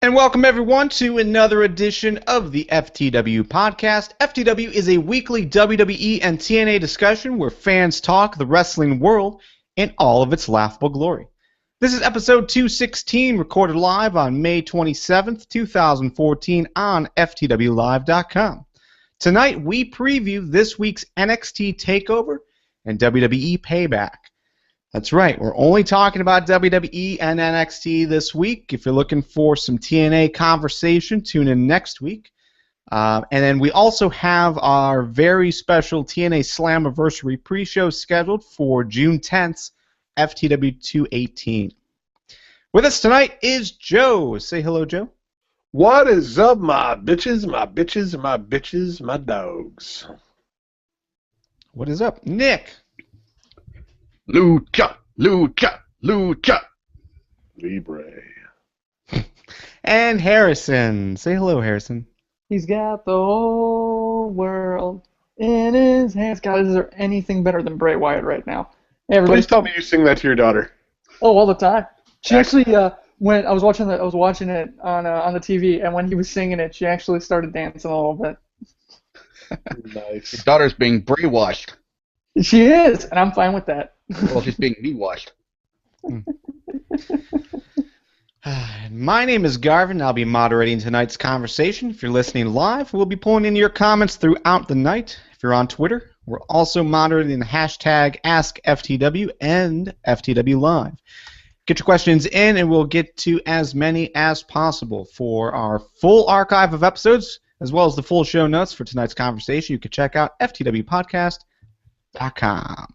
And welcome everyone to another edition of the FTW podcast. FTW is a weekly WWE and TNA discussion where fans talk the wrestling world in all of its laughable glory. This is episode 216, recorded live on May 27th, 2014 on FTWLive.com. Tonight we preview this week's NXT Takeover and WWE Payback. That's right. We're only talking about WWE and NXT this week. If you're looking for some TNA conversation, tune in next week. And then we also have our very special TNA Slammiversary pre-show scheduled for June 10th, FTW216. With us tonight is Joe. Say hello, Joe. What is up, my bitches, my bitches, my bitches, my dogs? What is up, Nick? Lucha, lucha, lucha. Libre. And Harrison. Say hello, Harrison. He's got the whole world in his hands. God, is there anything better than Bray Wyatt right now? Please tell me you sing that to your daughter. Oh, all the time. She actually, when I was watching it on the TV, and when he was singing it, she actually started dancing a little bit. Nice. Your daughter's being brainwashed. She is, and I'm fine with that. Well, she's being me-washed. My name is Garvin. I'll be moderating tonight's conversation. If you're listening live, we'll be pulling in your comments throughout the night. If you're on Twitter, we're also moderating the hashtag askFTW and FTW Live. Get your questions in, and we'll get to as many as possible. For our full archive of episodes, as well as the full show notes for tonight's conversation, you can check out FTWpodcast.com.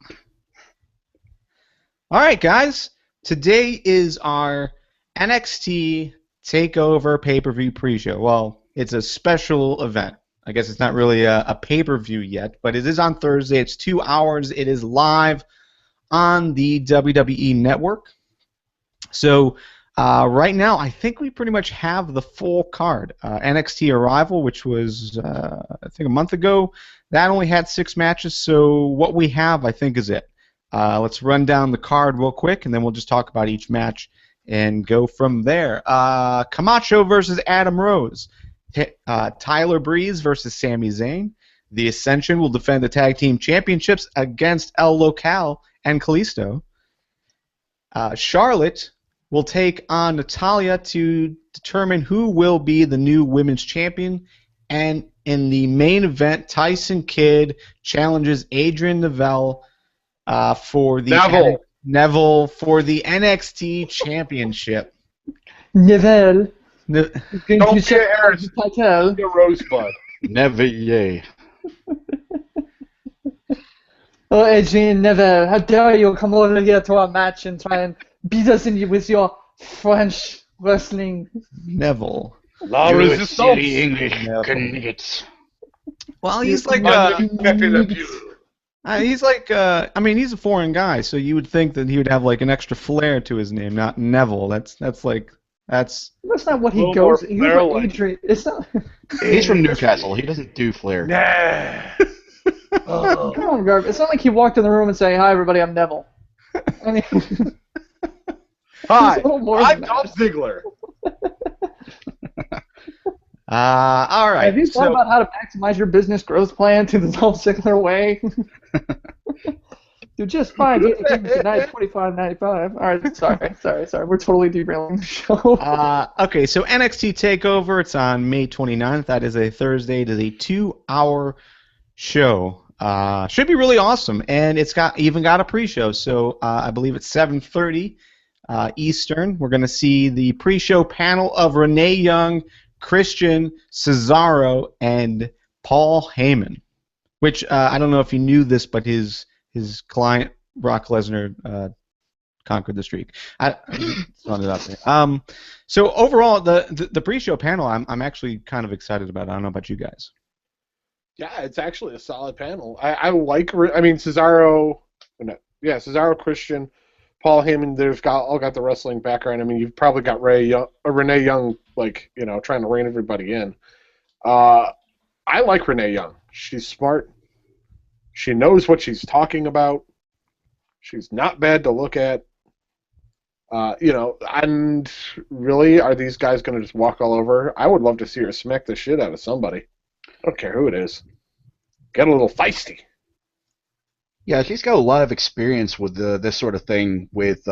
All right, guys. Today is our NXT Takeover pay-per-view pre-show. Well, it's a special event. I guess it's not really a pay-per-view yet, but it is on Thursday. It's 2 hours. It is live on the WWE Network. So right now, I think we pretty much have the full card. NXT Arrival, which was, I think, a month ago, that only had 6 matches. So what we have, I think, is it. Let's run down the card real quick, and then we'll just talk about each match and go from there. Camacho versus Adam Rose. Tyler Breeze versus Sami Zayn. The Ascension will defend the Tag Team Championships against El Local and Kalisto. Charlotte will take on Natalya to determine who will be the new Women's Champion. And in the main event, Tyson Kidd challenges Adrian Neville for the Neville for the NXT Championship. Neville. Don't get Harris. The Rosebud. Never yay. Oh, Adrian Neville, how dare you come over here to our match and try and beat us with your French wrestling. Neville. La You Resistance. silly English idiots. Well, he's like I mean, he's a foreign guy, so you would think that he would have like an extra flair to his name, not Neville. That's not what he Little goes. more He's flair like like- Adrian. It's not. He's from Newcastle. He doesn't do flair. Nah. Oh. Come on, Garb. It's not like he walked in the room and say, "Hi, everybody, I'm Neville." I mean, Hi, He's a little more I'm than Dolph Ziggler. all right. have you thought about how to maximize your business growth plan to the Dolph Ziggler way? Do just fine. Get the team tonight, $25.95. All right, sorry. We're totally derailing the show. Okay, so NXT Takeover, it's on May 29th. That is a Thursday. It is a 2-hour show. Should be really awesome, and it's even got a pre-show. So I believe it's 7:30 Eastern. We're going to see the pre-show panel of Renee Young, Christian, Cesaro, and Paul Heyman. Which I don't know if you knew this, but his client Brock Lesnar conquered the streak. I found it out there. So overall, the pre-show panel, I'm actually kind of excited about. I don't know about you guys. Yeah, it's actually a solid panel. I like. I mean, Cesaro, Christian, Paul Heyman. They've all got the wrestling background. I mean, you've probably got Renee Young, trying to rein everybody in. I like Renee Young. She's smart. She knows what she's talking about. She's not bad to look at. And really, are these guys going to just walk all over? I would love to see her smack the shit out of somebody. I don't care who it is. Get a little feisty. Yeah, she's got a lot of experience with this sort of thing. With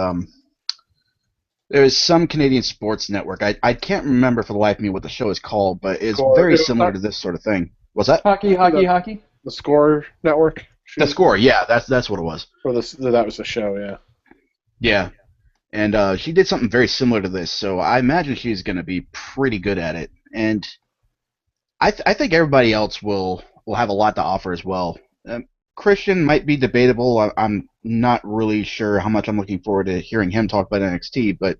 there's some Canadian sports network. I can't remember for the life of me what the show is called, but it's very similar to this sort of thing. What's that? Hockey. The Score Network. The Score. Yeah, that's what it was. Or that was the show. Yeah. Yeah, and she did something very similar to this, so I imagine she's going to be pretty good at it. And I think everybody else will have a lot to offer as well. Christian might be debatable. I'm not really sure how much I'm looking forward to hearing him talk about NXT, but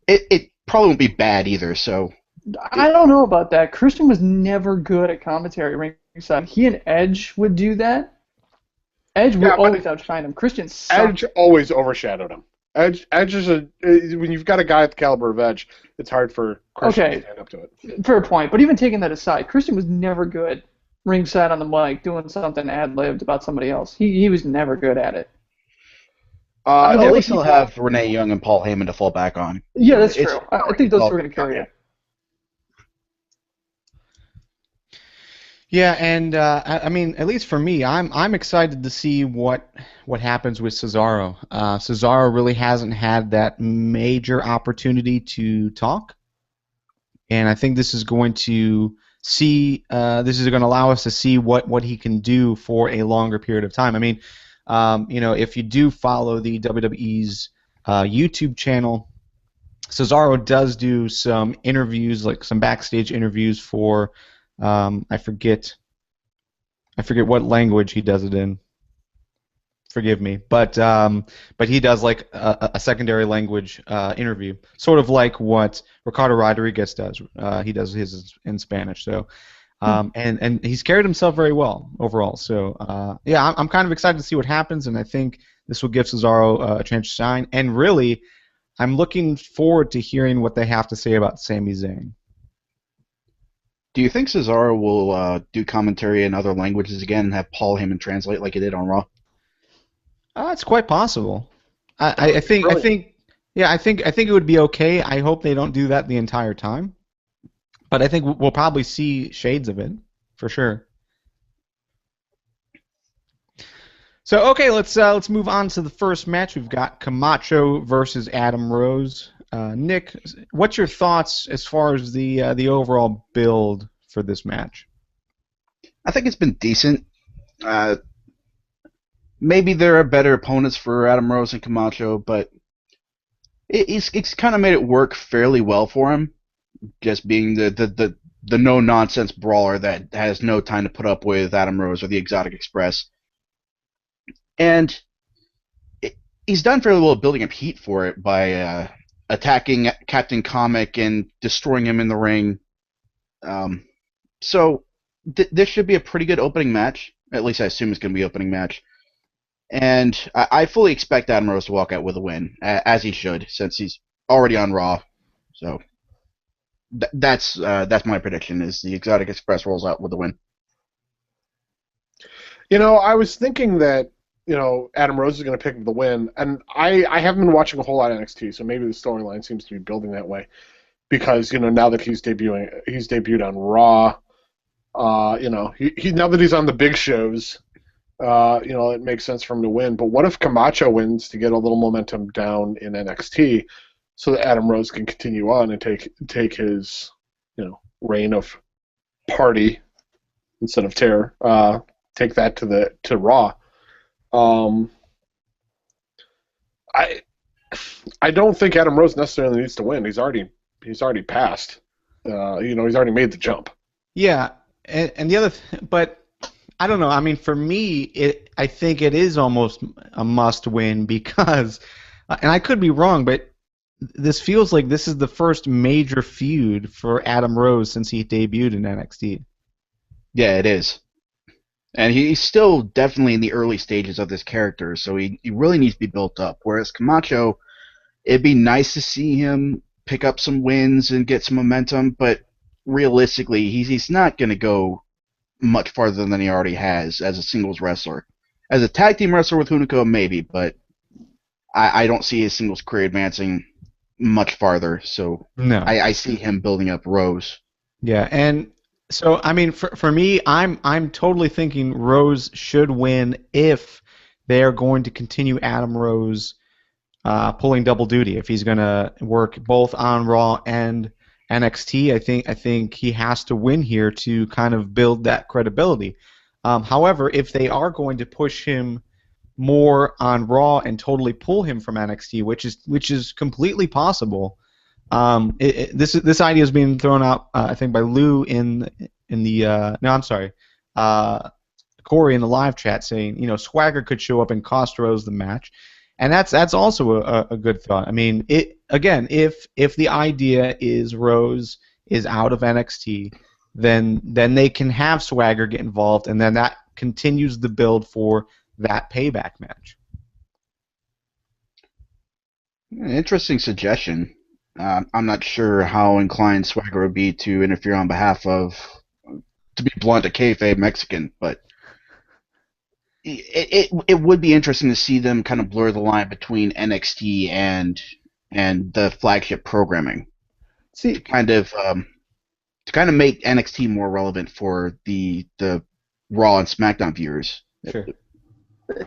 it probably won't be bad either. So I don't know about that. Christian was never good at commentary ringside. He and Edge would do that. Edge would always outshine him. Christian sucked. Edge always overshadowed him. Edge is when you've got a guy at the caliber of Edge, it's hard for Christian to stand up to it. Fair point. But even taking that aside, Christian was never good ringside on the mic doing something ad-libbed about somebody else. He was never good at it. At least he'll have Renee Young and Paul Heyman to fall back on. Yeah, that's true. I think those two are going to carry it. Yeah, and I mean, at least for me, I'm excited to see what happens with Cesaro. Cesaro really hasn't had that major opportunity to talk, and I think this is going to allow us to see what he can do for a longer period of time. I mean, if you do follow the WWE's YouTube channel, Cesaro does do some interviews, like some backstage interviews for. I forget what language he does it in. Forgive me, but he does like a secondary language interview, sort of like what Ricardo Rodriguez does. He does his in Spanish. So, and he's carried himself very well overall. So, yeah, I'm kind of excited to see what happens, and I think this will give Cesaro a chance to shine. And really, I'm looking forward to hearing what they have to say about Sami Zayn. Do you think Cesaro will do commentary in other languages again and have Paul Heyman translate like he did on Raw? It's quite possible. I think it would be okay. I hope they don't do that the entire time, but I think we'll probably see shades of it for sure. So okay, let's move on to the first match. We've got Camacho versus Adam Rose. Nick, what's your thoughts as far as the overall build for this match? I think it's been decent. Maybe there are better opponents for Adam Rose and Camacho, but it's kind of made it work fairly well for him, just being the no-nonsense brawler that has no time to put up with Adam Rose or the Exotic Express. And he's done fairly well building up heat for it by attacking Captain Comic and destroying him in the ring. So this should be a pretty good opening match. At least I assume it's going to be an opening match. And I fully expect Adam Rose to walk out with a win, as he should, since he's already on Raw. So that's my prediction, is the Exotic Express rolls out with a win. I was thinking that Adam Rose is going to pick up the win, and I haven't been watching a whole lot of NXT, so maybe the storyline seems to be building that way, because now that he's debuted on Raw, now that he's on the big shows, it makes sense for him to win. But what if Camacho wins to get a little momentum down in NXT, so that Adam Rose can continue on and take his reign of party instead of terror, take that to Raw. I don't think Adam Rose necessarily needs to win. He's already passed. He's already made the jump. Yeah, and the other, but I don't know. I mean, for me, I think it is almost a must-win because, and I could be wrong, but this feels like this is the first major feud for Adam Rose since he debuted in NXT. Yeah, it is. And he's still definitely in the early stages of this character, so he really needs to be built up. Whereas Camacho, it'd be nice to see him pick up some wins and get some momentum, but realistically, he's not going to go much farther than he already has as a singles wrestler. As a tag team wrestler with Hunico, maybe, but I don't see his singles career advancing much farther. So No. I see him building up Rose. Yeah, and so I mean, for me, I'm totally thinking Rose should win if they are going to continue Adam Rose pulling double duty. If he's going to work both on Raw and NXT, I think he has to win here to kind of build that credibility. However, if they are going to push him more on Raw and totally pull him from NXT, which is completely possible. This idea is being thrown out, I think, by Lou in the no, I'm sorry, Corey in the live chat saying, Swagger could show up and cost Rose the match, and that's also a good thought. I mean, if the idea is Rose is out of NXT, then they can have Swagger get involved, and then that continues the build for that Payback match. Interesting suggestion. I'm not sure how inclined Swagger would be to interfere on behalf of, to be blunt, a kayfabe Mexican, but it would be interesting to see them kind of blur the line between NXT and the flagship programming. See, to kind of make NXT more relevant for the Raw and SmackDown viewers. Sure.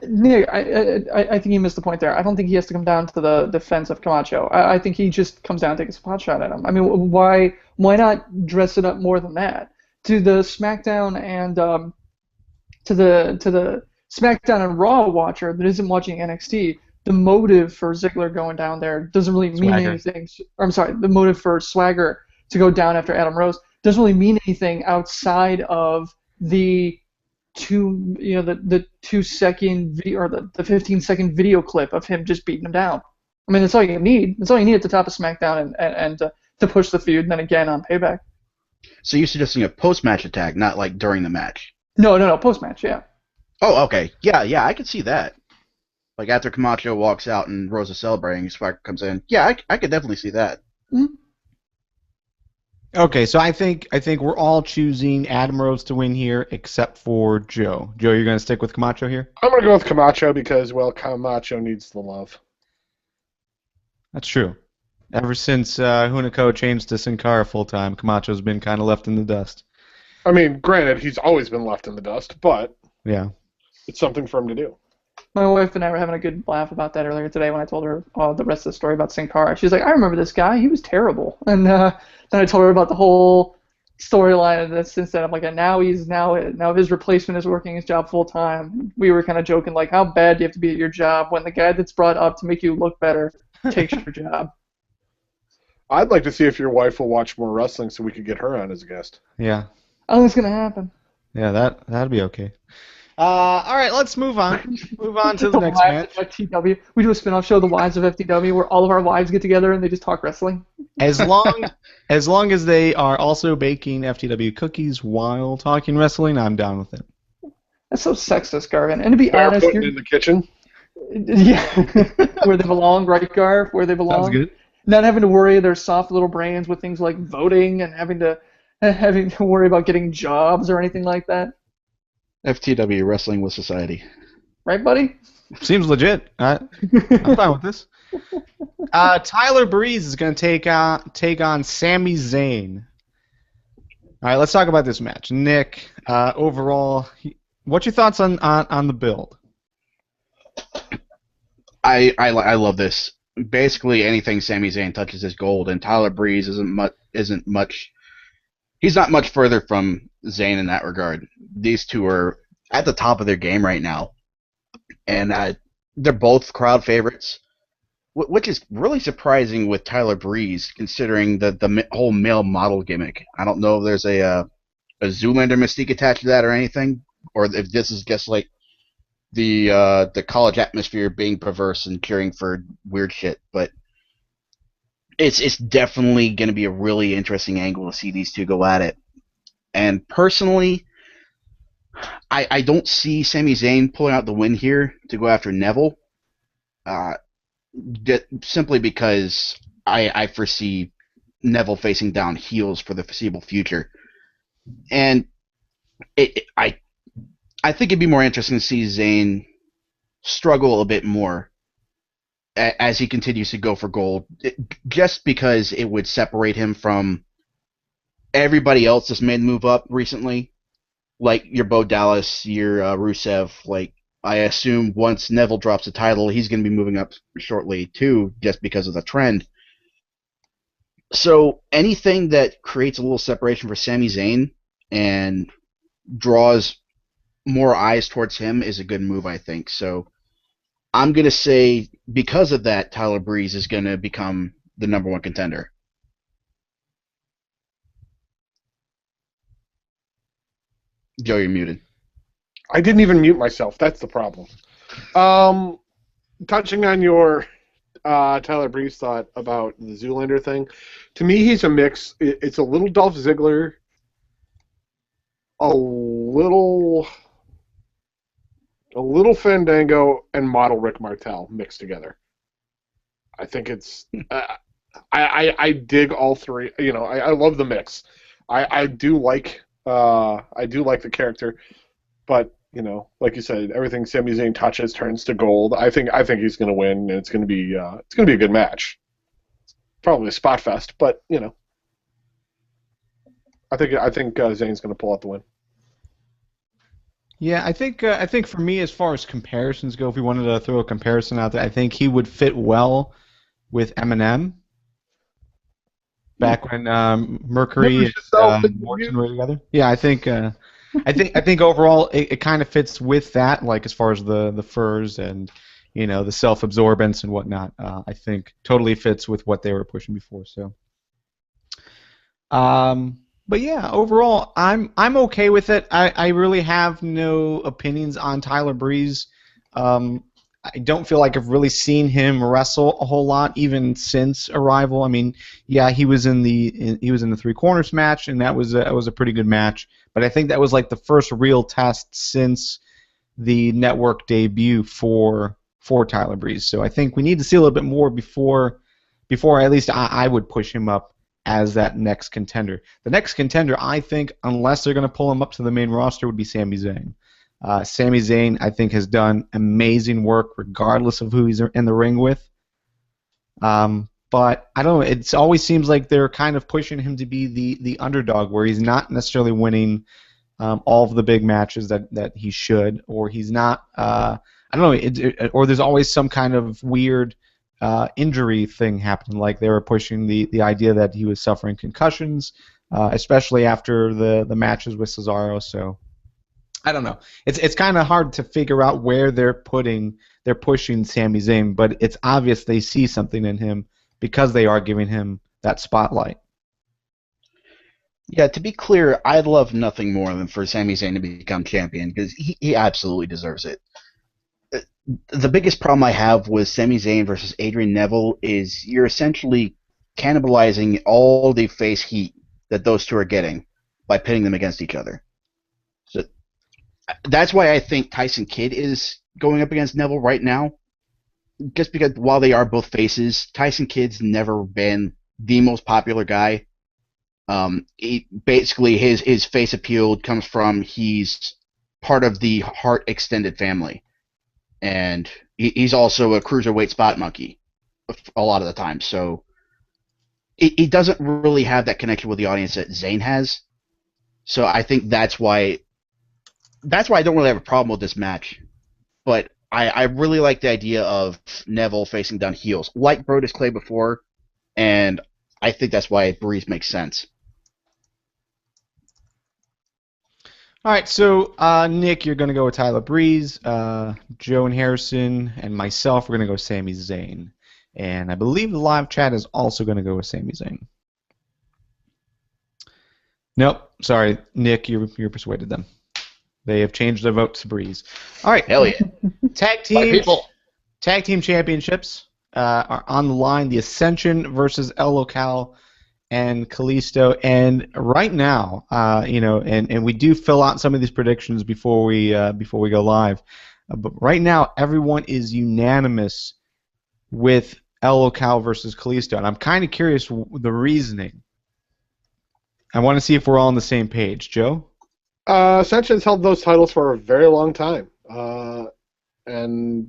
Nick, I think you missed the point there. I don't think he has to come down to the defense of Camacho. I think he just comes down and takes a pot shot at him. I mean, why not dress it up more than that? To the SmackDown and to the SmackDown and Raw watcher that isn't watching NXT, the motive for Ziggler going down there doesn't really mean anything. Or, I'm sorry, the motive for Swagger to go down after Adam Rose doesn't really mean anything outside of the the 2-second video or the 15-second video clip of him just beating him down. I mean, that's all you need. That's all you need at the top of SmackDown and to push the feud, and then again on Payback. So you're suggesting a post-match attack, not like during the match? No, post-match, yeah. Oh, okay. Yeah, I could see that. Like after Camacho walks out and Rose is celebrating, Swagger comes in. Yeah, I could definitely see that. Mm-hmm. Okay, so I think we're all choosing Adam Rose to win here, except for Joe. Joe, you're going to stick with Camacho here? I'm going to go with Camacho because, well, Camacho needs the love. That's true. Ever since Hunico changed to Sin Cara full-time, Camacho's been kind of left in the dust. I mean, granted, he's always been left in the dust, but yeah, it's something for him to do. My wife and I were having a good laugh about that earlier today when I told her the rest of the story about Sin Cara. She's like, I remember this guy. He was terrible. And then I told her about the whole storyline, and since then I'm like, and now his replacement is working his job full time. We were kind of joking like, how bad do you have to be at your job when the guy that's brought up to make you look better takes your job? I'd like to see if your wife will watch more wrestling so we could get her on as a guest. Yeah. I don't think it's gonna happen. Yeah, that'd be okay. All right, let's move on. Move on to the next match. FTW. We do a spin-off show, The Wives of FTW, where all of our wives get together and they just talk wrestling. As long as they are also baking FTW cookies while talking wrestling, I'm down with it. That's so sexist, Garvin. And to be honest, you're in the kitchen. Yeah, where they belong, right, Garv? Where they belong. Sounds good. Not having to worry their soft little brains with things like voting and having to worry about getting jobs or anything like that. FTW, Wrestling with Society. Right, buddy? Seems legit. I'm fine with this. Tyler Breeze is going to take on Sami Zayn. All right, let's talk about this match. Nick, overall, what's your thoughts on the build? I love this. Basically, anything Sami Zayn touches is gold, and Tyler Breeze isn't much. He's not much further from Zayn in that regard. These two are at the top of their game right now, and they're both crowd favorites, which is really surprising with Tyler Breeze, considering the whole male model gimmick. I don't know if there's a Zoolander mystique attached to that or anything, or if this is just like the college atmosphere being perverse and cheering for weird shit, but it's definitely going to be a really interesting angle to see these two go at it. And personally, I don't see Sami Zayn pulling out the win here to go after Neville, simply because I foresee Neville facing down heels for the foreseeable future. And I think it'd be more interesting to see Zayn struggle a bit more as he continues to go for gold, just because it would separate him from everybody else that's made the move up recently, like your Bo Dallas, your Rusev. Like, I assume once Neville drops the title, he's going to be moving up shortly too, just because of the trend. So anything that creates a little separation for Sami Zayn and draws more eyes towards him is a good move, I think. So I'm going to say, because of that, Tyler Breeze is going to become the number one contender. Joe, you're muted. I didn't even mute myself. That's the problem. Touching on your Tyler Breeze thought about the Zoolander thing, to me he's a mix. It's a little Dolph Ziggler, a little Fandango, and model Rick Martel mixed together. I think it's I dig all three. You know, I love the mix. I do like the character, but you know, like you said, everything Sami Zayn touches turns to gold. I think he's going to win, and it's going to be a good match. Probably a spot fest, but you know, I think Zayn's going to pull out the win. Yeah, I think for me, as far as comparisons go, if we wanted to throw a comparison out there, I think he would fit well with Eminem. Back when Mercury and Morrison were together. Yeah, I think overall it kind of fits with that, like as far as the furs and the self-absorbance and whatnot. I think totally fits with what they were pushing before. So, but yeah, overall I'm okay with it. I really have no opinions on Tyler Breeze. I don't feel like I've really seen him wrestle a whole lot, even since Arrival. I mean, yeah, he was in the Three Corners match, and that was a pretty good match. But I think that was like the first real test since the network debut for Tyler Breeze. So I think we need to see a little bit more before at least I would push him up as that next contender. The next contender, I think, unless they're going to pull him up to the main roster, would be Sami Zayn. Sami Zayn, I think, has done amazing work regardless of who he's in the ring with. But I don't know. It always seems like they're kind of pushing him to be the underdog, where he's not necessarily winning all of the big matches that he should, or he's not. I don't know. Or there's always some kind of weird injury thing happening. Like they were pushing the idea that he was suffering concussions, especially after the matches with Cesaro. So. I don't know. It's kind of hard to figure out where they're pushing Sami Zayn, but it's obvious they see something in him because they are giving him that spotlight. Yeah, to be clear, I'd love nothing more than for Sami Zayn to become champion, because he absolutely deserves it. The biggest problem I have with Sami Zayn versus Adrian Neville is you're essentially cannibalizing all the face heat that those two are getting by pitting them against each other. So that's why I think Tyson Kidd is going up against Neville right now. Just because while they are both faces, Tyson Kidd's never been the most popular guy. Basically his face appeal comes from he's part of the Hart extended family, and he's also a cruiserweight spot monkey a lot of the time. So he doesn't really have that connection with the audience that Zayn has. So I think that's why I don't really have a problem with this match. But I really like the idea of Neville facing down heels, like Brodus Clay before, and I think that's why Breeze makes sense. All right, so Nick, you're going to go with Tyler Breeze. Joe and Harrison and myself are going to go Sami Zayn. And I believe the live chat is also going to go with Sami Zayn. Nope, sorry, Nick, you're persuaded them. They have changed their vote to Breeze. All right. Hell yeah. Tag team championships are on the line. The Ascension versus El Local and Kalisto. And right now, and we do fill out some of these predictions before we go live. But right now, everyone is unanimous with El Local versus Kalisto, and I'm kind of curious the reasoning. I want to see if we're all on the same page, Joe. Ascension's held those titles for a very long time, and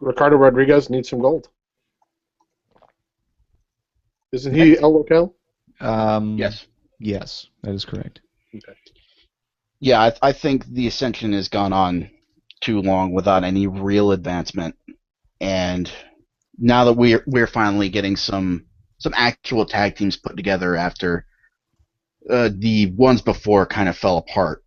Ricardo Rodriguez needs some gold. Isn't he El Local? Yes. Yes, that is correct. Okay. Yeah, I think the Ascension has gone on too long without any real advancement, and now that we're finally getting some actual tag teams put together after the ones before kind of fell apart,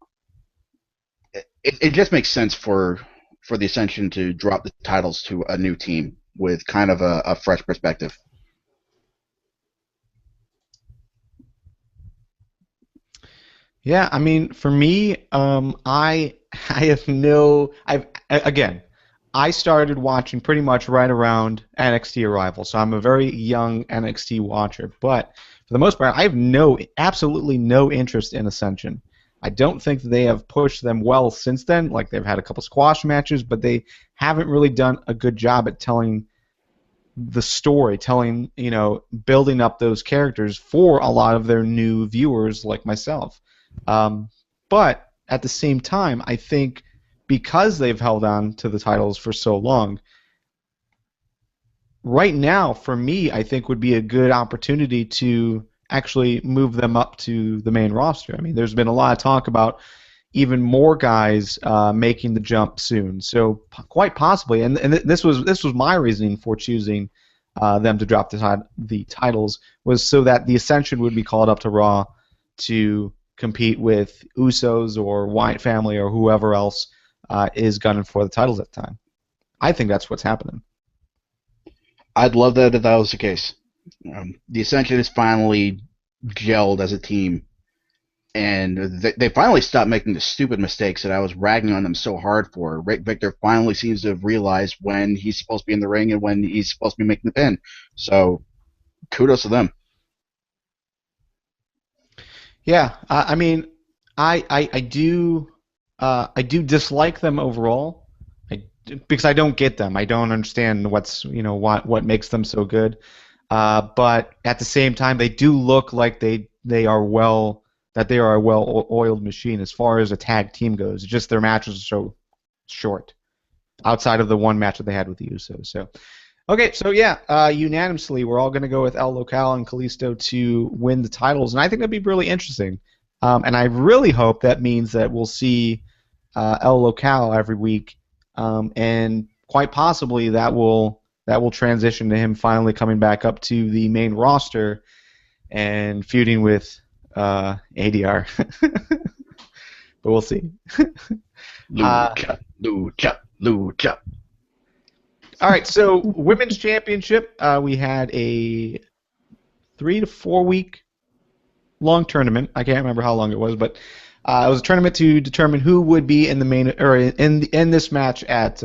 it just makes sense for the Ascension to drop the titles to a new team with kind of a fresh perspective. Yeah, I mean, for me, I have no. I started watching pretty much right around NXT arrival, so I'm a very young NXT watcher. But for the most part, I have absolutely no interest in Ascension. I don't think that they have pushed them well since then. Like they've had a couple squash matches, but they haven't really done a good job at telling the story, building up those characters for a lot of their new viewers like myself. But at the same time, I think because they've held on to the titles for so long, right now, for me, I think would be a good opportunity to actually move them up to the main roster. I mean, there's been a lot of talk about even more guys making the jump soon. So quite possibly, and this was my reasoning for choosing them to drop the titles, was so that the Ascension would be called up to Raw to compete with Usos or Wyatt family or whoever else is gunning for the titles at the time. I think that's what's happening. I'd love that if that was the case. The Ascension is finally gelled as a team, and they finally stopped making the stupid mistakes that I was ragging on them so hard for. Rick Victor finally seems to have realized when he's supposed to be in the ring and when he's supposed to be making the pin. So, kudos to them. Yeah, I mean, I do dislike them overall, because I don't get them. I don't understand what makes them so good. But at the same time, they do look like they are a well-oiled machine as far as a tag team goes. It's just their matches are so short, outside of the one match that they had with the Usos. So, okay, so yeah, unanimously, we're all going to go with El Local and Kalisto to win the titles, and I think that'd be really interesting. And I really hope that means that we'll see El Local every week, and quite possibly that will transition to him finally coming back up to the main roster and feuding with ADR. But we'll see. Lucha. All right, so Women's Championship, we had a 3 to 4 week long tournament. I can't remember how long it was, but it was a tournament to determine who would be in the main or in this match at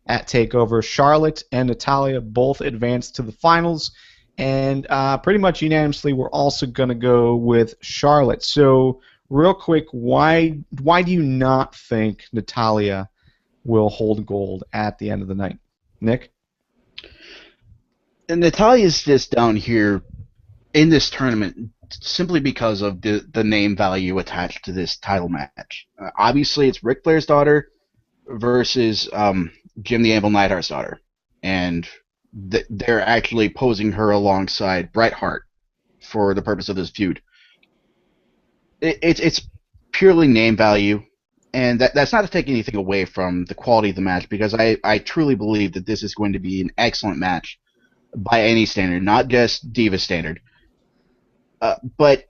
Takeover. Charlotte and Natalya both advanced to the finals, and pretty much unanimously, we're also going to go with Charlotte. So, real quick, why do you not think Natalya will hold gold at the end of the night? Nick? And Natalya's just down here in this tournament simply because of the name value attached to this title match. Obviously, it's Ric Flair's daughter versus Jim the Anvil Neidhart's daughter, and they're actually posing her alongside Bret Hart for the purpose of this feud. It's purely name value, and that's not to take anything away from the quality of the match, because I truly believe that this is going to be an excellent match by any standard, not just Diva standard. But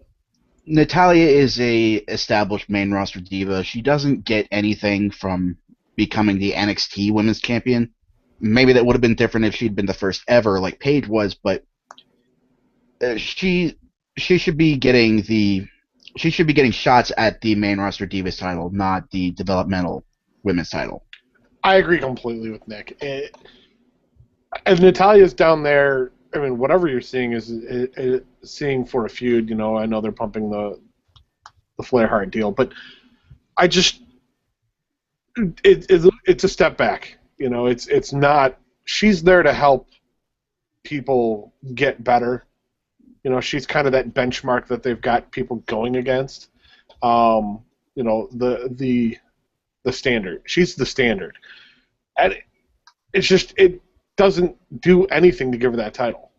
Natalya is a established main roster diva. She doesn't get anything from becoming the NXT Women's Champion. Maybe that would have been different if she'd been the first ever, like Paige was. But she should be getting shots at the main roster divas title, not the developmental women's title. I agree completely with Nick. And Natalya's down there. I mean, whatever you're seeing is seeing for a feud. You know, I know they're pumping the Flair Hart deal, but I just it's a step back. You know, it's not. She's there to help people get better. You know, she's kind of that benchmark that they've got people going against. You know, the standard. She's the standard. And it's just it doesn't do anything to give her that title.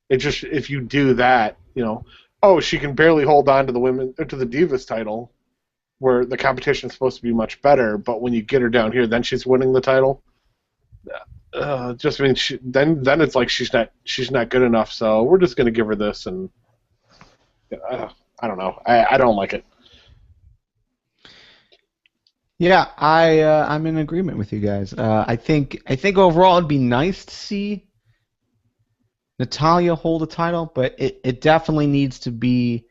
It just if you do that, she can barely hold on to the Divas title, where the competition is supposed to be much better. But when you get her down here, then she's winning the title. Just means then it's like she's not good enough. So we're just going to give her this, and I don't know. I don't like it. Yeah, I'm in agreement with you guys. I think overall it'd be nice to see Natalya hold a title, but it definitely needs to be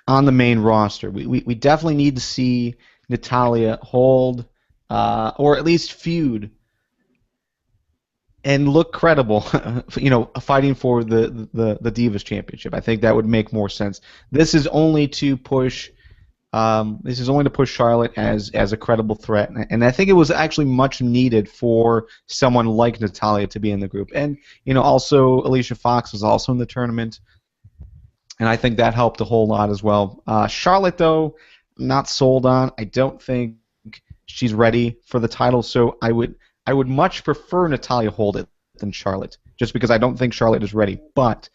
on the main roster. We definitely need to see Natalya hold, or at least feud, and look credible. Fighting for the Divas Championship. I think that would make more sense. This is only to push. Charlotte as a credible threat, and I think it was actually much needed for someone like Natalya to be in the group. And also Alicia Fox was also in the tournament, and I think that helped a whole lot as well. Charlotte, though, not sold on. I don't think she's ready for the title, so I would much prefer Natalya hold it than Charlotte, just because I don't think Charlotte is ready. But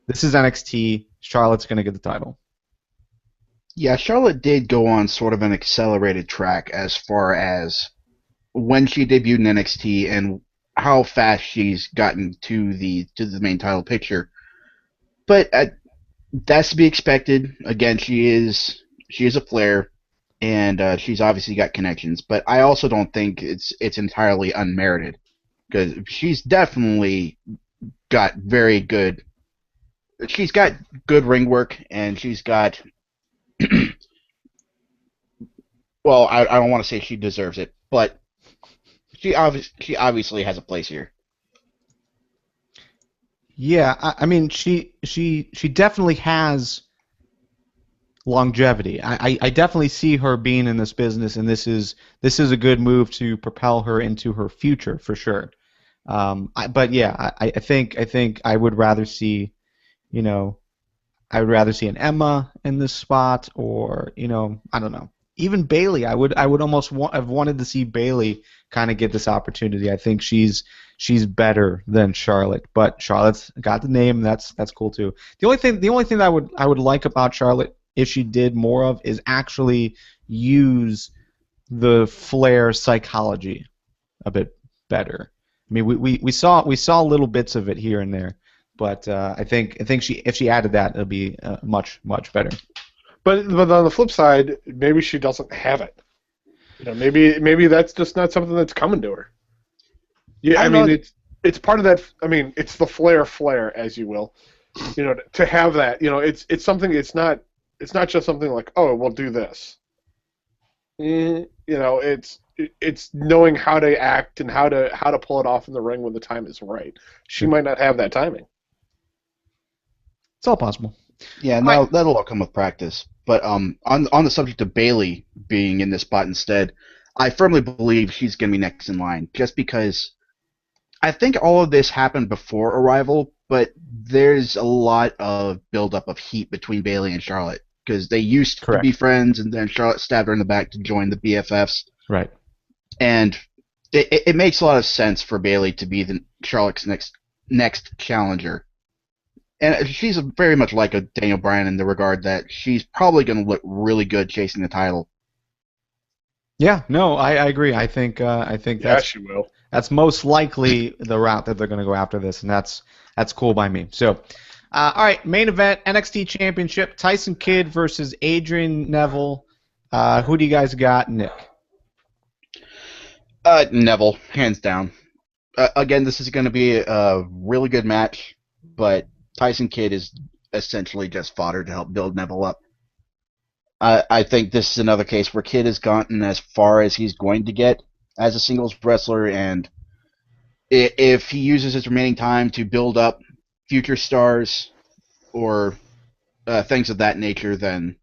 this is NXT. Charlotte's going to get the title. Yeah, Charlotte did go on sort of an accelerated track as far as when she debuted in NXT and how fast she's gotten to the main title picture. But that's to be expected. Again, she is a Flair, and she's obviously got connections. But I also don't think it's entirely unmerited, because she's definitely got very good. She's got good ring work, and she's got. Well, I don't want to say she deserves it, but she obviously has a place here. Yeah, I mean, she definitely has longevity. I definitely see her being in this business, and this is a good move to propel her into her future for sure. But yeah, I think I would rather see, an Emma in this spot, or I don't know, even Bayley. I would almost have wanted to see Bayley kind of get this opportunity. I think she's better than Charlotte, but Charlotte's got the name. That's cool too. The only thing that I would like about Charlotte, if she did more of, is actually use the Flair psychology a bit better. I mean, we saw little bits of it here and there. But I think if she added that, it'll be much better. But on the flip side, maybe she doesn't have it. Maybe that's just not something that's coming to her. Yeah, I mean it's part of that. I mean, it's the flair, as you will. To have that. It's something. It's not just something like, oh, we'll do this. It's knowing how to act and how to pull it off in the ring when the time is right. She might not have that timing. It's all possible. Yeah, no, that'll all come with practice. But on the subject of Bayley being in this spot instead, I firmly believe she's going to be next in line, just because I think all of this happened before Arrival, but there's a lot of buildup of heat between Bayley and Charlotte, because they used to be friends, and then Charlotte stabbed her in the back to join the BFFs. Right. And it makes a lot of sense for Bayley to be Charlotte's next challenger. And she's very much like a Daniel Bryan in the regard that she's probably going to look really good chasing the title. Yeah, no, I agree. I think she will. That's most likely the route that they're going to go after this, and that's cool by me. So, all right, main event, NXT Championship, Tyson Kidd versus Adrian Neville. Who do you guys got, Nick? Neville, hands down. Again, this is going to be a really good match, but Tyson Kidd is essentially just fodder to help build Neville up. I think this is another case where Kidd has gotten as far as he's going to get as a singles wrestler, and if he uses his remaining time to build up future stars or things of that nature, then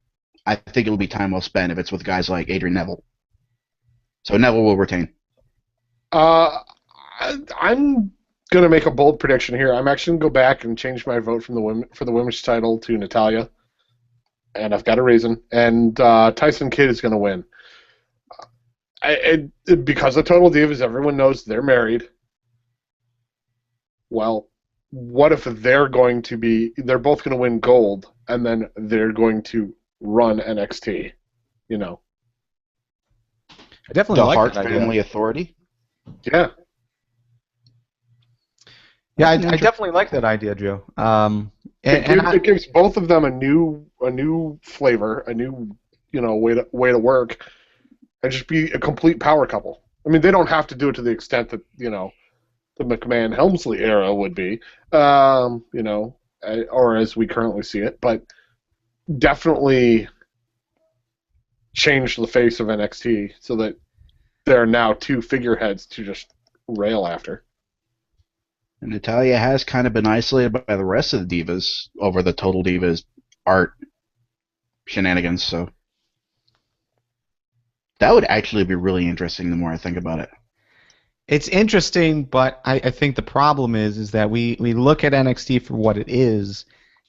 I think it'll be time well spent if it's with guys like Adrian Neville. So Neville will retain. I'm going to make a bold prediction here. I'm actually going to go back and change my vote for the women's title to Natalya, and I've got a reason. And Tyson Kidd is going to win. Because of Total Divas, everyone knows they're married. Well, what if they're both going to win gold, and then they're going to run NXT? You know, I definitely The like Hart that idea. Family Authority. yeah. Yeah, I definitely like that idea, Joe. It gives both of them a new flavor, a new way to work, and just be a complete power couple. I mean, they don't have to do it to the extent that the McMahon Helmsley era would be, or as we currently see it, but definitely change the face of NXT so that there are now two figureheads to just rail after. And Natalia has kind of been isolated by the rest of the divas over the Total Divas art shenanigans, so that would actually be really interesting the more I think about it. It's interesting, but I think the problem is that we look at NXT for what it is,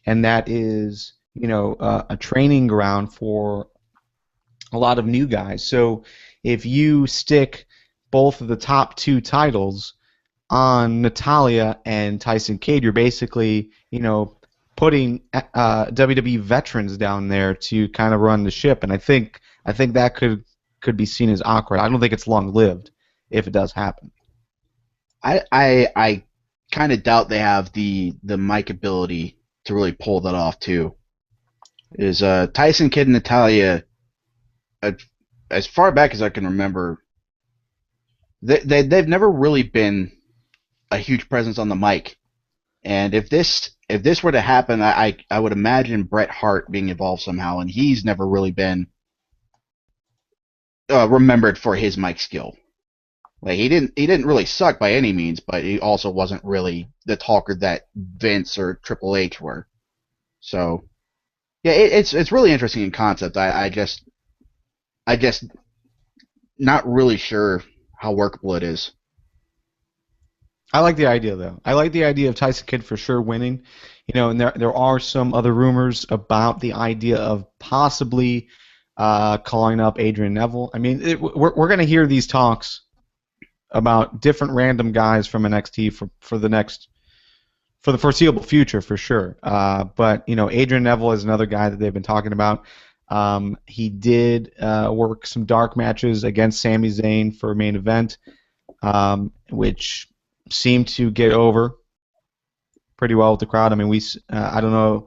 and that is a training ground for a lot of new guys. So if you stick both of the top two titles on Natalia and Tyson Kidd, you're basically putting WWE veterans down there to kind of run the ship, and I think that could be seen as awkward. I don't think it's long lived if it does happen. I kind of doubt they have the mic ability to really pull that off too. Is Tyson Kidd and Natalia, as far back as I can remember, they've never really been a huge presence on the mic, and if this were to happen, I would imagine Bret Hart being involved somehow, and he's never really been remembered for his mic skill. Like he didn't really suck by any means, but he also wasn't really the talker that Vince or Triple H were. So yeah, it's really interesting in concept. I just not really sure how workable it is. I like the idea, though. I like the idea of Tyson Kidd for sure winning. And there are some other rumors about the idea of possibly calling up Adrian Neville. I mean, we're going to hear these talks about different random guys from NXT for the foreseeable future, for sure. But Adrian Neville is another guy that they've been talking about. He did work some dark matches against Sami Zayn for a main event, which seemed to get over pretty well with the crowd. I mean, I don't know.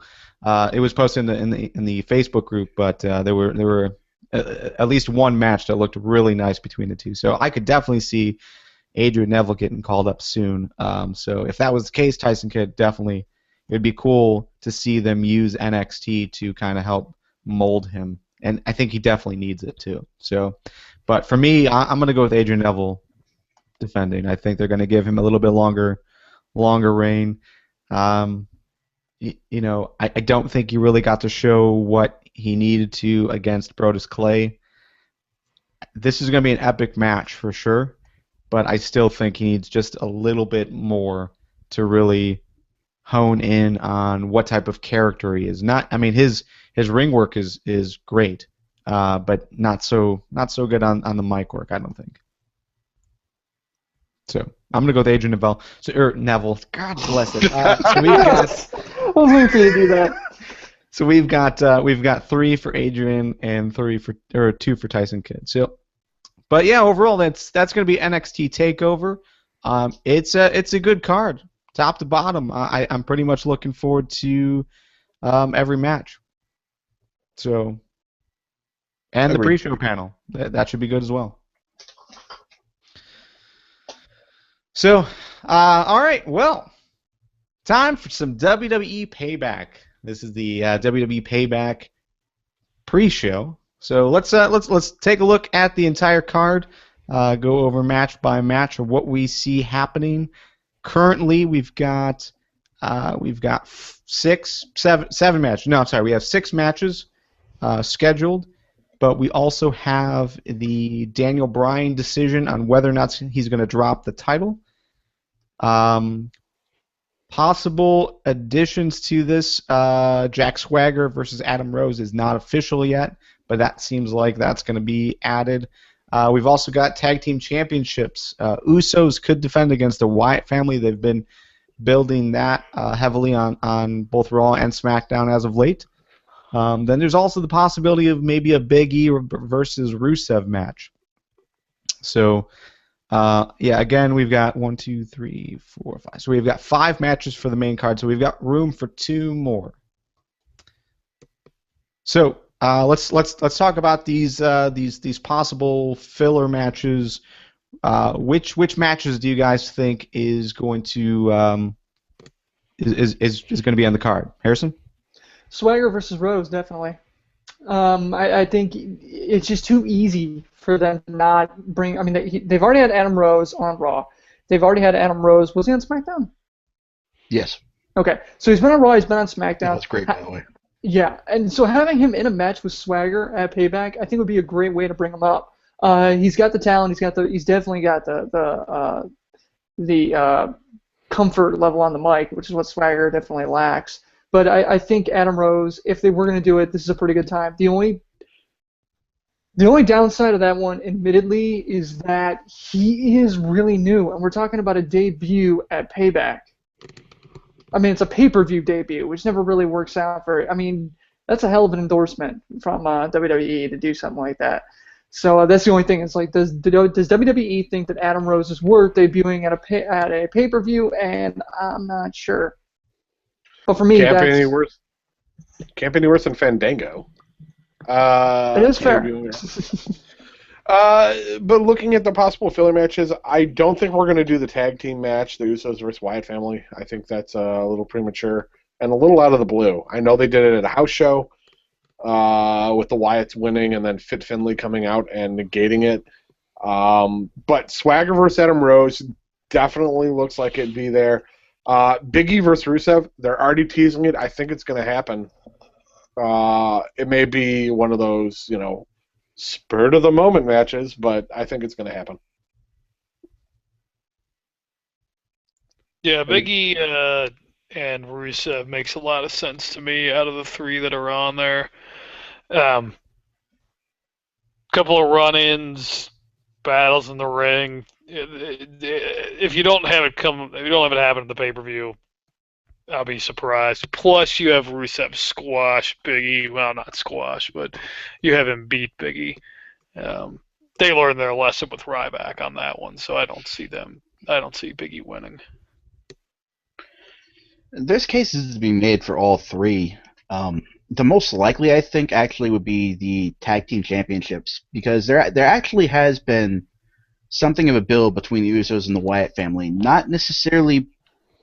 It was posted in the Facebook group, but there were at least one match that looked really nice between the two. So I could definitely see Adrian Neville getting called up soon. So if that was the case, Tyson Kidd definitely. It would be cool to see them use NXT to kind of help mold him, and I think he definitely needs it too. So, but for me, I'm going to go with Adrian Neville defending. I think they're going to give him a little bit longer reign. I don't think he really got to show what he needed to against Brodus Clay. This is going to be an epic match for sure, but I still think he needs just a little bit more to really hone in on what type of character he is. His ring work is great, but not so good on the mic work, I don't think. So I'm gonna go with Adrian Neville. Neville. God bless it. So we've got. I was waiting for you to do that. So we've got 3 for Adrian and 2 for Tyson Kidd. So, but yeah, overall that's gonna be NXT Takeover. It's a good card, top to bottom. I'm pretty much looking forward to every match. So, and the pre-show panel that should be good as well. So, all right, well, time for some WWE Payback. This is the WWE Payback pre-show. So let's take a look at the entire card, go over match by match of what we see happening. Currently, we've got 7 matches. No, I'm sorry, we have 6 matches scheduled. But we also have the Daniel Bryan decision on whether or not he's going to drop the title. Possible additions to this, Jack Swagger versus Adam Rose is not official yet, but that seems like that's going to be added. We've also got tag team championships. Usos could defend against the Wyatt family. They've been building that heavily on both Raw and SmackDown as of late. Then there's also the possibility of maybe a Big E versus Rusev match. So, again, we've got 1, 2, 3, 4, 5. So we've got 5 matches for the main card. So we've got room for 2 more. So let's talk about these possible filler matches. Which matches do you guys think is going to is going to be on the card? Harrison? Swagger versus Rose, definitely. I think it's just too easy for them to not bring. I mean, they've already had Adam Rose on Raw. They've already had Adam Rose. Was he on SmackDown? Yes. Okay, so he's been on Raw. He's been on SmackDown. Yeah, that's great, by the way. Yeah, and so having him in a match with Swagger at Payback, I think would be a great way to bring him up. He's got the talent. He's definitely got the comfort level on the mic, which is what Swagger definitely lacks. But I think Adam Rose, if they were going to do it, this is a pretty good time. The only downside of that one, admittedly, is that he is really new, and we're talking about a debut at Payback. I mean, it's a pay-per-view debut, which never really works out for. I mean, that's a hell of an endorsement from WWE to do something like that. So that's the only thing. It's like, does WWE think that Adam Rose is worth debuting at a pay-per-view? And I'm not sure. But for me, can't be any worse. Can't be any worse than Fandango. It is fair. But looking at the possible filler matches, I don't think we're going to do the tag team match, the Usos versus Wyatt family. I think that's a little premature and a little out of the blue. I know they did it at a house show with the Wyatts winning and then Fit Finlay coming out and negating it. But Swagger versus Adam Rose definitely looks like it'd be there. Big E versus Rusev, they're already teasing it. I think it's going to happen. It may be one of those, spur of the moment matches, but I think it's going to happen. Yeah, Big E and Rusev makes a lot of sense to me out of the 3 that are on there. Couple of run-ins, battles in the ring. If you don't have it happen at the pay-per-view, I'll be surprised. Plus, you have Rusev squash Big E. Well, not squash, but you have him beat Big E. They learned their lesson with Ryback on that one, so I don't see Big E winning. There's cases to be made for all 3. The most likely, I think, actually would be the tag team championships, because there actually has been something of a build between the Usos and the Wyatt family. Not necessarily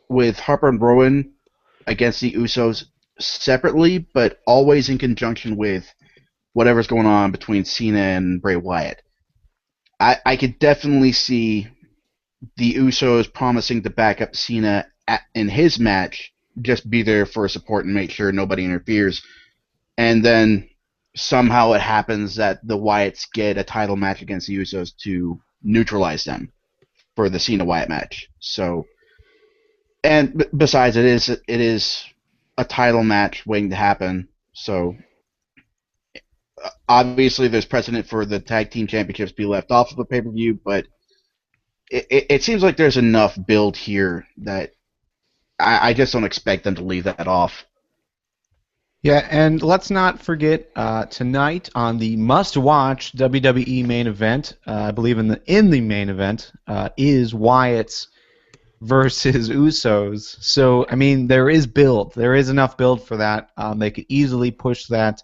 with Harper and Rowan against the Usos separately, but always in conjunction with whatever's going on between Cena and Bray Wyatt. I could definitely see the Usos promising to back up Cena in his match, just be there for support and make sure nobody interferes, and then somehow it happens that the Wyatts get a title match against the Usos to neutralize them for the Cena Wyatt match. So, and besides, it is a title match waiting to happen. So, obviously, there's precedent for the tag team championships to be left off of the pay-per-view, but it seems like there's enough build here that I just don't expect them to leave that off. Yeah, and let's not forget tonight on the must-watch WWE main event. I believe in the main event is Wyatt's versus Usos. So I mean, there is build. There is enough build for that. They could easily push that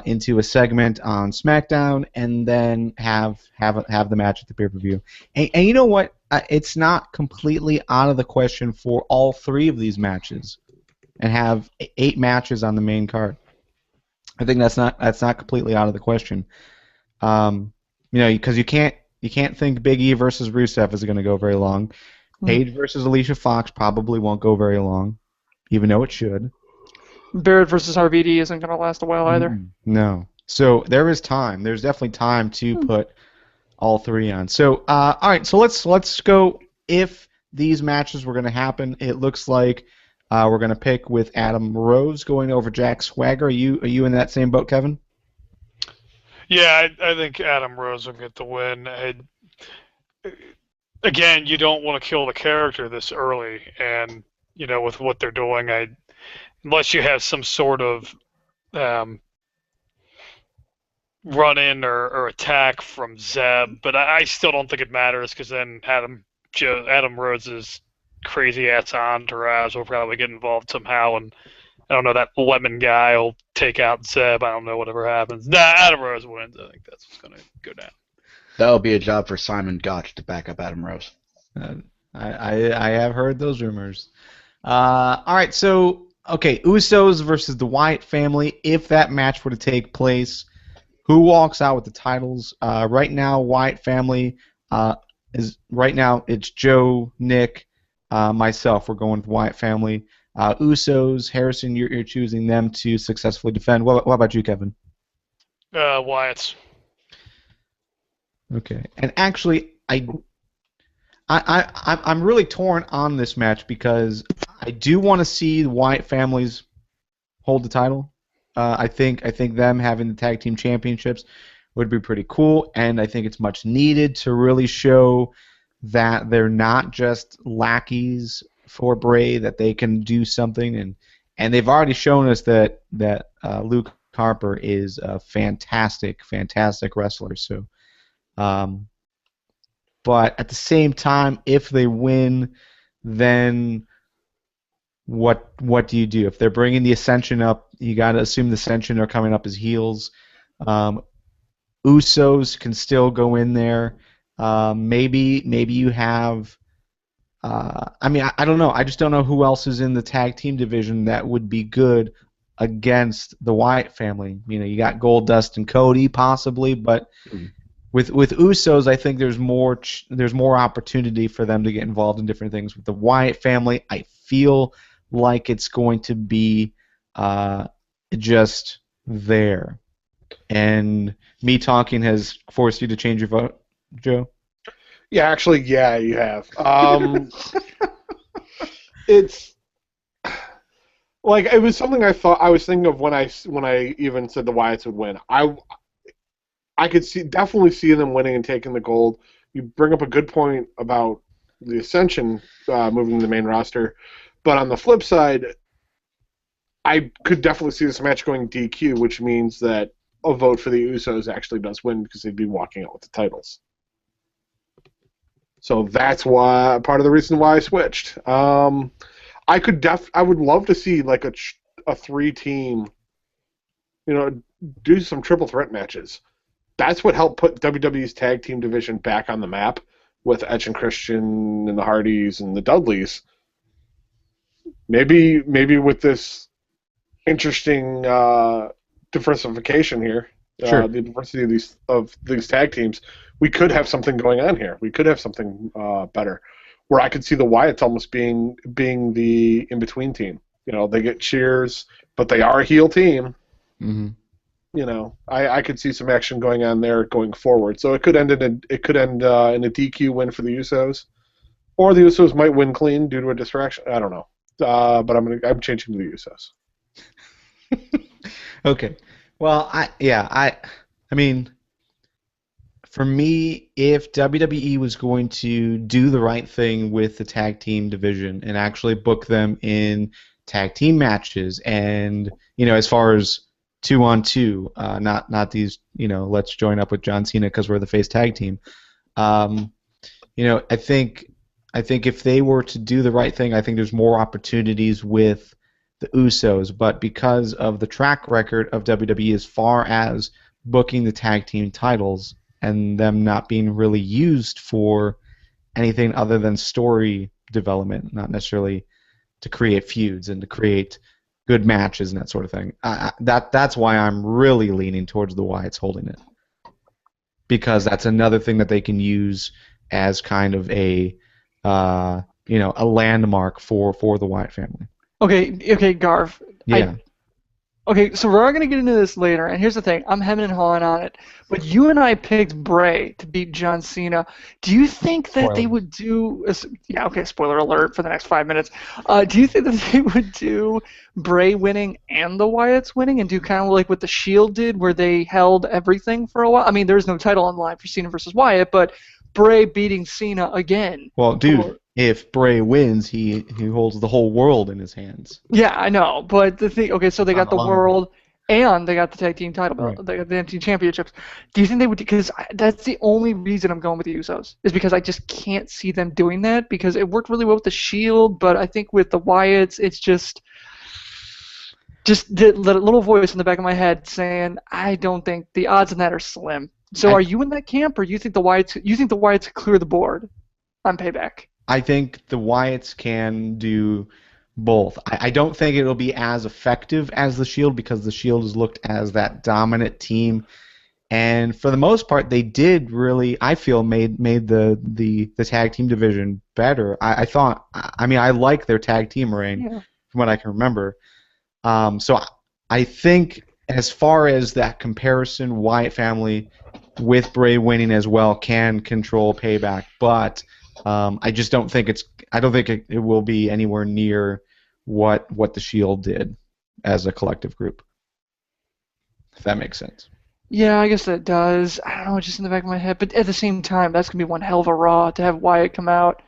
into a segment on SmackDown and then have the match at the pay-per-view. And you know what? It's not completely out of the question for all 3 of these matches and have 8 matches on the main card. I think that's not completely out of the question. Because you can't think Big E versus Rusev is going to go very long. Paige versus Alicia Fox probably won't go very long, even though it should. Barrett versus RVD isn't going to last a while either. No. So there is time. There's definitely time to put all 3 on. So all right. So let's go. If these matches were going to happen, it looks like we're going to pick with Adam Rose going over Jack Swagger. Are you in that same boat, Kevin? Yeah, I think Adam Rose will get the win. Again, you don't want to kill the character this early, and with what they're doing, unless you have some sort of um, run in or attack from Zeb, but I still don't think it matters because then Adam Rose's crazy ass entourage will probably get involved somehow, and I don't know, that lemon guy will take out Zeb. I don't know, whatever happens. Nah, Adam Rose wins. I think that's what's going to go down. That'll be a job for Simon Gotch to back up Adam Rose. I have heard those rumors. All right, so okay, Usos versus the Wyatt family. If that match were to take place, who walks out with the titles? Right now, Wyatt family it's Joe, Nick, myself. We're going with Wyatt family. Usos, Harrison, you're choosing them to successfully defend. What about you, Kevin? Wyatt's. Okay, and actually, I'm really torn on this match because I do want to see the Wyatt families hold the title. I think them having the tag team championships would be pretty cool, and I think it's much needed to really show that they're not just lackeys for Bray, that they can do something, and they've already shown us that Luke Harper is a fantastic wrestler. So, but at the same time, if they win, then what do you do? If they're bringing the Ascension up, you got to assume the Ascension are coming up as heels. Usos can still go in there. Maybe you have. I don't know. I just don't know who else is in the tag team division that would be good against the Wyatt family. You got Goldust and Cody possibly, but with Usos, I think there's more opportunity for them to get involved in different things. With the Wyatt family, I feel like it's going to be just there. And me talking has forced you to change your vote, Joe? Yeah, actually, yeah, you have. It's like it was something I was thinking of when I even said the Wyatts would win. I could definitely see them winning and taking the gold. You bring up a good point about the Ascension moving to the main roster, but on the flip side, I could definitely see this match going DQ, which means that a vote for the Usos actually does win because they'd be walking out with the titles. So that's why part of the reason why I switched. I would love to see like a 3-team, do some triple threat matches. That's what helped put WWE's tag team division back on the map with Edge and Christian and the Hardys and the Dudleys. Maybe with this interesting diversification here, Sure. the diversity of these tag teams, we could have something going on here. We could have something better, where I could see the Wyatts almost being the in-between team. They get cheers, but they are a heel team. Mm-hmm. I could see some action going on there going forward. So it could end in a DQ win for the Usos, or the Usos might win clean due to a distraction. I don't know, but I'm changing to the Usos. Okay. Well, I mean, for me, if WWE was going to do the right thing with the tag team division and actually book them in tag team matches, and as far as 2-on-2, not these, let's join up with John Cena because we're the face tag team. I think if they were to do the right thing, I think there's more opportunities with the Usos, but because of the track record of WWE as far as booking the tag team titles and them not being really used for anything other than story development, not necessarily to create feuds and to create good matches and that sort of thing. That's why I'm really leaning towards the Wyatts holding it, because that's another thing that they can use as kind of a landmark for the Wyatt family. Okay, Garv. Yeah. Okay, so we're going to get into this later, and here's the thing. I'm hemming and hawing on it, but you and I picked Bray to beat John Cena. Do you think that they would do... Yeah, okay, spoiler alert for the next 5 minutes. Do you think that they would do Bray winning and the Wyatts winning and do kind of like what the Shield did where they held everything for a while? I mean, there's no title on the line for Cena versus Wyatt, but Bray beating Cena again. Well, dude, if Bray wins, he holds the whole world in his hands. Yeah, I know, but the thing, okay, so they got the alone. world and they got the tag team title belt, Right. they got the tag team championships. Do you think they would? Because that's the only reason I'm going with the Usos is because I just can't see them doing that because it worked really well with the Shield, but I think with the Wyatts, it's just the little voice in the back of my head saying I don't think the odds on that are slim. So are you in that camp, or you think the Wyatts clear the board on Payback? I think the Wyatts can do both. I don't think it'll be as effective as the Shield because the Shield has looked as that dominant team, and for the most part, they did really. I feel made the tag team division better. I thought. I mean, I like their tag team reign from what I can remember. So I think as far as that comparison, Wyatt family with Bray winning as well can control Payback, but. I just don't think it will be anywhere near what the Shield did as a collective group. If that makes sense. Yeah, I guess that does. I don't know, just in the back of my head. But at the same time, that's gonna be one hell of a Raw to have Wyatt come out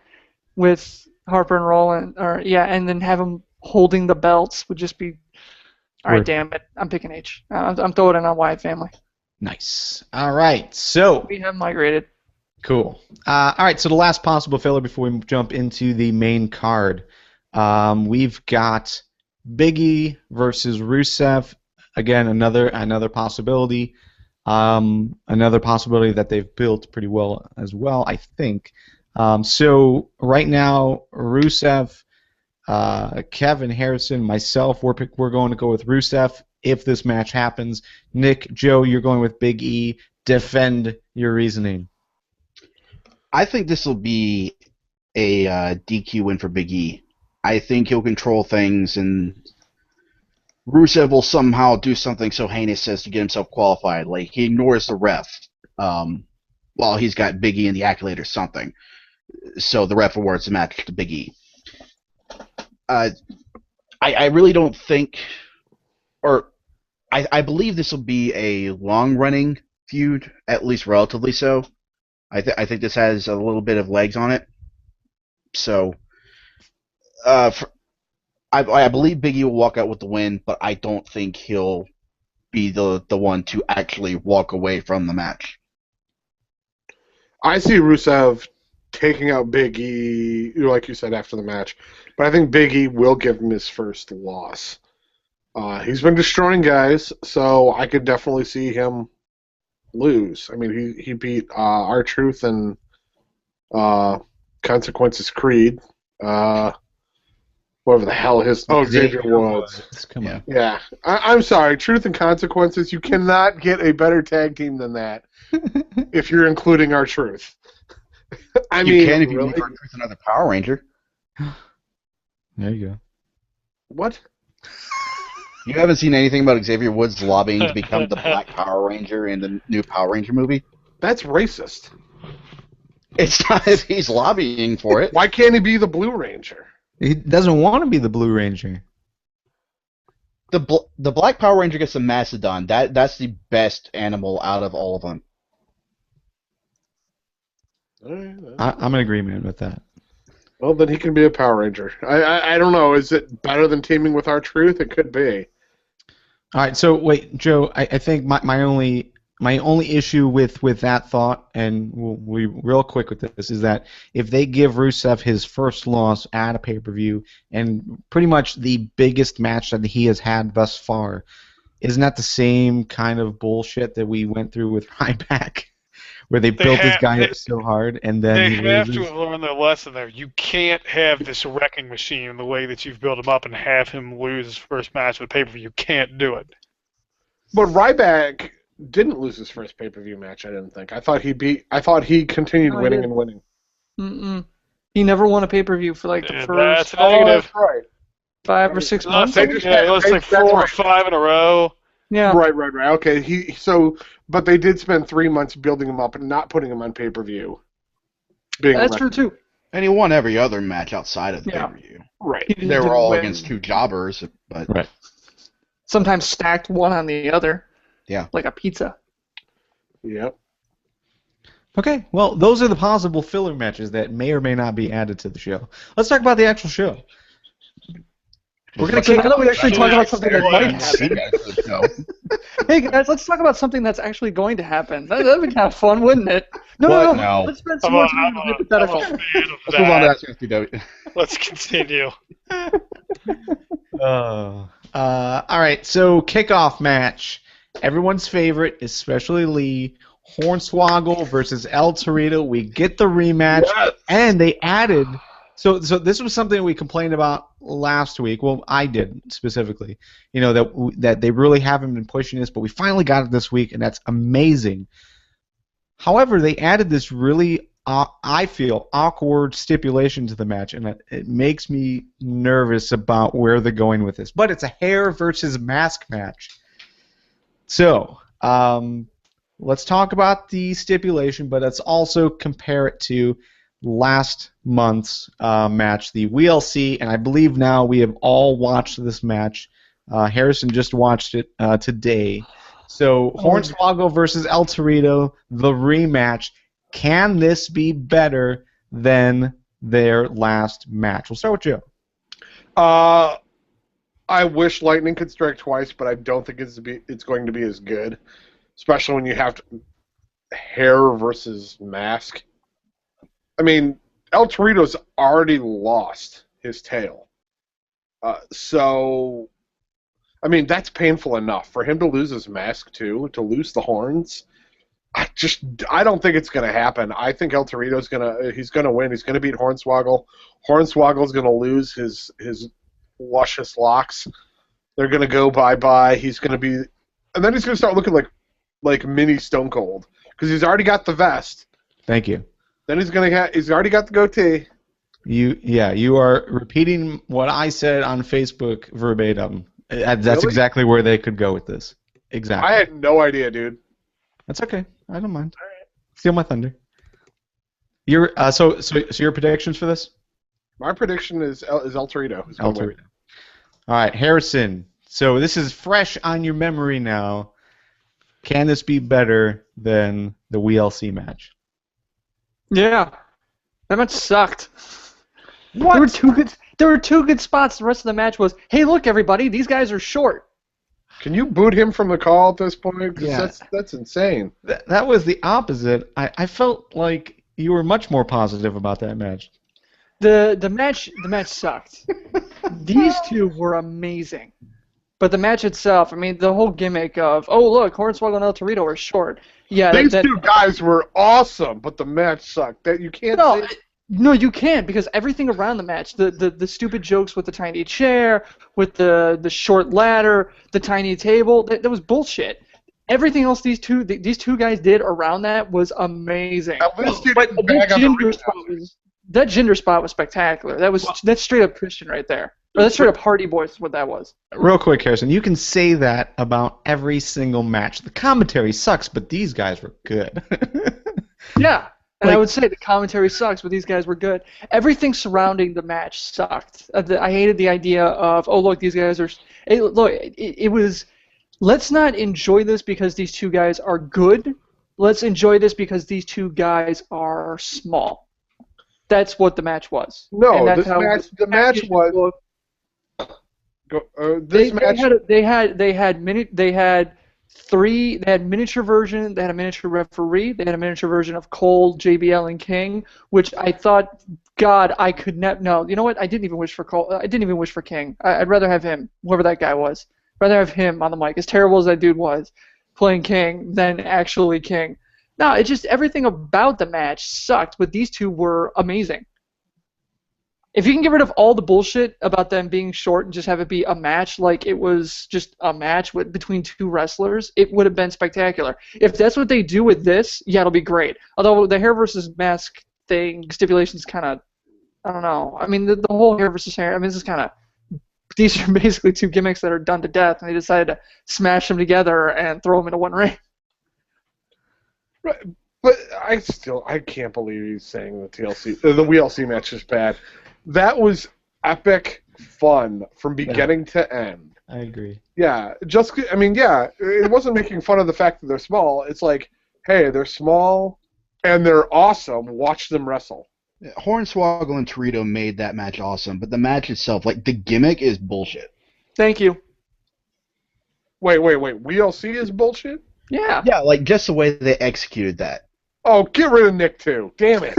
with Harper and Rollins, and then have him holding the belts would just be. All right, damn it, I'm picking H. I'm throwing it on Wyatt family. Nice. All right, so we have migrated. Cool. All right, so the last possible filler before we jump into the main card, we've got Big E versus Rusev. Again, another possibility. Another possibility that they've built pretty well as well, I think. So right now, Rusev, Kevin, Harrison, myself, we're going to go with Rusev if this match happens. Nick, Joe, you're going with Big E. Defend your reasoning. I think this will be a DQ win for Big E. I think he'll control things, and Rusev will somehow do something so heinous as to get himself qualified. Like, he ignores the ref while he's got Big E in the accolade or something. So the ref awards the match to Big E. I really don't think, or I believe this will be a long-running feud, at least relatively so. I think this has a little bit of legs on it. So, I believe Big E will walk out with the win, but I don't think he'll be the one to actually walk away from the match. I see Rusev taking out Big E, like you said, after the match. But I think Big E will give him his first loss. He's been destroying guys, so I could definitely see him lose. I mean, he beat R-Truth and Consequences Creed. Whatever the hell his... Oh, Xavier Woods. Come on. Yeah. I'm sorry. Truth and Consequences, you cannot get a better tag team than that if you're including R-Truth. I mean, you can if you really? make R-Truth another Power Ranger. There you go. What? You haven't seen anything about Xavier Woods lobbying to become the Black Power Ranger in the new Power Ranger movie? That's racist. It's not if he's lobbying for it. Why can't he be the Blue Ranger? He doesn't want to be the Blue Ranger. The Black Power Ranger gets a Mastodon. That's the best animal out of all of them. I'm in agreement with that. Well, then he can be a Power Ranger. I don't know. Is it better than teaming with R-Truth? It could be. All right, so wait, Joe. I think my only issue with that thought, and we'll be real quick with this, is that if they give Rusev his first loss at a pay-per-view and pretty much the biggest match that he has had thus far, isn't that the same kind of bullshit that we went through with Ryback, where they built this guy up so hard and then he have loses? to learn their lesson there. You can't have this wrecking machine the way that you've built him up and have him lose his first match with pay-per-view. You can't do it. But Ryback didn't lose his first pay-per-view match, I didn't think. I thought he continued winning and winning. He never won a pay-per-view for like the first... That's negative. That's right. 5 or 6 months. They just Yeah, it looks like 4 or 5 in a row. Yeah. Right. Okay. But they did spend 3 months building him up and not putting him on pay-per-view. That's true too. And he won every other match outside of the Yeah. pay-per-view. Right. He just They were didn't all win. against two jobbers, but Right. Sometimes stacked one on the other. Yeah. Like a pizza. Yep. Okay, well, those are the possible filler matches that may or may not be added to the show. Let's talk about the actual show. We're gonna So kick now that we actually talk about Actually, something that might happen. Hey guys, let's talk about something that's actually going to happen. That'd be kind of fun, wouldn't it? No, What? no. No. Let's spend some more time on hypothetical. I'm a fan of Let's move on that. to askFTW. Let's continue. All right, so kickoff match. Everyone's favorite, especially Lee. Hornswoggle versus El Torito. We get the rematch, and they added. So this was something we complained about last week. Well, I did specifically. You know that they really haven't been pushing this, but we finally got it this week, and that's amazing. However, they added this really, I feel, awkward stipulation to the match, and it makes me nervous about where they're going with this. But it's a hair versus mask match. So, let's talk about the stipulation, but let's also compare it to last month's match, the WLC, and I believe now we have all watched this match. Harrison just watched it today. So, Hornswoggle versus El Torito, the rematch. Can this be better than their last match? We'll start with Joe. I wish lightning could strike twice, but I don't think it's going to be as good, especially when you have hair versus mask. I mean, El Torito's already lost his tail, so I mean that's painful enough for him to lose his mask too, to lose the horns. I don't think it's going to happen. I think El Torito's he's gonna win. He's gonna beat Hornswoggle. Hornswoggle's gonna lose his luscious locks. They're gonna go bye-bye. He's gonna be, and then he's gonna start looking like mini Stone Cold because he's already got the vest. Thank you. Then he's already got the goatee. You are repeating what I said on Facebook verbatim. That's Really? exactly where they could go with this. Exactly. I had no idea, dude. That's okay. I don't mind. Steal my thunder. Your so your predictions for this? My prediction is El Torito. Who's El gonna win. Torito. All right, Harrison. So this is fresh on your memory now. Can this be better than the WLC match? Yeah. That match sucked. What? There were two good spots. The rest of the match was, hey, look, everybody, these guys are short. Can you boot him from the call at this point? 'Cause Yeah. that's insane. That was the opposite. I felt like you were much more positive about that match. The match sucked. These two were amazing. But the match itself, I mean, the whole gimmick of, oh, look, Hornswoggle and El Torito are short. Yeah, These two guys were awesome, but the match sucked. That you can't say. No, you can't, because everything around the match, the stupid jokes with the tiny chair, with the short ladder, the tiny table, that was bullshit. Everything else these two guys did around that was amazing. At least you But didn't bag on the that gender spot was spectacular. That's straight up Christian right there. Or that's straight up Hardy Boys is what that was. Real quick, Harrison, you can say that about every single match. The commentary sucks, but these guys were good. Yeah. And I would say the commentary sucks, but these guys were good. Everything surrounding the match sucked. I hated the idea of, oh, look, these guys are... Hey, look, it was... Let's not enjoy this because these two guys are good. Let's enjoy this because these two guys are small. That's what the match was. No, And that's this how match. The match was. They had miniature version. They had a miniature referee. They had a miniature version of Cole, JBL, and King, which I thought, God, I could never. No, you know what? I didn't even wish for Cole. I didn't even wish for King. I'd rather have him, whoever that guy was. I'd rather have him on the mic. As terrible as that dude was, playing King than actually King. No, it just everything about the match sucked, but these two were amazing. If you can get rid of all the bullshit about them being short and just have it be a match like it was just a match between two wrestlers, it would have been spectacular. If that's what they do with this, yeah, it'll be great. Although the hair versus mask thing, stipulation's kind of, I don't know. I mean, the whole hair versus hair, I mean, this is kind of these are basically two gimmicks that are done to death, and they decided to smash them together and throw them into one ring. Right. But I can't believe he's saying the WLC match is bad. That was epic fun from beginning to end. I agree. Yeah, it wasn't making fun of the fact that they're small. It's like, hey, they're small and they're awesome. Watch them wrestle. Hornswoggle and Torito made that match awesome, but the match itself, like the gimmick, is bullshit. Thank you. Wait. WLC is bullshit? Yeah. Yeah, like just the way they executed that. Oh, get rid of Nick too. Damn it.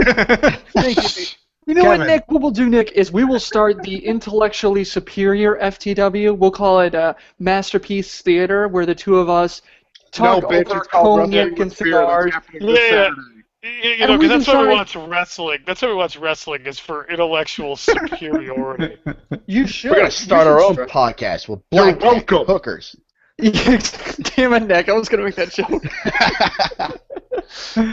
Thank you. You know what, Nick? What we'll do, Nick, is we will start the intellectually superior FTW. We'll call it Masterpiece Theater, where the two of us talk over cognac and cigars. Yeah. You know, because that's why we watch wrestling. That's why we watch wrestling, is for intellectual superiority. You should. We're going to start our own podcast with black hookers. Damn it, Nick. I was going to make that joke.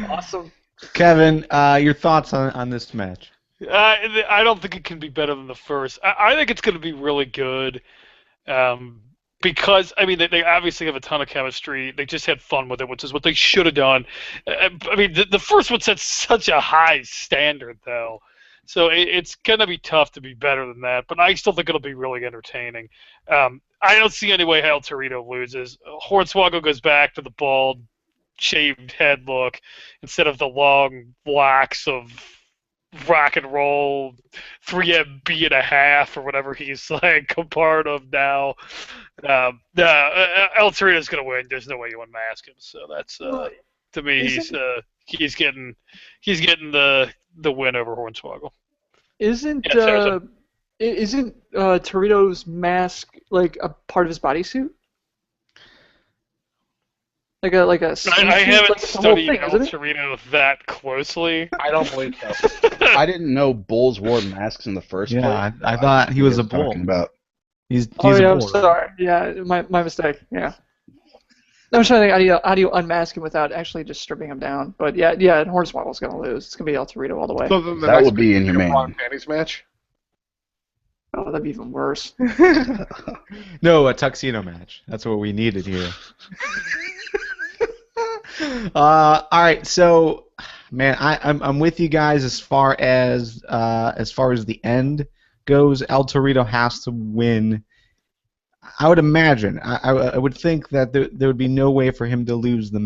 Awesome. Kevin, your thoughts on this match? I don't think it can be better than the first. I think it's going to be really good. Because, I mean, they obviously have a ton of chemistry. They just had fun with it, which is what they should have done. I mean, the first one set such a high standard, though. So it's going to be tough to be better than that. But I still think it'll be really entertaining. I don't see any way El Torito loses. Hornswoggle goes back to the bald, shaved head look instead of the long locks of rock and roll 3MB.5 or whatever he's like a part of now. El Torito's gonna win. There's no way you unmask him. So that's to me he's getting the win over Hornswoggle. Isn't Torito's mask like a part of his bodysuit? Like a I haven't studied El Torito that closely. I don't believe so. I didn't know bulls wore masks in the first place. Yeah, I thought he was a bull. He's a bull. I'm sorry. Yeah, my mistake. Yeah. I'm trying to think how do you unmask him without actually just stripping him down. But yeah, Hornswoggle's gonna lose. It's gonna be El Torito all the way. So that would be inhumane. Panties match. Oh, that'd be even worse. No, a tuxedo match. That's what we needed here. All right, so man, I'm with you guys as far as the end goes. El Torito has to win. I would imagine. I would think that there would be no way for him to lose the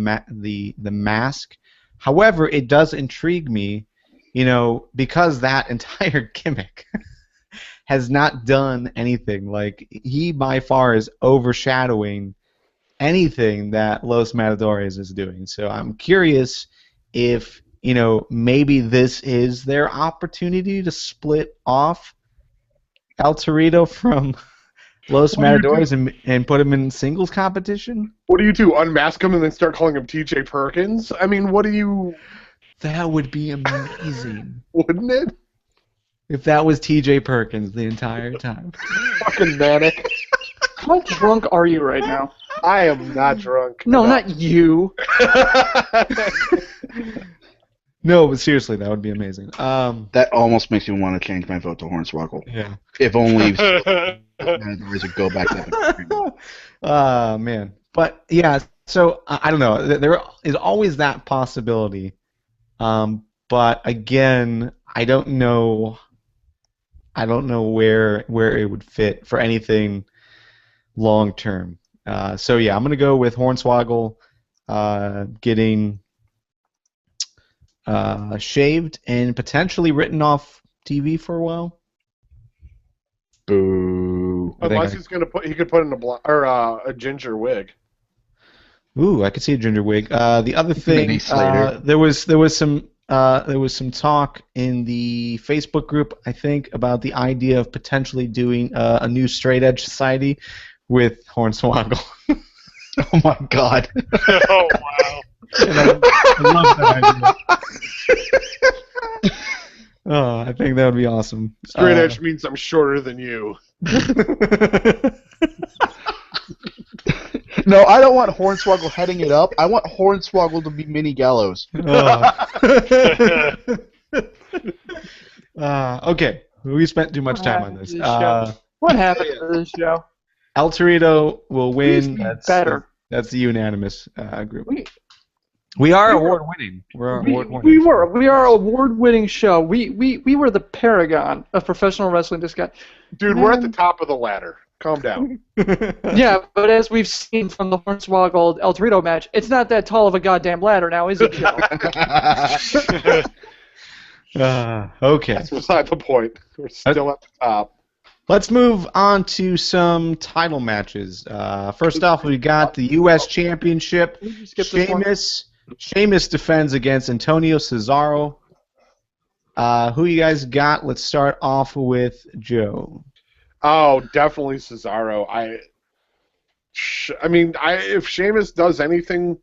mask. However, it does intrigue me, because that entire gimmick has not done anything. Like, he by far is overshadowing anything that Los Matadores is doing. So I'm curious if, maybe this is their opportunity to split off El Torito from Los Matadores and put him in singles competition. What do you do? Unmask him and then start calling him TJ Perkins? I mean, what do you... That would be amazing. Wouldn't it? If that was TJ Perkins the entire time. Fucking manic. How drunk are you right now? I am not drunk. No, not you. No, but seriously, that would be amazing. That almost makes me want to change my vote to Hornswoggle. Yeah. If only Matadores would go back to that. Man. But, yeah, so, I don't know. There is always that possibility. But, again, I don't know where it would fit for anything long term. So yeah, I'm gonna go with Hornswoggle getting shaved and potentially written off TV for a while. Boo! Unless he could put in a ginger wig. Ooh, I could see a ginger wig. The other thing, there was some talk in the Facebook group, I think, about the idea of potentially doing a new straight edge society with Hornswoggle. Oh my God! Oh wow! I love that idea. Oh, I think that would be awesome. Straight edge means I'm shorter than you. No, I don't want Hornswoggle heading it up. I want Hornswoggle to be Mini Gallows. Okay, we spent too much time on this. What happened to this show? El Torito will win. Better. That's the unanimous group. We are award-winning. We are award-winning show. We were the paragon of professional wrestling. This guy. Dude, we're at the top of the ladder. Calm down. Yeah, but as we've seen from the Hornswoggle El Torito match, it's not that tall of a goddamn ladder now, is it, Joe? Okay. That's beside the point. We're still at the top. Let's move on to some title matches. First off, we got the U.S. Championship. Sheamus defends against Antonio Cesaro. Who you guys got? Let's start off with Joe. Oh, definitely Cesaro. If Sheamus does anything,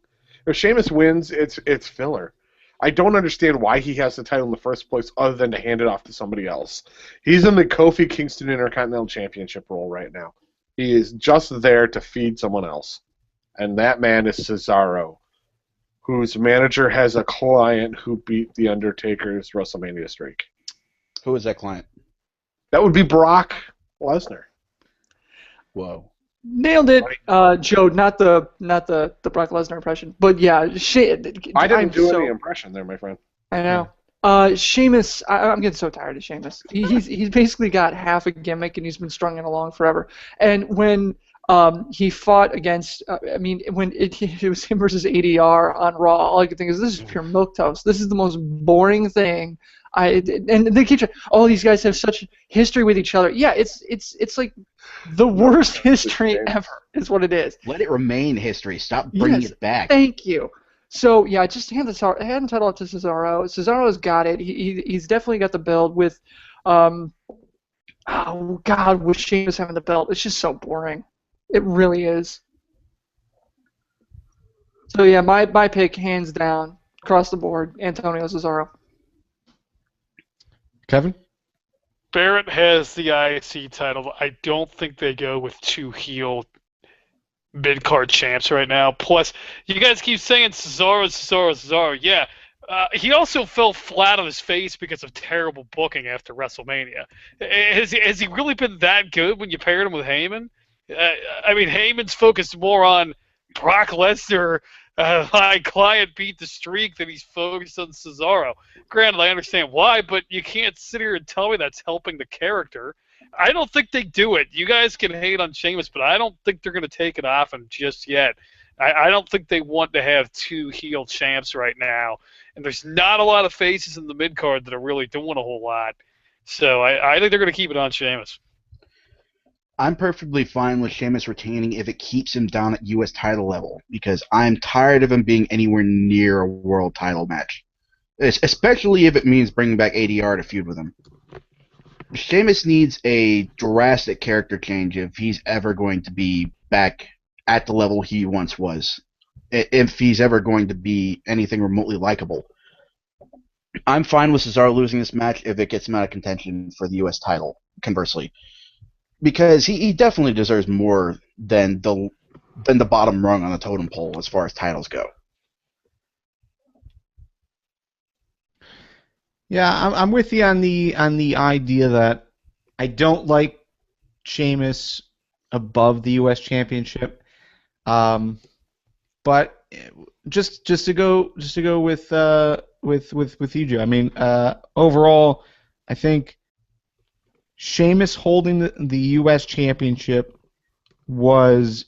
if Sheamus wins, it's filler. I don't understand why he has the title in the first place other than to hand it off to somebody else. He's in the Kofi Kingston Intercontinental Championship role right now. He is just there to feed someone else. And that man is Cesaro, whose manager has a client who beat The Undertaker's WrestleMania streak. Who is that client? That would be Brock Lesnar. Whoa. Nailed it, Joe. Not the Brock Lesnar impression, but yeah, I didn't do any impression there, my friend. I know. Sheamus, I'm getting so tired of Sheamus. He's basically got half a gimmick and he's been strung along forever. And when he fought against, when it was him versus ADR on Raw, all I could think is this is pure milquetoast. This is the most boring thing. And they keep saying, oh, these guys have such history with each other. Yeah, it's like the worst history ever is what it is. Let it remain history. Stop bringing it back. Thank you. So yeah, just hand the title off to Cesaro. Cesaro's got it. He's definitely got the build with, oh God, with Sheamus having the belt. It's just so boring. It really is. So yeah, my pick, hands down, across the board, Antonio Cesaro. Kevin? Barrett has the IC title. I don't think they go with two heel mid-card champs right now. Plus, you guys keep saying Cesaro. Yeah. He also fell flat on his face because of terrible booking after WrestleMania. Has he really been that good when you paired him with Heyman? Heyman's focused more on Brock Lesnar. My client beat the streak that he's focused on Cesaro. Granted, I understand why, but you can't sit here and tell me that's helping the character. I don't think they do it. You guys can hate on Sheamus, but I don't think they're going to take it off him just yet. I don't think they want to have two heel champs right now. And there's not a lot of faces in the mid-card that are really doing a whole lot. So I think they're going to keep it on Sheamus. I'm perfectly fine with Sheamus retaining if it keeps him down at U.S. title level, because I'm tired of him being anywhere near a world title match, especially if it means bringing back ADR to feud with him. Sheamus needs a drastic character change if he's ever going to be back at the level he once was, if he's ever going to be anything remotely likable. I'm fine with Cesaro losing this match if it gets him out of contention for the U.S. title, conversely. Because he definitely deserves more than the bottom rung on the totem pole as far as titles go. Yeah, I'm with you on the idea that I don't like Sheamus above the U.S. Championship, but just to go with you, Joe. Overall, I think Sheamus holding the U.S. Championship was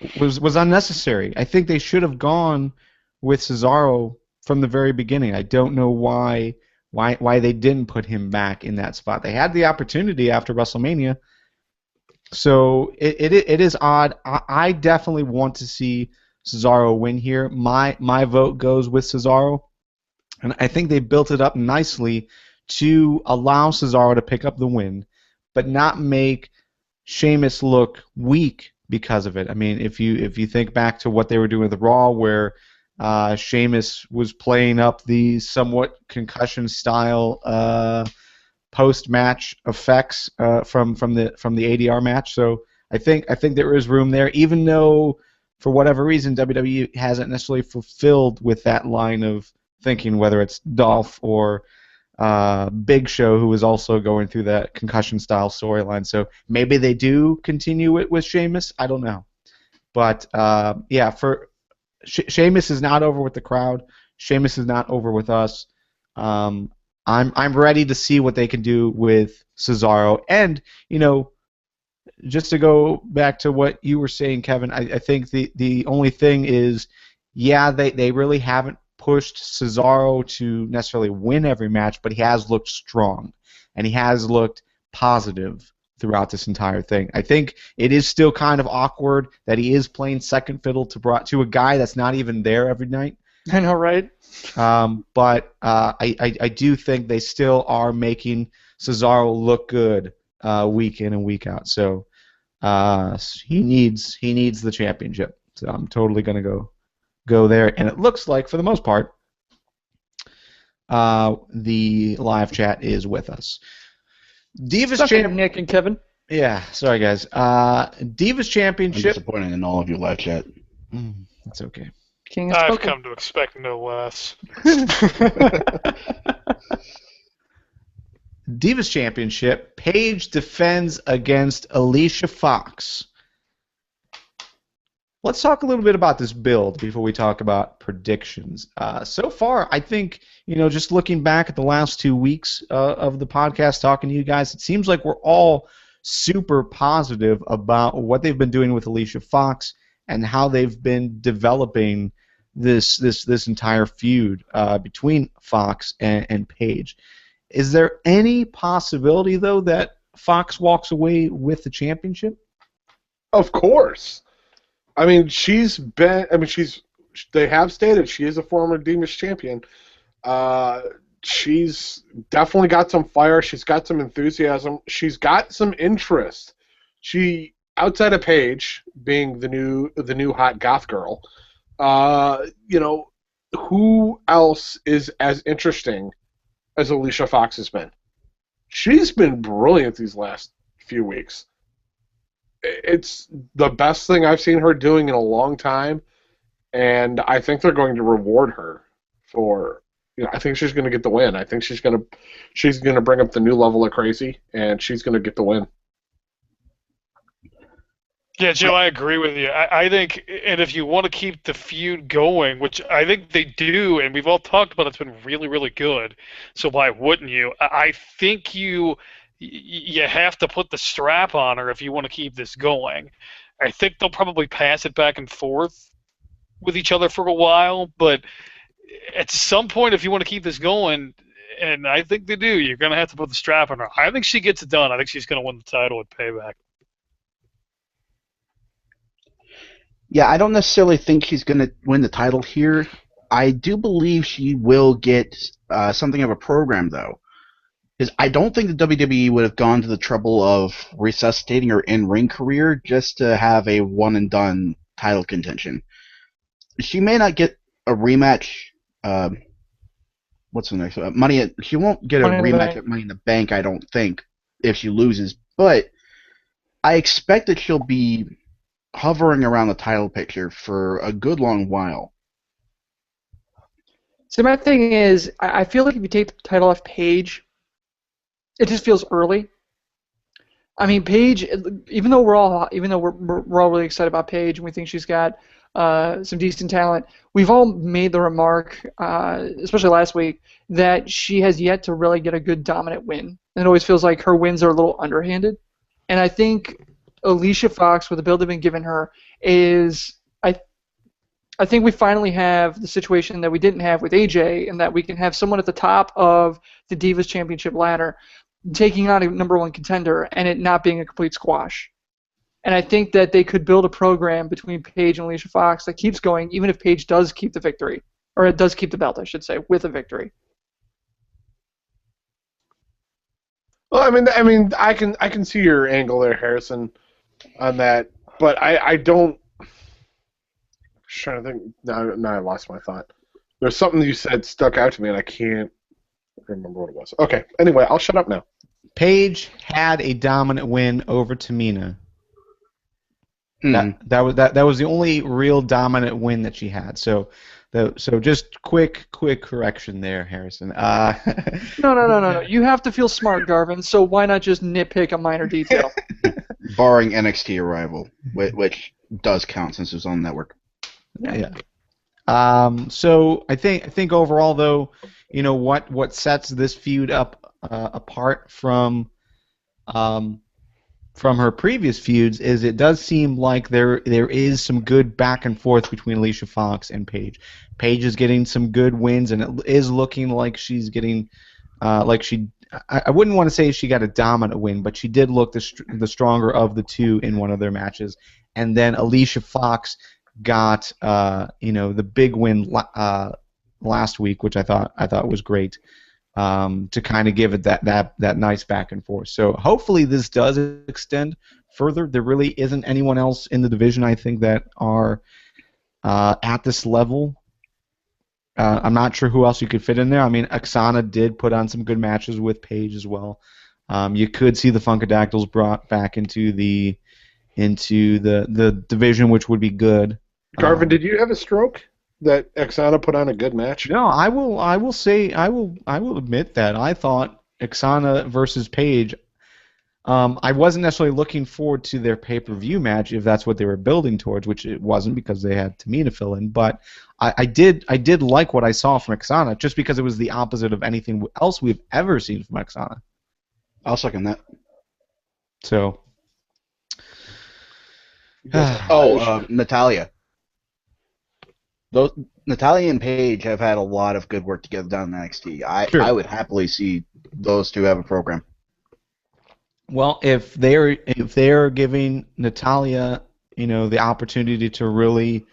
unnecessary. I think they should have gone with Cesaro from the very beginning. I don't know why they didn't put him back in that spot. They had the opportunity after WrestleMania, so it is odd. I definitely want to see Cesaro win here. My vote goes with Cesaro, and I think they built it up nicely to allow Cesaro to pick up the win, but not make Sheamus look weak because of it. I mean, if you think back to what they were doing with Raw, where Sheamus was playing up the somewhat concussion-style post-match effects from the ADR match, so I think there is room there, even though for whatever reason WWE hasn't necessarily fulfilled with that line of thinking, whether it's Dolph or Big Show, who was also going through that concussion-style storyline. So maybe they do continue it with Sheamus. I don't know. But, yeah, Sheamus is not over with the crowd. Sheamus is not over with us. I'm ready to see what they can do with Cesaro. And, just to go back to what you were saying, Kevin, I think the only thing is, yeah, they really haven't pushed Cesaro to necessarily win every match, but he has looked strong, and he has looked positive throughout this entire thing. I think it is still kind of awkward that he is playing second fiddle to a guy that's not even there every night. I know, right? But I do think they still are making Cesaro look good week in and week out. So he needs the championship. So I'm totally gonna go there. And it looks like, for the most part, the live chat is with us. Divas Championship. Nick and Kevin. Yeah, sorry guys. Divas I'm Championship. disappointed in all of you live chat. That's okay. King has I've spoken. come to expect no less. Divas Championship. Paige defends against Alicia Fox. Let's talk a little bit about this build before we talk about predictions. So far, I think, just looking back at the last 2 weeks of the podcast, talking to you guys, it seems like we're all super positive about what they've been doing with Alicia Fox and how they've been developing this entire feud between Fox and Paige. Is there any possibility, though, that Fox walks away with the championship? Of course. I mean, they have stated she is a former Divas champion. She's definitely got some fire. She's got some enthusiasm. She's got some interest. She, outside of Paige being the new hot goth girl, who else is as interesting as Alicia Fox has been? She's been brilliant these last few weeks. It's the best thing I've seen her doing in a long time, and I think they're going to reward her for. I think she's going to get the win. I think she's going to bring up the new level of crazy, and she's going to get the win. Yeah, Joe, I agree with you. I think, and if you want to keep the feud going, which I think they do, and we've all talked about, it's been really, really good. So why wouldn't you? I think you have to put the strap on her if you want to keep this going. I think they'll probably pass it back and forth with each other for a while, but at some point, if you want to keep this going, and I think they do, you're going to have to put the strap on her. I think she gets it done. I think she's going to win the title at Payback. Yeah, I don't necessarily think she's going to win the title here. I do believe she will get something of a program, though. Because I don't think the WWE would have gone to the trouble of resuscitating her in-ring career just to have a one-and-done title contention. She may not get a rematch. What's the next one? She won't get a rematch at Money in the Bank, I don't think, if she loses. But I expect that she'll be hovering around the title picture for a good long while. So my thing is, I feel like if you take the title off Paige, it just feels early. I mean, Paige, even though we're all really excited about Paige and we think she's got some decent talent, we've all made the remark, especially last week, that she has yet to really get a good dominant win. And it always feels like her wins are a little underhanded. And I think Alicia Fox, with the build they've been giving her, is I think we finally have the situation that we didn't have with AJ, and that we can have someone at the top of the Divas Championship ladder taking on a number one contender and it not being a complete squash. And I think that they could build a program between Paige and Alicia Fox that keeps going, even if Paige does keep the victory, or it does keep the belt, I should say, with a victory. Well, I mean, I can see your angle there, Harrison, on that, but I don't. I'm trying to think. Now I lost my thought. There's something you said stuck out to me, and I can't remember what it was. Okay. Anyway, I'll shut up now. Paige had a dominant win over Tamina. That was the only real dominant win that she had. So So just quick correction there, Harrison. No. You have to feel smart, Garvin. So why not just nitpick a minor detail? Barring NXT arrival, which does count since it was on the network. Yeah. So I think overall, though, what sets this feud up apart from her previous feuds is it does seem like there is some good back and forth between Alicia Fox and Paige. Paige is getting some good wins, and it is looking like she's getting I wouldn't want to say she got a dominant win, but she did look the stronger of the two in one of their matches. And then Alicia Fox got the big win last week, which I thought was great. To kind of give it that nice back and forth. So hopefully this does extend further. There really isn't anyone else in the division, I think, that are at this level. I'm not sure who else you could fit in there. I mean, Oksana did put on some good matches with Paige as well. You could see the Funkadactyls brought back into the division, which would be good. Garvin, did you have a stroke? That Oksana put on a good match? No, I will admit that I thought Oksana versus Paige. I wasn't necessarily looking forward to their pay-per-view match if that's what they were building towards, which it wasn't because they had Tamina fill in. But I did like what I saw from Oksana just because it was the opposite of anything else we've ever seen from Oksana. I'll second that. So. Natalya. Natalya and Paige have had a lot of good work together down in NXT. I would happily see those two have a program. Well, if they're giving Natalya, the opportunity to really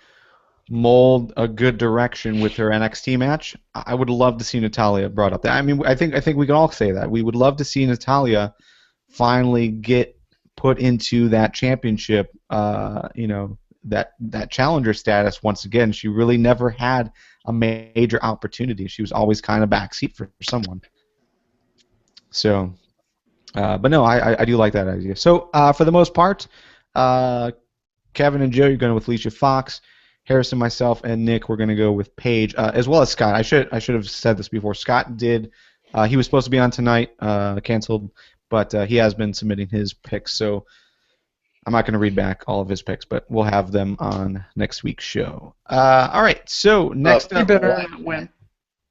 mold a good direction with her NXT match, I would love to see Natalya brought up there. I mean, I think we can all say that. We would love to see Natalya finally get put into that championship, that challenger status once again. She really never had a major opportunity. She was always kind of backseat for someone. So, but no, I do like that idea. So for the most part, Kevin and Joe, you're going with Alicia Fox. Harrison, myself, and Nick, we're going to go with Paige, as well as Scott. I should have said this before. Scott did. He was supposed to be on tonight, canceled, but he has been submitting his picks. So I'm not going to read back all of his picks, but we'll have them on next week's show. All right. So next up, better win.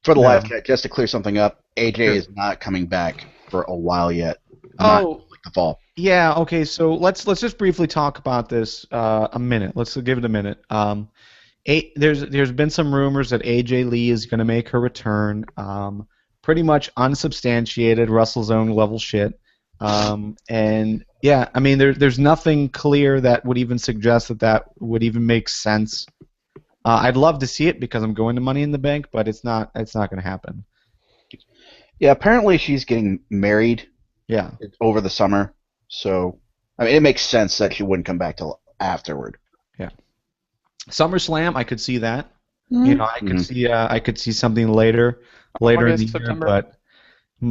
For the live chat, just to clear something up, AJ is not coming back for a while yet. Not like the fall. Yeah. Okay. So let's just briefly talk about this a minute. Let's give it a minute. There's been some rumors that AJ Lee is going to make her return. Pretty much unsubstantiated WrestleZone level shit. And yeah, I mean, there's nothing clear that would even suggest that would even make sense. I'd love to see it because I'm going to Money in the Bank, but it's not going to happen. Yeah, apparently she's getting married. Yeah. Over the summer, so I mean, it makes sense that she wouldn't come back till afterward. Yeah. SummerSlam, I could see that. Mm-hmm. I could see something later in the year, September. But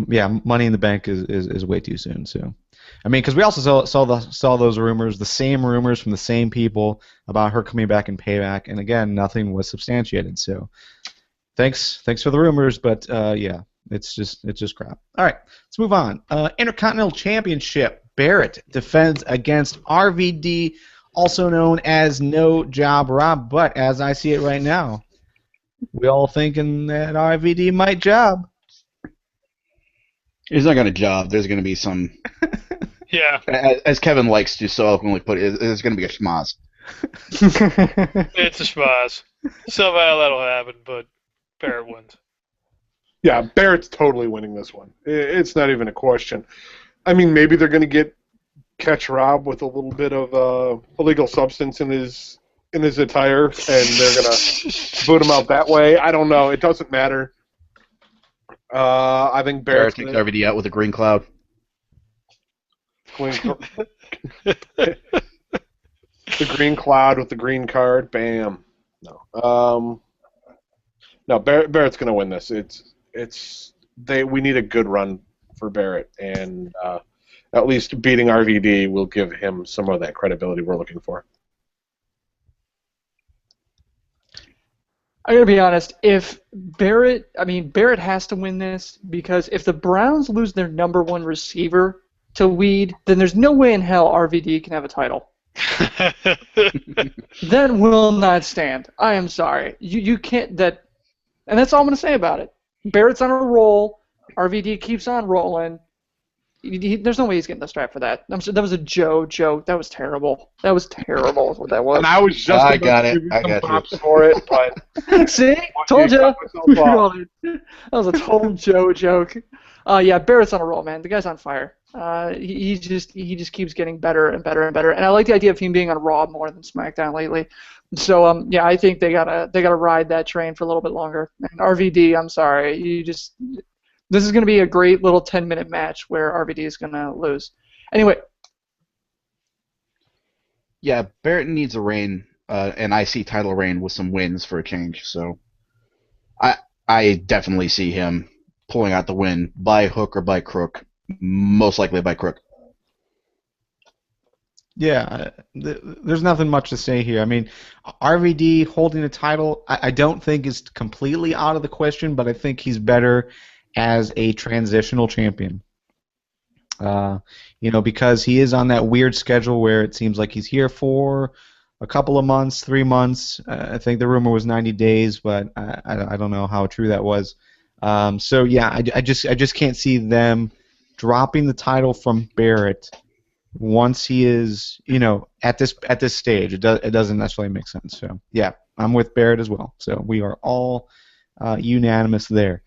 yeah, Money in the Bank is way too soon. So, I mean, because we also saw those rumors, the same rumors from the same people about her coming back in Payback, and again, nothing was substantiated. So, thanks for the rumors, but yeah, it's just crap. All right, let's move on. Intercontinental Championship. Barrett defends against RVD, also known as No Job Rob, but as I see it right now, we all thinking that RVD might job. He's not going to job. There's going to be some. Yeah. As Kevin likes to so eloquently put it, there's going to be a schmoz. It's a schmoz. Somehow that'll happen, but Barrett wins. Yeah, Barrett's totally winning this one. It's not even a question. I mean, maybe they're going to catch Rob with a little bit of illegal substance in his attire, and they're going to boot him out that way. I don't know. It doesn't matter. I think Barrett takes RVD out with a green cloud. The green cloud with the green card. Bam. No. No. Barrett's going to win this. We need a good run for Barrett, and at least beating RVD will give him some of that credibility we're looking for. I'm gonna be honest. If Barrett has to win this because if the Browns lose their number one receiver to Weed, then there's no way in hell RVD can have a title. That will not stand. I am sorry. You can't that, and that's all I'm gonna say about it. Barrett's on a roll. RVD keeps on rolling. There's no way he's getting the strap for that. That was a Joe joke. That was terrible. That was terrible. Is what that was. And I was just I about got to it. give you I some got props you. for it, but See, told you. That was a total Joe joke. Yeah, Barrett's on a roll, man. The guy's on fire. He just keeps getting better and better and better. And I like the idea of him being on Raw more than SmackDown lately. So yeah, I think they gotta ride that train for a little bit longer. And RVD, I'm sorry, this is gonna be a great little 10-minute match where RVD is gonna lose. Anyway. Yeah, Barrett needs a reign, an IC title reign with some wins for a change. So, I definitely see him pulling out the win by hook or by crook. Most likely by crook. Yeah, there's nothing much to say here. I mean, RVD holding the title, I don't think is completely out of the question, but I think he's better as a transitional champion. Because he is on that weird schedule where it seems like he's here for a couple of months, 3 months. I think the rumor was 90 days, but I don't know how true that was. So yeah, I just can't see them dropping the title from Barrett once he is, at this stage. It doesn't necessarily make sense. So yeah, I'm with Barrett as well. So we are all unanimous there.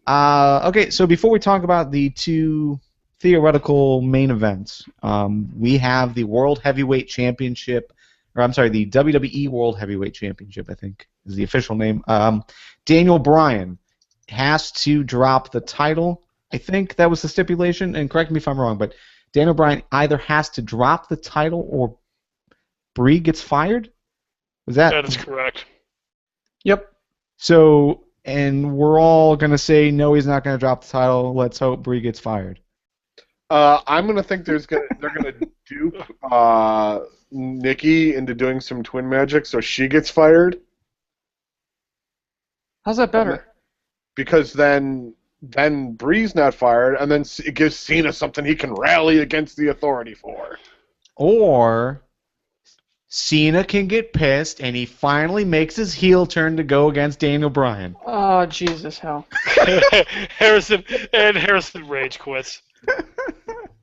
Okay, so before we talk about the two theoretical main events, we have the World Heavyweight Championship, or I'm sorry, the WWE World Heavyweight Championship, I think is the official name. Daniel Bryan has to drop the title. I think that was the stipulation, and correct me if I'm wrong, but Daniel Bryan either has to drop the title or Brie gets fired? That is correct. Yep. So, and we're all going to say, no, he's not going to drop the title. Let's hope Brie gets fired. I'm gonna think they're gonna dupe Nikki into doing some twin magic, so she gets fired. How's that better? Because then Bree's not fired, and then it gives Cena something he can rally against the Authority for. Or Cena can get pissed, and he finally makes his heel turn to go against Daniel Bryan. Oh, Jesus, hell. Harrison rage quits.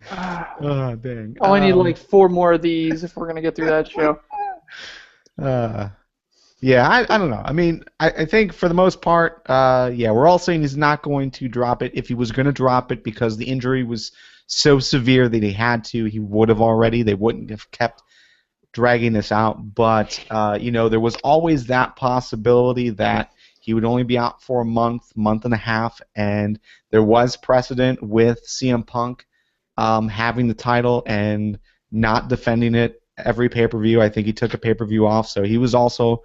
Oh, dang. Oh, I need like 4 more of these if we're going to get through that show. Yeah, I don't know. I mean, I think for the most part, yeah, we're all saying he's not going to drop it. If he was going to drop it because the injury was so severe that he had to, he would have already. They wouldn't have kept dragging this out. But, there was always that possibility that he would only be out for a month and a half, and there was precedent with CM Punk having the title and not defending it every pay-per-view. I think he took a pay-per-view off, so he was also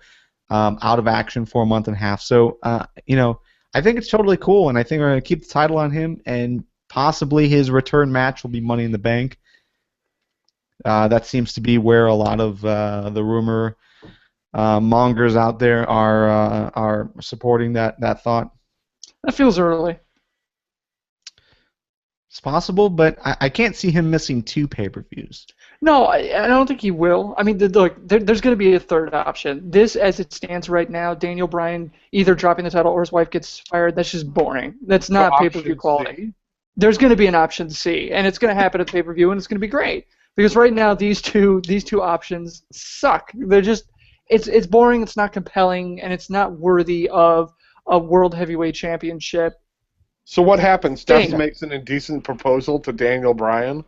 out of action for a month and a half. So, I think it's totally cool, and I think we're going to keep the title on him, and possibly his return match will be Money in the Bank. That seems to be where a lot of the rumor mongers out there are supporting that thought. That feels early. It's possible, but I can't see him missing 2 pay-per-views. No, I don't think he will. I mean, look, there's going to be a third option. This, as it stands right now, Daniel Bryan either dropping the title or his wife gets fired, that's just boring. That's not pay-per-view quality. There's going to be an option C, and it's going to happen at the pay-per-view, and it's going to be great. Because right now, these two options suck. They're just, it's boring, it's not compelling, and it's not worthy of a World Heavyweight Championship. So what happens? Steph makes an indecent proposal to Daniel Bryan?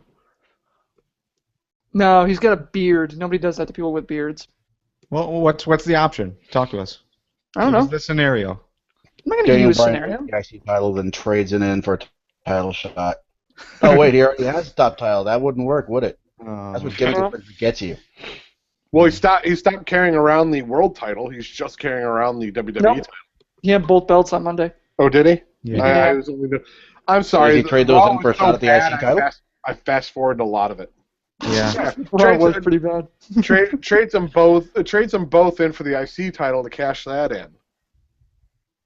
No, he's got a beard. Nobody does that to people with beards. Well, what's the option? Talk to us. I don't know. What's the scenario? I'm not going to give you a scenario. The IC title, then trades it in for a title shot. Oh, wait, he already has a top title. That wouldn't work, would it? That's what gets you. Well, he stopped carrying around the world title. He's just carrying around the WWE title. He had both belts on Monday. Oh, did he? Yeah. I'm sorry. Did he trade those in for a shot at the IC title? I fast forwarded a lot of it. Yeah. That was pretty bad. Trades them both in for the IC title to cash that in.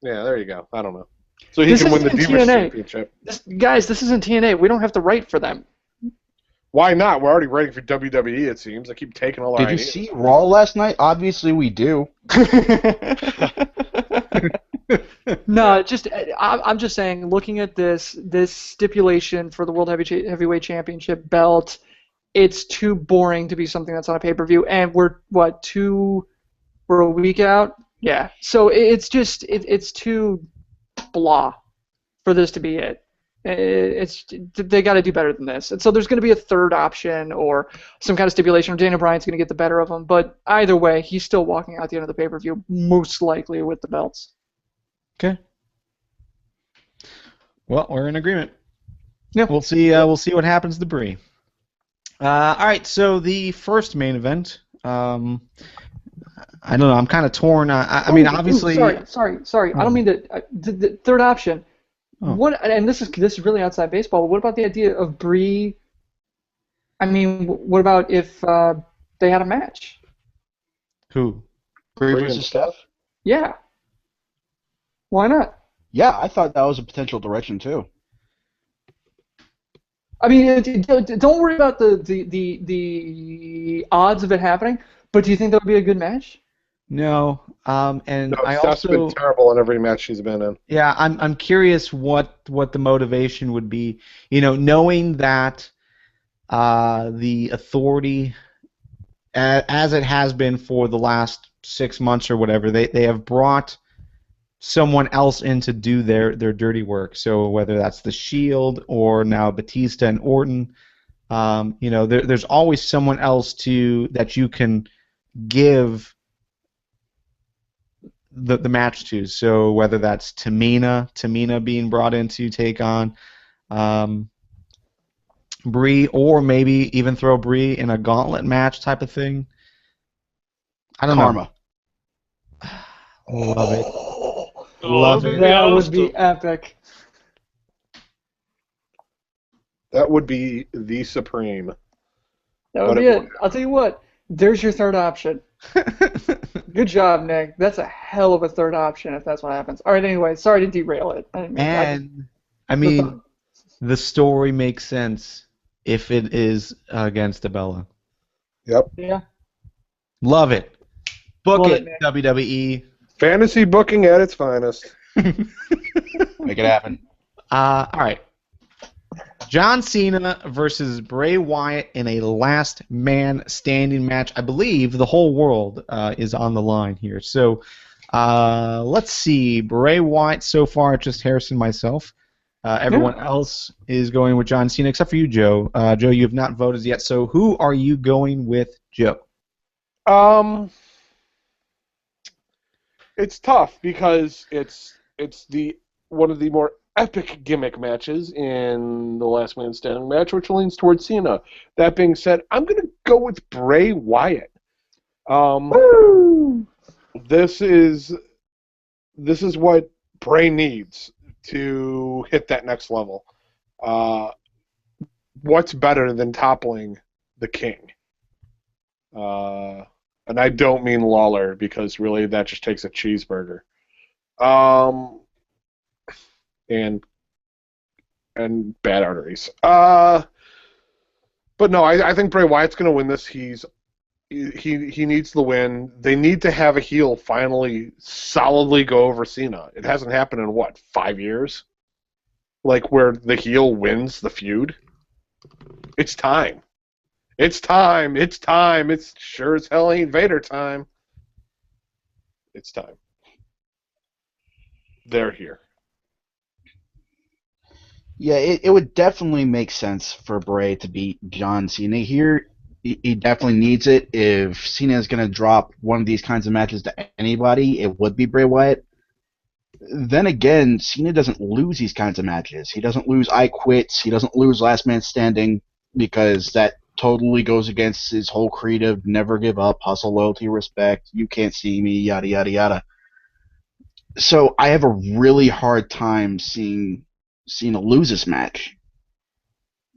Yeah, there you go. I don't know. So he This can win the isn't Divas TNA. Championship. Guys, this isn't TNA. We don't have to write for them. Why not? We're already writing for WWE, it seems. I keep taking all our Did you ideas. see Raw last night? Obviously we do. No, I'm just saying, looking at this stipulation for the World Heavyweight Championship belt, it's too boring to be something that's on a pay-per-view, and we're a week out? Yeah. So it's just it's too blah for this to be it. They got to do better than this. And so there's going to be a third option or some kind of stipulation, or Daniel Bryan's going to get the better of him. But either way, he's still walking out at the end of the pay-per-view, most likely with the belts. Okay. Well, we're in agreement. Yeah. We'll see. We'll see what happens to Brie. All right. So the first main event. I don't know. I'm kind of torn. I mean, obviously. Sorry. I don't mean to. The third option. Oh. What? And this is really outside baseball. But what about the idea of Brie? I mean, what about if they had a match? Who? Brie Brie versus and Steph? Yeah. Why not? Yeah, I thought that was a potential direction too. I mean, don't worry about the odds of it happening. But do you think that would be a good match? No. And No, I Steph's also. been terrible in every match she's been in. Yeah, I'm curious what the motivation would be. You know, knowing that the Authority, as it has been for the last 6 months or whatever, they have brought someone else in to do their dirty work. So whether that's the Shield or now Batista and Orton, you know, there's always someone else that you can give the match to. So whether that's Tamina being brought in to take on Brie, or maybe even throw Brie in a gauntlet match type of thing. I don't Karma. know. Love it. Love it. it. That would be epic. That would be the supreme. That would But be it it. wouldn't. I'll tell you what. There's your third option. Good job, Nick. That's a hell of a third option if that's what happens. All right, anyway, sorry to derail it. I mean, the story makes sense if it is against Abella. Yep. Yeah. Love it. Book Love it, it, man. WWE. Fantasy booking at its finest. Make it happen. All right. John Cena versus Bray Wyatt in a last man standing match. I believe the whole world is on the line here. So let's see. Bray Wyatt so far, just Harrison myself. Everyone else is going with John Cena except for you, Joe. Joe, you have not voted yet. So who are you going with, Joe? It's tough because it's one of the more epic gimmick matches in the Last Man Standing match, which leans towards Cena. That being said, I'm going to go with Bray Wyatt. This is what Bray needs to hit that next level. What's better than toppling the King? And I don't mean Lawler, because really that just takes a cheeseburger. And bad arteries. But no, I think Bray Wyatt's going to win this. He needs the win. They need to have a heel finally solidly go over Cena. It hasn't happened in, 5 years? Like, where the heel wins the feud? It's time. It's time. It's time. It's sure as hell ain't Vader time. It's time. They're here. Yeah, it would definitely make sense for Bray to beat John Cena here. He definitely needs it. If Cena is going to drop one of these kinds of matches to anybody, it would be Bray Wyatt. Then again, Cena doesn't lose these kinds of matches. He doesn't lose I Quit. He doesn't lose Last Man Standing, because that totally goes against his whole creed of never give up, hustle, loyalty, respect, you can't see me, yada, yada, yada. So I have a really hard time seeing Cena lose this match.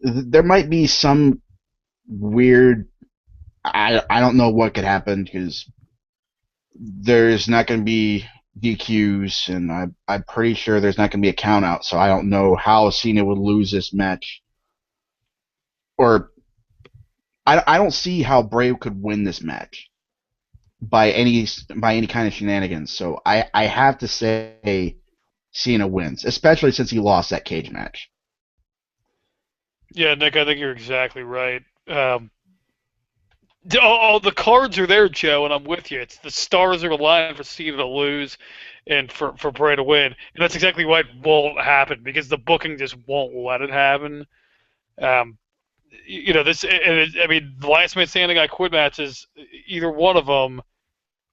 There might be some weird, I don't know what could happen, because there's not going to be DQs, and I'm pretty sure there's not going to be a count out, so I don't know how Cena would lose this match. Or I don't see how Bray could win this match by any kind of shenanigans. So I have to say Cena wins, especially since he lost that cage match. Yeah, Nick, I think you're exactly right. The cards are there, Joe, and I'm with you. It's the stars are aligned for Cena to lose and for Bray to win. And that's exactly why it won't happen, because the booking just won't let it happen. The last man standing I quit matches, either one of them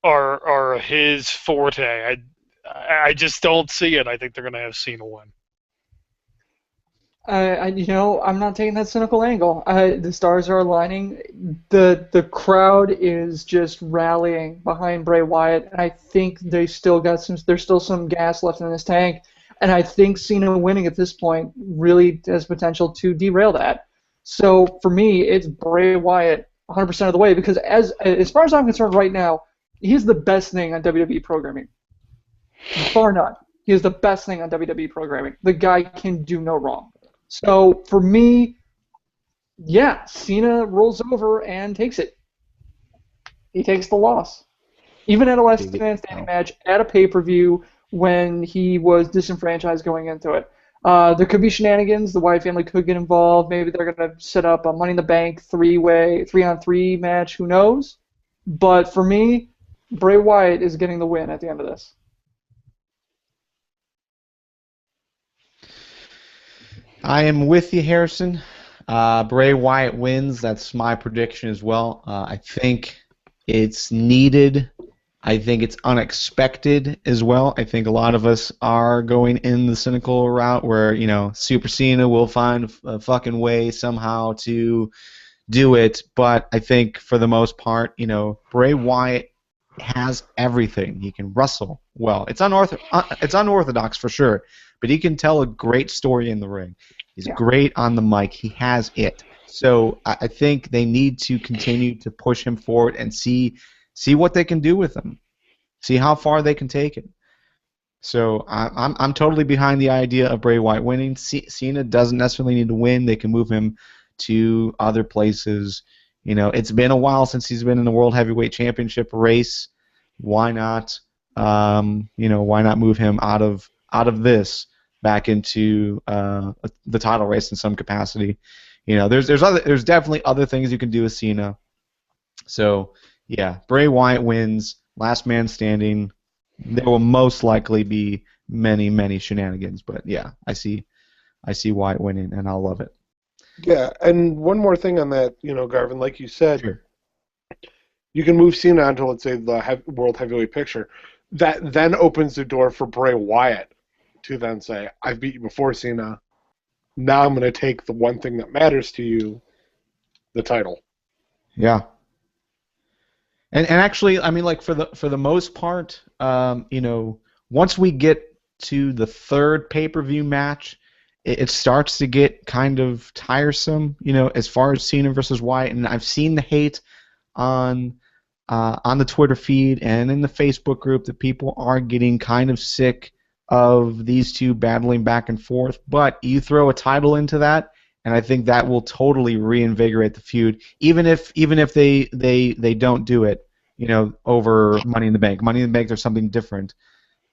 are his forte. I just don't see it. I think they're going to have Cena win. I'm not taking that cynical angle. The stars are aligning. The crowd is just rallying behind Bray Wyatt, and I think there's still some gas left in this tank. And I think Cena winning at this point really has potential to derail that. So for me, it's Bray Wyatt 100% of the way, because as far as I'm concerned right now, he's the best thing on WWE programming. Bar none. He is the best thing on WWE programming. The guy can do no wrong. So for me, yeah, Cena rolls over and takes it. He takes the loss. Even at a last man standing match, at a pay-per-view, when he was disenfranchised going into it. There could be shenanigans. The Wyatt family could get involved. Maybe they're going to set up a Money in the Bank 3-on-3 match. Who knows? But for me, Bray Wyatt is getting the win at the end of this. I am with you, Harrison. Bray Wyatt wins. That's my prediction as well. I think it's needed. I think it's unexpected as well. I think a lot of us are going in the cynical route where, Super Cena will find a fucking way somehow to do it. But I think for the most part, Bray Wyatt has everything. He can wrestle well. It's unorthodox for sure, but he can tell a great story in the ring. He's great on the mic. He has it. So I think they need to continue to push him forward and see what they can do with him. See how far they can take it. So I'm totally behind the idea of Bray Wyatt winning. Cena doesn't necessarily need to win. They can move him to other places. It's been a while since he's been in the World Heavyweight Championship race. Why not? Why not move him out of this back into the title race in some capacity? There's definitely other things you can do with Cena. So yeah, Bray Wyatt wins. Last man standing. There will most likely be many, many shenanigans, but yeah, I see Wyatt winning, and I'll love it. Yeah, and one more thing on that, Garvin, like you said, Sure. You can move Cena onto, let's say, the World Heavyweight picture. That then opens the door for Bray Wyatt to then say, I've beat you before, Cena. Now I'm going to take the one thing that matters to you, the title. Yeah. And actually, I mean, like for the most part, once we get to the third pay-per-view match, it starts to get kind of tiresome, as far as Cena versus Wyatt. And I've seen the hate on the Twitter feed and in the Facebook group that people are getting kind of sick of these two battling back and forth. But you throw a title into that, and I think that will totally reinvigorate the feud, even if they don't do it, over Money in the Bank. Money in the Bank, there's something different.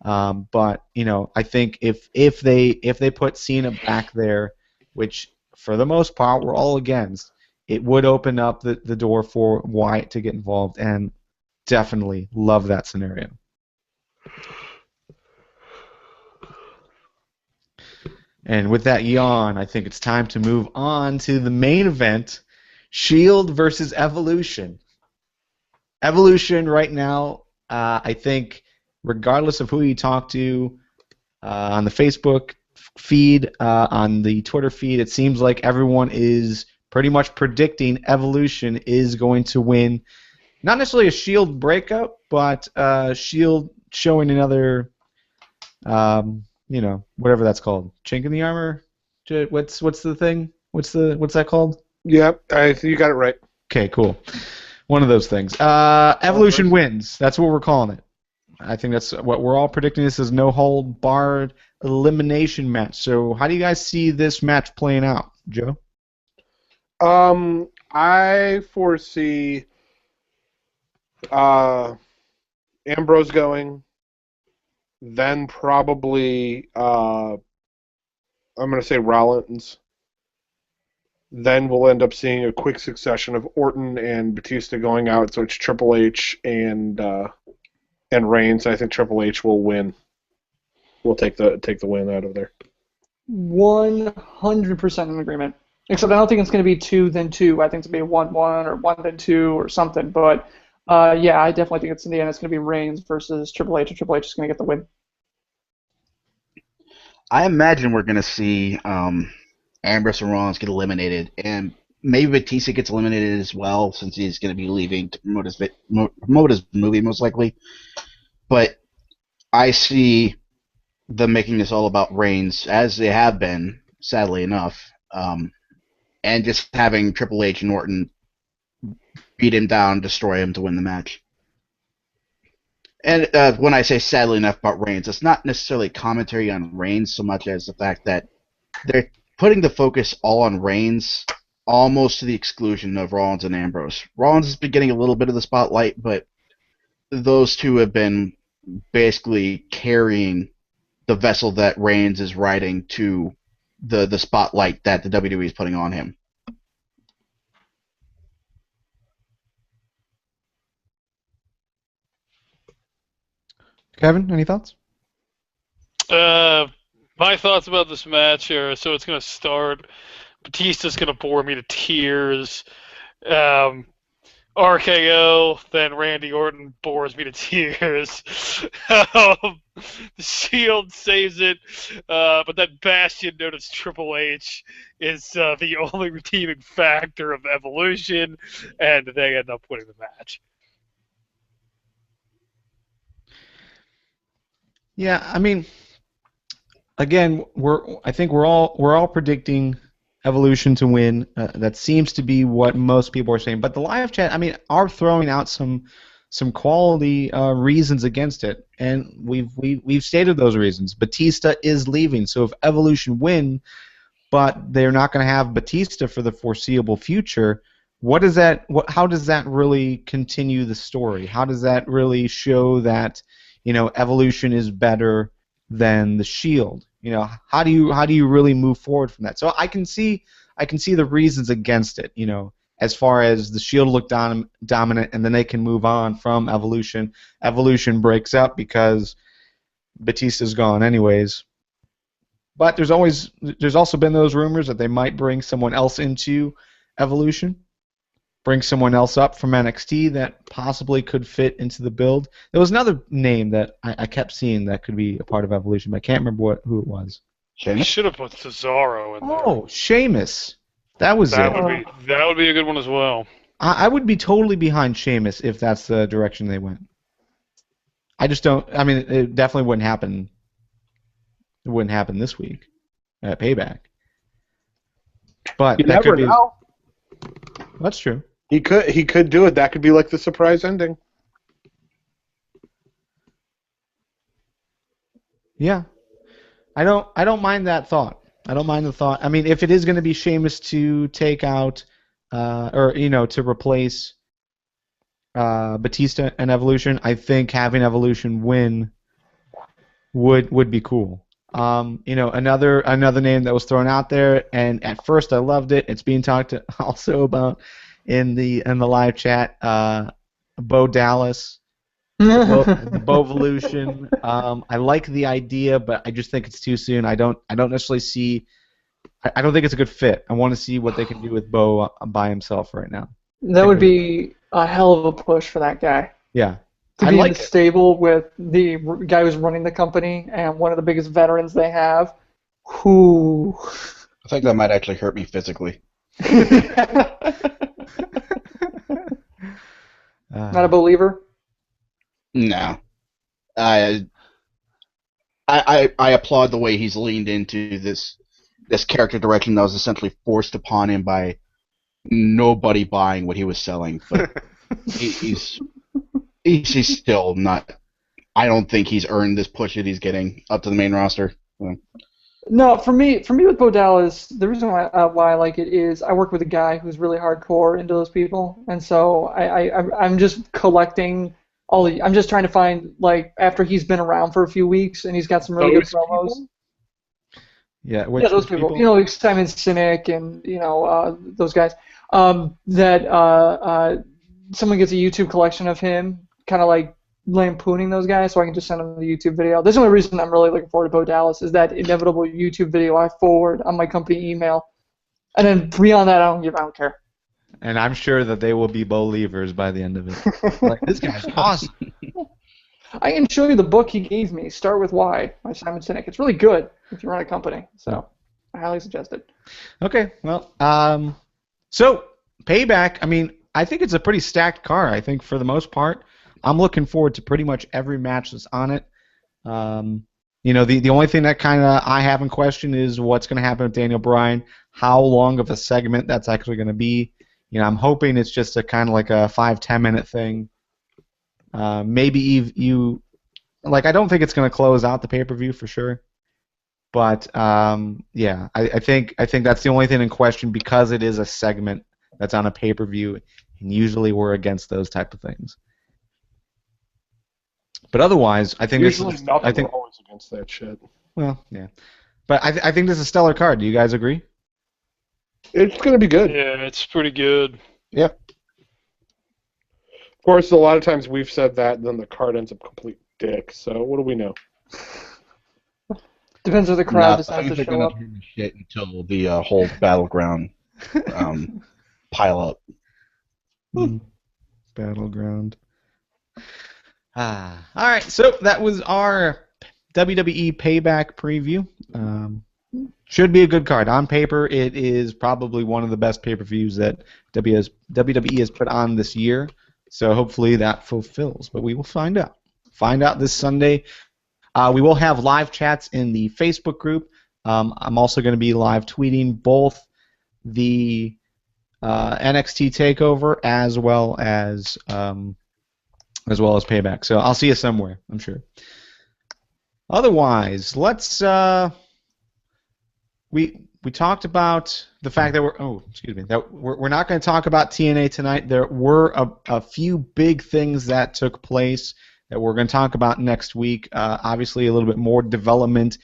But I think if they put Cena back there, which for the most part we're all against, it would open up the door for Wyatt to get involved, and definitely love that scenario. And with that yawn, I think it's time to move on to the main event, Shield versus Evolution. Evolution right now, I think, regardless of who you talk to on the Facebook feed, on the Twitter feed, it seems like everyone is pretty much predicting Evolution is going to win. Not necessarily a Shield breakup, but Shield showing another, whatever that's called, chink in the armor. What's the thing? What's that called? Yep, you got it right. Okay, cool. One of those things. Evolution wins. That's what we're calling it. I think that's what we're all predicting. This is no hold barred elimination match. So how do you guys see this match playing out, Joe? I foresee Ambrose going, then probably I'm going to say Rollins. Then we'll end up seeing a quick succession of Orton and Batista going out, so it's Triple H and Reigns. I think Triple H will win. We'll take the win out of there. 100% in agreement. Except I don't think it's going to be 2 then 2. I think it's going to be 1-1 or 1 then 2 or something. But yeah, I definitely think it's in the end it's going to be Reigns versus Triple H, and Triple H is going to get the win. I imagine we're going to see Ambrose and Rollins get eliminated, and maybe Batista gets eliminated as well, since he's going to be leaving to promote his movie most likely. But I see them making this all about Reigns, as they have been, sadly enough, and just having Triple H and Orton beat him down, destroy him to win the match. And when I say sadly enough about Reigns, it's not necessarily commentary on Reigns so much as the fact that they're putting the focus all on Reigns, almost to the exclusion of Rollins and Ambrose. Rollins has been getting a little bit of the spotlight, but those two have been basically carrying the vessel that Reigns is riding to the spotlight that the WWE is putting on him. Kevin, any thoughts? My thoughts about this match are, so it's going to start, Batista's going to bore me to tears. RKO, then Randy Orton bores me to tears. The Shield saves it, but then Bastion, known as Triple H, is the only redeeming factor of Evolution, and they end up winning the match. Yeah, I mean, again, I think we're all predicting Evolution to win. That seems to be what most people are saying. But the live chat, I mean, are throwing out some quality reasons against it, and we've stated those reasons. Batista is leaving, so if Evolution win, but they're not going to have Batista for the foreseeable future, how does that really continue the story? How does that really show that, you know, Evolution is better than the Shield? You know, how do you really move forward from that? So I can see the reasons against it. You know, as far as the Shield look dominant, and then they can move on from Evolution. Evolution breaks up because Batista's gone anyways. But there's also been those rumors that they might bring someone else into Evolution, bring someone else up from NXT that possibly could fit into the build. There was another name that I kept seeing that could be a part of Evolution, but I can't remember who it was. You should have put Cesaro in there. Oh, Sheamus. That was it. That would be a good one as well. I would be totally behind Sheamus if that's the direction they went. I just don't. I mean, it definitely wouldn't happen. It wouldn't happen this week at Payback. But You that never could be. know. That's true. He could do it. That could be like the surprise ending. Yeah. I don't mind that thought. I don't mind the thought. I mean, if it is going to be Sheamus to take out, or you know, to replace Batista and Evolution, I think having Evolution win would be cool. You know, another name that was thrown out there, and at first I loved it. It's being talked also about in the live chat. Bo Dallas. The Bovolution. I like the idea, but I just think it's too soon. I don't necessarily see. I don't think it's a good fit. I want to see what they can do with Bo by himself right now. That would be a hell of a push for that guy. Yeah. To be in the stable with the guy who's running the company and one of the biggest veterans they have. Who? I think that might actually hurt me physically. Not a believer? No. I applaud the way he's leaned into this character direction that was essentially forced upon him by nobody buying what he was selling. But he's still not I don't think he's earned this push that he's getting up to the main roster. So. No, for me with Bo Dallas, the reason why I like it is I work with a guy who's really hardcore into those people, and so I'm just collecting I'm just trying to find, like, after he's been around for a few weeks and he's got some really good promos. People? Yeah, Those people. You know, like Simon Sinek and those guys. That someone gets a YouTube collection of him, kind of like lampooning those guys, so I can just send them the YouTube video. That's the only reason I'm really looking forward to Bo Dallas is that inevitable YouTube video I forward on my company email, and then beyond that, I don't care. And I'm sure that they will be Believers by the end of it. Like, this guy's awesome. I can show you the book he gave me, Start With Why, by Simon Sinek. It's really good if you run a company, so I highly suggest it. Okay, well, so Payback, I mean, I think it's a pretty stacked card. I think for the most part, I'm looking forward to pretty much every match that's on it. The only thing that kind of I have in question is what's going to happen with Daniel Bryan, how long of a segment that's actually going to be. I'm hoping it's just a kind of like a 5-10 minute thing. Maybe I don't think it's going to close out the pay-per-view for sure. But yeah, I think that's the only thing in question because it is a segment that's on a pay-per-view, and usually we're against those type of things. But otherwise, I think usually this is, nothing. I think we're always against that shit. Well, yeah, but I think this is a stellar card. Do you guys agree? It's going to be good. Yeah, it's pretty good. Yeah. Of course, a lot of times we've said that, and then the card ends up complete dick. So what do we know? Depends if the crowd decides to show up. Shit until the whole battleground pile up. Battleground. All right, so that was our WWE Payback preview. Should be a good card. On paper, it is probably one of the best pay-per-views that WWE has put on this year. So hopefully that fulfills. But we will find out. Find out this Sunday. We will have live chats in the Facebook group. I'm also going to be live tweeting both the NXT Takeover as well as Payback. So I'll see you somewhere, I'm sure. Otherwise, let's we talked about the fact that we're not going to talk about TNA tonight. There were a few big things that took place that we're going to talk about next week. Obviously, a little bit more development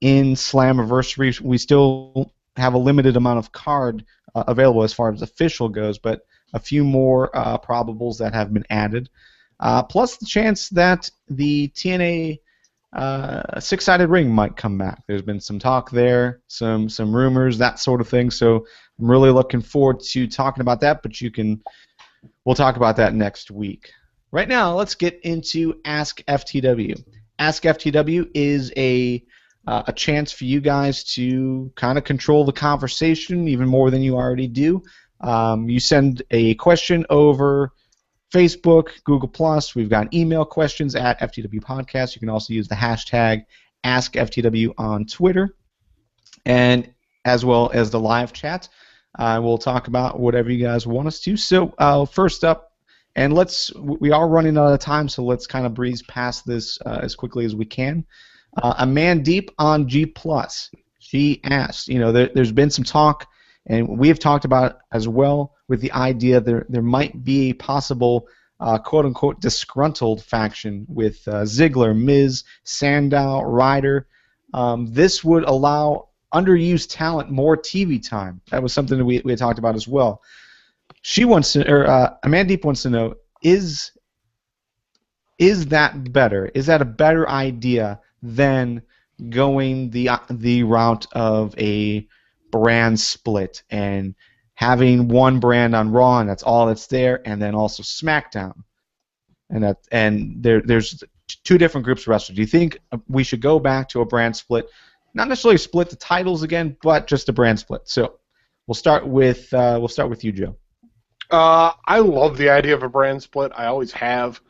in Slammiversary. We still have a limited amount of card available as far as official goes, but a few more probables that have been added. Plus the chance that the TNA six-sided ring might come back. There's been some talk there, some rumors, that sort of thing. So I'm really looking forward to talking about that, but we'll talk about that next week. Right now, let's get into askFTW. askFTW is a chance for you guys to kind of control the conversation even more than you already do. You send a question over Facebook, Google+. We've got email questions at FTW Podcast. You can also use the hashtag askFTW on Twitter, and as well as the live chat. We'll talk about whatever you guys want us to. So first up, and we are running out of time, so let's kind of breeze past this as quickly as we can. Amandeep on G+. She asked, there's been some talk, and we have talked about as well with the idea there might be a possible quote-unquote disgruntled faction with Ziggler, Miz, Sandow, Ryder. This would allow underused talent more TV time. That was something that we had talked about as well. Amandeep wants to know, is that better? Is that a better idea than going the route of a brand split and having one brand on Raw and that's all that's there, and then also SmackDown, and there's two different groups of wrestlers? Do you think we should go back to a brand split, not necessarily split the titles again, but just a brand split? So we'll start with you, Joe. I love the idea of a brand split. I always have,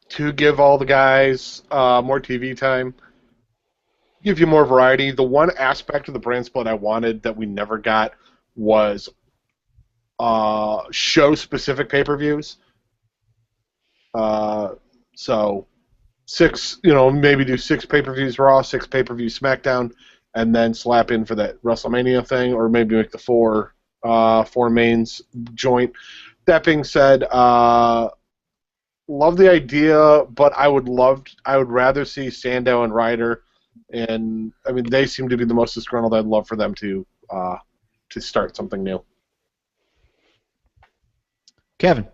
to give all the guys more TV time, give you more variety. The one aspect of the brand split I wanted that we never got was show-specific pay-per-views. So 6, maybe do 6 pay-per-views Raw, 6 pay-per-views SmackDown, and then slap in for that WrestleMania thing, or maybe make the 4 mains joint. That being said, love the idea, but I would rather see Sandow and Ryder, and I mean they seem to be the most disgruntled. I'd love for them to start something new. Kevin.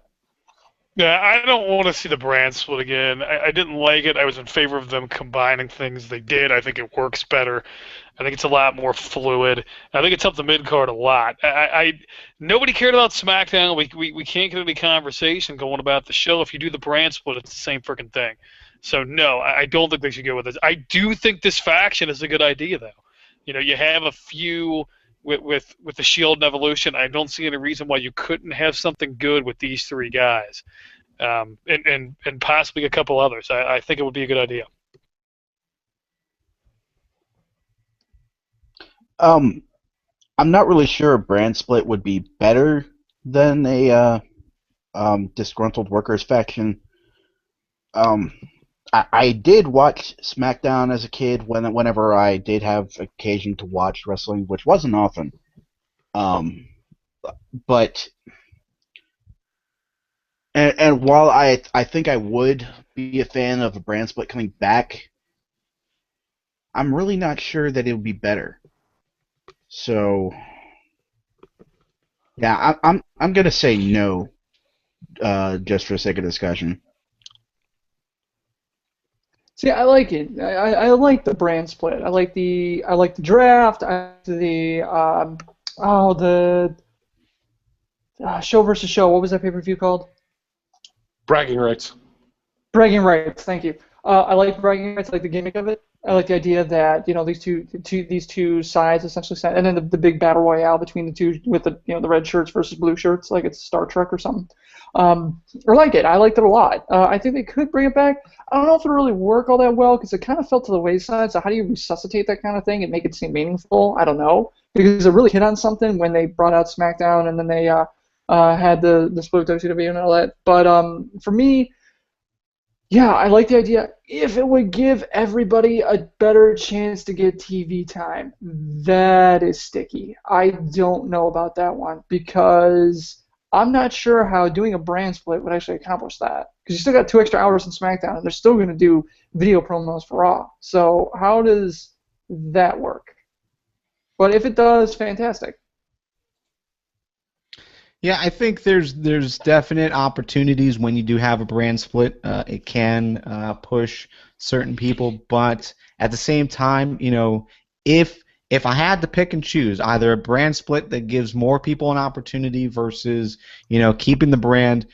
Yeah, I don't want to see the brand split again. I didn't like it. I was in favor of them combining things. They did. I think it works better. I think it's a lot more fluid. I think it's helped the mid-card a lot. Nobody cared about SmackDown. We can't get any conversation going about the show. If you do the brand split, it's the same freaking thing. So, no, I don't think they should go with this. I do think this faction is a good idea, though. You have a few with the Shield and Evolution. I don't see any reason why you couldn't have something good with these 3 guys. And possibly a couple others. I think it would be a good idea. I'm not really sure a brand split would be better than a disgruntled workers faction. I did watch SmackDown as a kid whenever I did have occasion to watch wrestling, which wasn't often. But while I think I would be a fan of a brand split coming back, I'm really not sure that it would be better. So yeah, I'm gonna say no, just for the sake of discussion. See, I like it. I like the brand split. I like the draft. I like the show versus show. What was that pay-per-view called? Bragging rights. Bragging rights. Thank you. I like bragging rights. I like the gimmick of it. I like the idea that these two sides essentially, and then the big battle royale between the two with the the red shirts versus blue shirts, like it's Star Trek or something. I like it. I liked it a lot. I think they could bring it back. I don't know if it'll really work all that well because it kind of fell to the wayside. So how do you resuscitate that kind of thing and make it seem meaningful? I don't know, because it really hit on something when they brought out SmackDown and then they had the split of WCW and all that. But for me, yeah, I like the idea. If it would give everybody a better chance to get TV time, that is sticky. I don't know about that one because I'm not sure how doing a brand split would actually accomplish that. Because you still got 2 extra hours in SmackDown, and they're still going to do video promos for Raw. So how does that work? But if it does, fantastic. Yeah, I think there's definite opportunities when you do have a brand split. It can push certain people, but at the same time, if I had to pick and choose either a brand split that gives more people an opportunity versus keeping the brand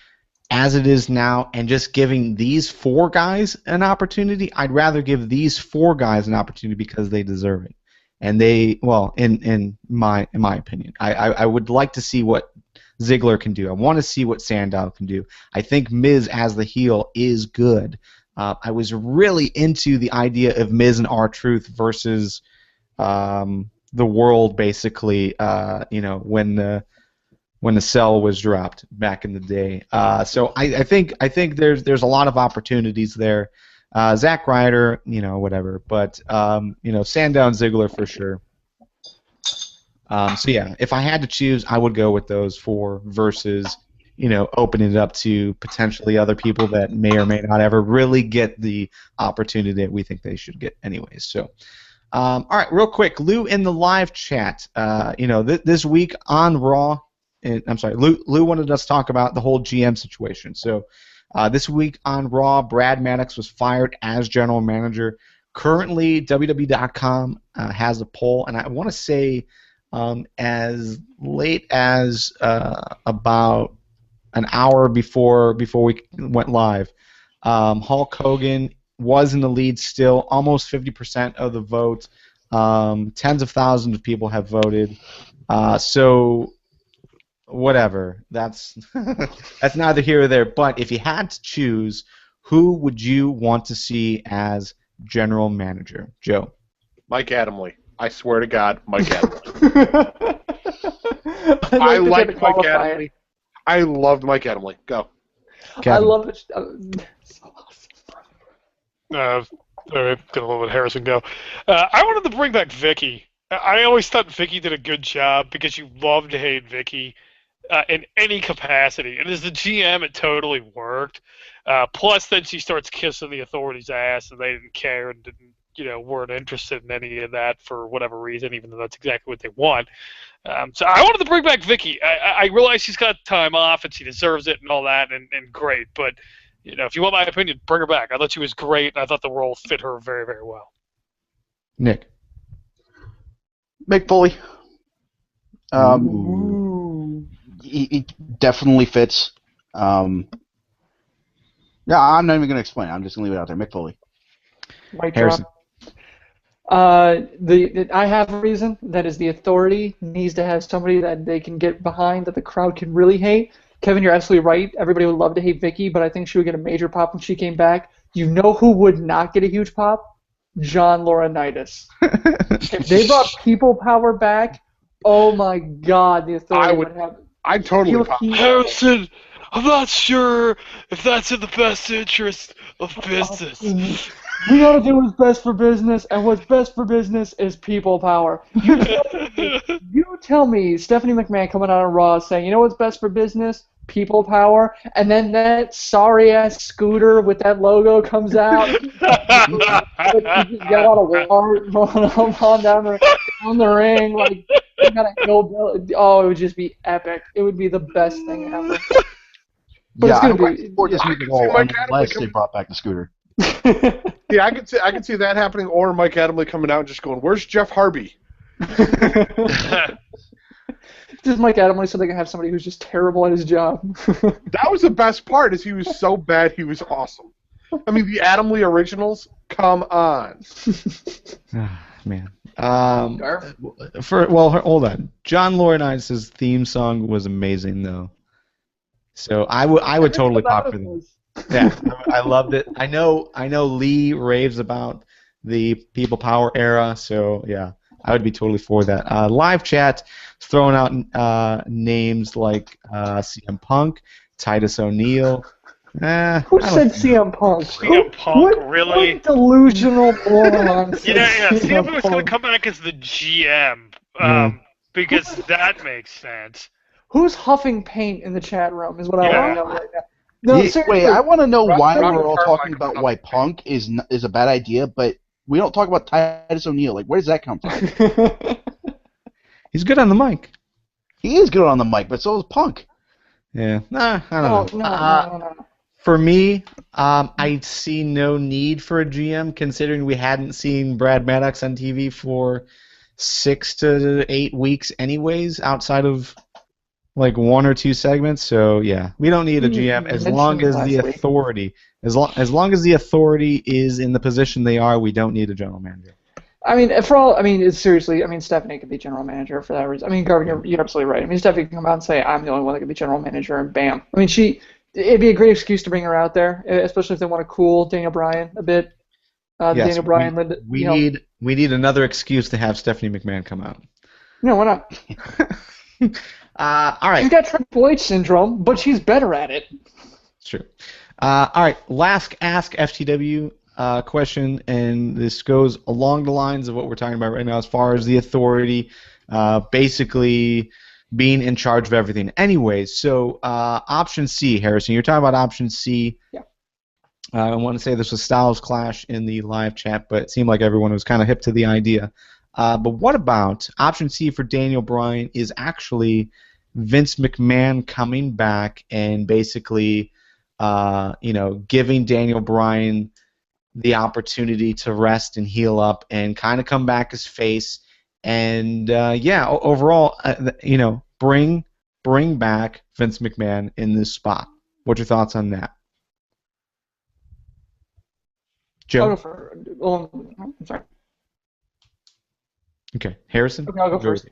as it is now and just giving these 4 guys an opportunity, I'd rather give these 4 guys an opportunity because they deserve it. And they, well, in my opinion, I would like to see what Ziggler can do. I want to see what Sandow can do. I think Miz as the heel is good. I was really into the idea of Miz and R-Truth versus the World, basically. When the cell was dropped back in the day. So I think there's a lot of opportunities there. Zack Ryder, whatever, but Sandow and Ziggler for sure. So yeah, if I had to choose, I would go with those 4 versus, opening it up to potentially other people that may or may not ever really get the opportunity that we think they should get anyways. So, all right, real quick, Lou in the live chat, this week on Raw, I'm sorry, Lou wanted us to talk about the whole GM situation. So, this week on Raw, Brad Maddox was fired as general manager. Currently, WWE.com has a poll, and I want to say as late as about an hour before we went live, Hulk Hogan was in the lead still, almost 50% of the vote. Tens of thousands of people have voted. So whatever. That's that's neither here or there. But if you had to choose, who would you want to see as general manager? Joe. Mike Adamle. I swear to God, Mike Adamle. I like Mike Adamle. I loved Mike Adamle. Go. Kevin. I love it. So Gonna let Harrison go. I wanted to bring back Vicky. I always thought Vicky did a good job because you love to hate Vicky in any capacity. And as the GM, it totally worked. Plus, then she starts kissing the authorities' ass, and they didn't care and weren't interested in any of that for whatever reason, even though that's exactly what they want. So I wanted to bring back Vicky. I realize she's got time off and she deserves it and all that, and great. But if you want my opinion, bring her back. I thought she was great, and I thought the role fit her very, very well. Nick. Mick Foley. He definitely fits. Yeah, I'm not even going to explain it. I'm just going to leave it out there. Mick Foley. White Harrison. I have a reason. That is, the Authority needs to have somebody that they can get behind, that the crowd can really hate. Kevin, you're absolutely right. Everybody would love to hate Vicky, but I think she would get a major pop when she came back. You know who would not get a huge pop? John Laurinaitis. If they brought People Power back, oh my God, the Authority would have. I'd totally pop. Harrison, I'm not sure if that's in the best interest of business. We gotta do what's best for business, and what's best for business is People Power. You tell me Stephanie McMahon coming out on Raw saying, you know what's best for business? People Power, and then that sorry-ass scooter with that logo comes out. You just got out of water rolling on down the ring, like you got a hillbilly. Oh, it would just be epic. It would be the best thing ever. But Yeah, it's gonna be. support this movie whole unless they brought back the scooter. Yeah, I could see that happening, or Mike Adamle coming out and just going, "Where's Jeff Harvey?" Just Mike Adamle, so they can have somebody who's just terrible at his job. That was the best part, is he was so bad he was awesome. I mean, the Adamle originals, come on. Man. Garf? Hold on. John Laurinaitis' theme song was amazing, though. So I would totally pop for them. Yeah, I loved it. I know Lee raves about the People Power era, so yeah, I would be totally for that. Live chat is throwing out names like CM Punk, Titus O'Neil. Who said CM Punk? CM Punk, really? What delusional moron? Yeah. CM Punk's going to come back as the GM because that makes sense. Who's huffing paint in the chat room is what I want to know right now. No, Wait, I want to know why Rock we're all Hard talking like about a why Punk is a bad idea, but we don't talk about Titus O'Neil. Like, where does that come from? He's good on the mic. He is good on the mic, but so is Punk. Yeah, I don't know. No. For me, I see no need for a GM, considering we hadn't seen Brad Maddox on TV for 6 to 8 weeks anyways, outside of like 1 or 2 segments. So yeah, we don't need a GM as long as the authority, as long as the authority is in the position they are. We don't need a general manager. I mean, seriously, Stephanie could be general manager for that reason. I mean, Garvin, you're absolutely right. I mean, Stephanie can come out and say, I'm the only one that can be general manager, and bam. I mean, it'd be a great excuse to bring her out there, especially if they want to cool Daniel Bryan a bit. Yes, Daniel Bryan, we need another excuse to have Stephanie McMahon come out. No, why not? All right. She's got Triple H syndrome, but she's better at it. It's true. All right. Last Ask FTW question, and this goes along the lines of what we're talking about right now as far as the authority basically being in charge of everything. Anyways, so option C, Harrison, you're talking about option C. Yeah. I want to say this was Styles Clash in the live chat, but it seemed like everyone was kind of hip to the idea. But what about option C for Daniel Bryan is actually Vince McMahon coming back and basically, giving Daniel Bryan the opportunity to rest and heal up and kind of come back as face and overall, bring back Vince McMahon in this spot. What's your thoughts on that? Joe? I'll go I'm sorry. Okay, Harrison? Okay, I'll go first.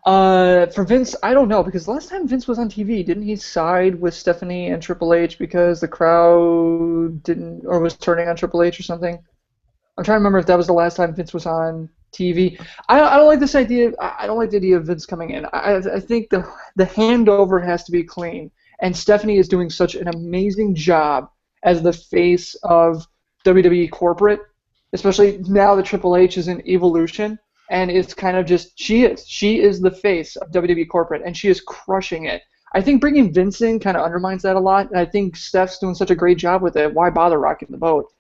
For Vince, I don't know, because last time Vince was on TV, didn't he side with Stephanie and Triple H because the crowd was turning on Triple H or something? I'm trying to remember if that was the last time Vince was on TV. I don't like this idea. I don't like the idea of Vince coming in. I think the handover has to be clean, and Stephanie is doing such an amazing job as the face of WWE corporate, especially now that Triple H is in Evolution, and it's kind of just she is the face of WWE corporate, and she is crushing it. I think bringing Vince in kind of undermines that a lot, and I think Steph's doing such a great job with it. Why bother rocking the boat?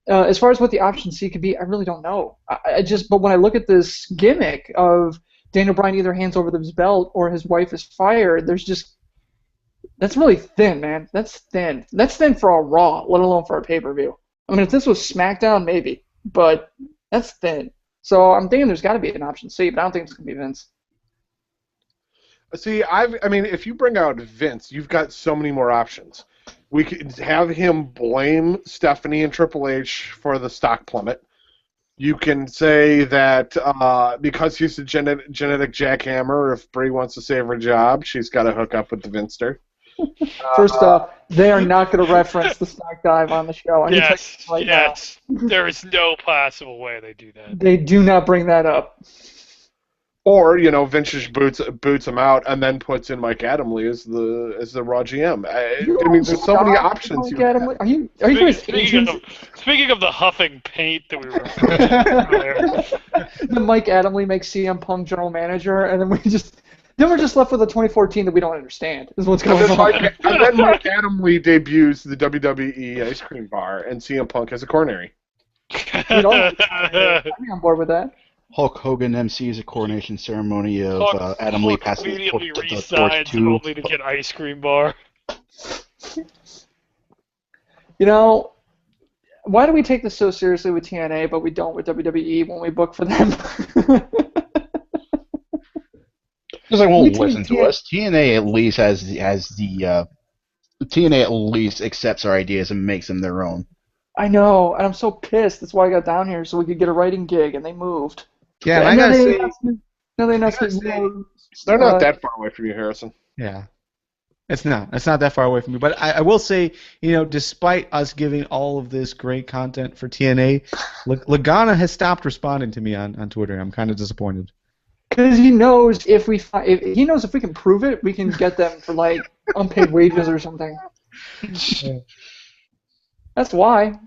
As far as what the option C could be, I really don't know. But when I look at this gimmick of Daniel Bryan either hands over his belt or his wife is fired, that's really thin, man. That's thin. That's thin for a Raw, let alone for a pay-per-view. I mean, if this was SmackDown, maybe, but that's thin. So I'm thinking there's got to be an option C, but I don't think it's going to be Vince. See, I mean, if you bring out Vince, you've got so many more options. We could have him blame Stephanie and Triple H for the stock plummet. You can say that because he's a genetic jackhammer, if Brie wants to save her job, she's got to hook up with the Vinster. First off, they are not going to reference the stock dive on the show. Yes. There is no possible way they do that. They do not bring that up. Or, Vince just boots him out and then puts in Mike Adamle as the Raw GM. I mean, there's so many options. Are you guys speaking of the huffing paint that we were Then Mike Adamle makes CM Punk general manager, and then we're just left with a 2014 that we don't understand. Is what's going on. And then Mike Adamle debuts the WWE ice cream bar, and CM Punk has a coronary. I'd be on board with that. Hulk Hogan MCs a coronation ceremony of Adam Lee passing the torch to only to get ice cream bar. Why do we take this so seriously with TNA, but we don't with WWE when we book for them? Because they won't listen to us. TNA at least TNA at least accepts our ideas and makes them their own. I know, and I'm so pissed. That's why I got down here, so we could get a writing gig, and they moved. Yeah, and I gotta say, they're not that far away from you, Harrison. Yeah, it's not that far away from me. But I will say, despite us giving all of this great content for TNA, Lagana has stopped responding to me on Twitter. I'm kind of disappointed. Because he knows if we can prove it, we can get them for like unpaid wages or something. That's why.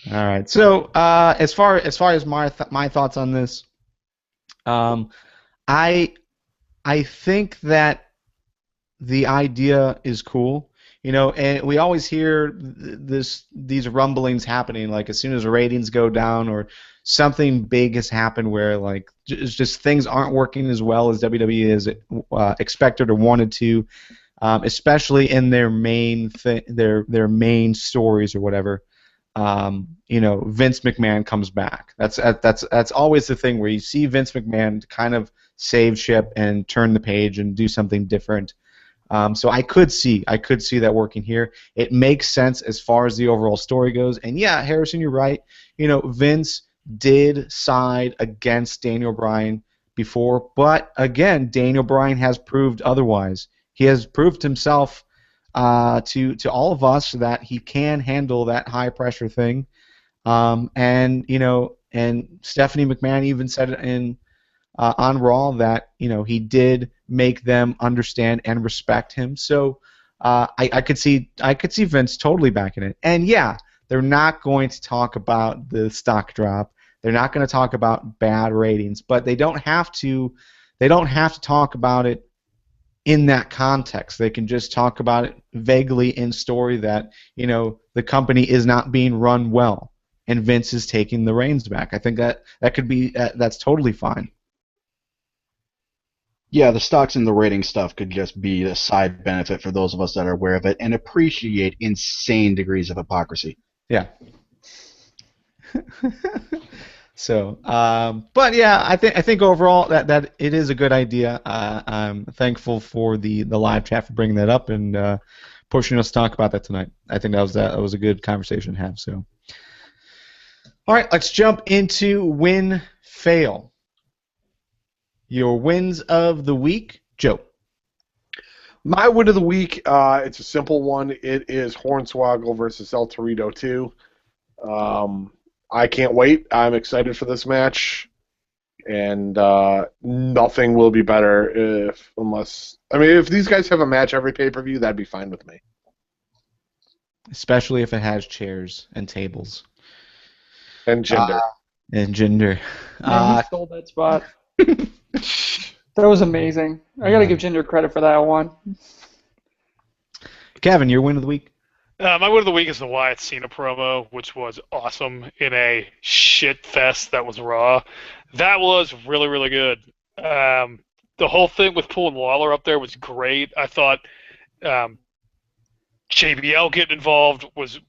All right. So as far as my thoughts on this, I think that the idea is cool. And we always hear these rumblings happening, like as soon as ratings go down or something big has happened where like just things aren't working as well as WWE is expected or wanted to, especially in their main their main stories or whatever. Vince McMahon comes back. That's always the thing where you see Vince McMahon kind of save ship and turn the page and do something different. So I could see that working here. It makes sense as far as the overall story goes. And yeah, Harrison, you're right. Vince did side against Daniel Bryan before, but again, Daniel Bryan has proved otherwise. He has proved himself to all of us that he can handle that high pressure thing. And Stephanie McMahon even said it on Raw that he did make them understand and respect him. So I could see Vince totally backing it. And yeah, they're not going to talk about the stock drop. They're not going to talk about bad ratings, but they don't have to. They don't have to talk about it in that context. They can just talk about it vaguely in story that the company is not being run well, and Vince is taking the reins back. I think that could be that's totally fine. Yeah, the stocks and the rating stuff could just be a side benefit for those of us that are aware of it and appreciate insane degrees of hypocrisy. Yeah. So, but yeah, I think overall that it is a good idea. I'm thankful for the live chat for bringing that up and pushing us to talk about that tonight. I think that was a good conversation to have. So, all right, let's jump into win fail. Your wins of the week, Joe. My win of the week, it's a simple one. It is Hornswoggle versus El Torito 2. I can't wait. I'm excited for this match, and nothing will be better if these guys have a match every pay-per-view, that'd be fine with me. especially if it has chairs and tables And gender. and gender. Man, he stole that spot. That was amazing. I gotta give Jinder credit for that one. Kevin, your win of the week. My win of the week is the Wyatt Cena promo, which was awesome in a shit fest that was Raw. That was really, really good. The whole thing with pulling Lawler up there was great. I thought JBL getting involved was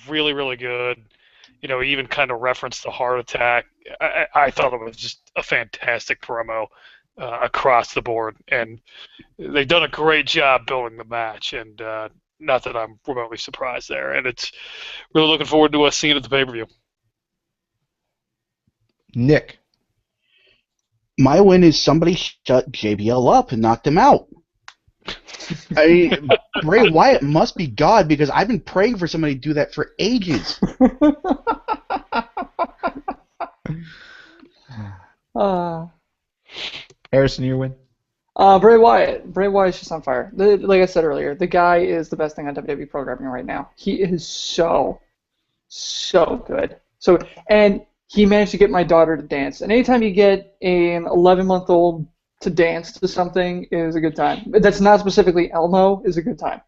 really, really good. You know, he even kind of referenced the heart attack. I thought it was just a fantastic promo across the board, and they've done a great job building the match, and not that I'm remotely surprised there. And it's really looking forward to us seeing it at the pay-per-view. Nick. My win is somebody shut JBL up and knocked him out. I mean, Bray Wyatt must be God because I've been praying for somebody to do that for ages. Harrison, your win. Bray Wyatt. Bray Wyatt's just on fire. Like I said earlier, the guy is the best thing on WWE programming right now. He is so good. And he managed to get my daughter to dance. And anytime you get an 11-month-old to dance to something is a good time. That's not specifically Elmo, is a good time.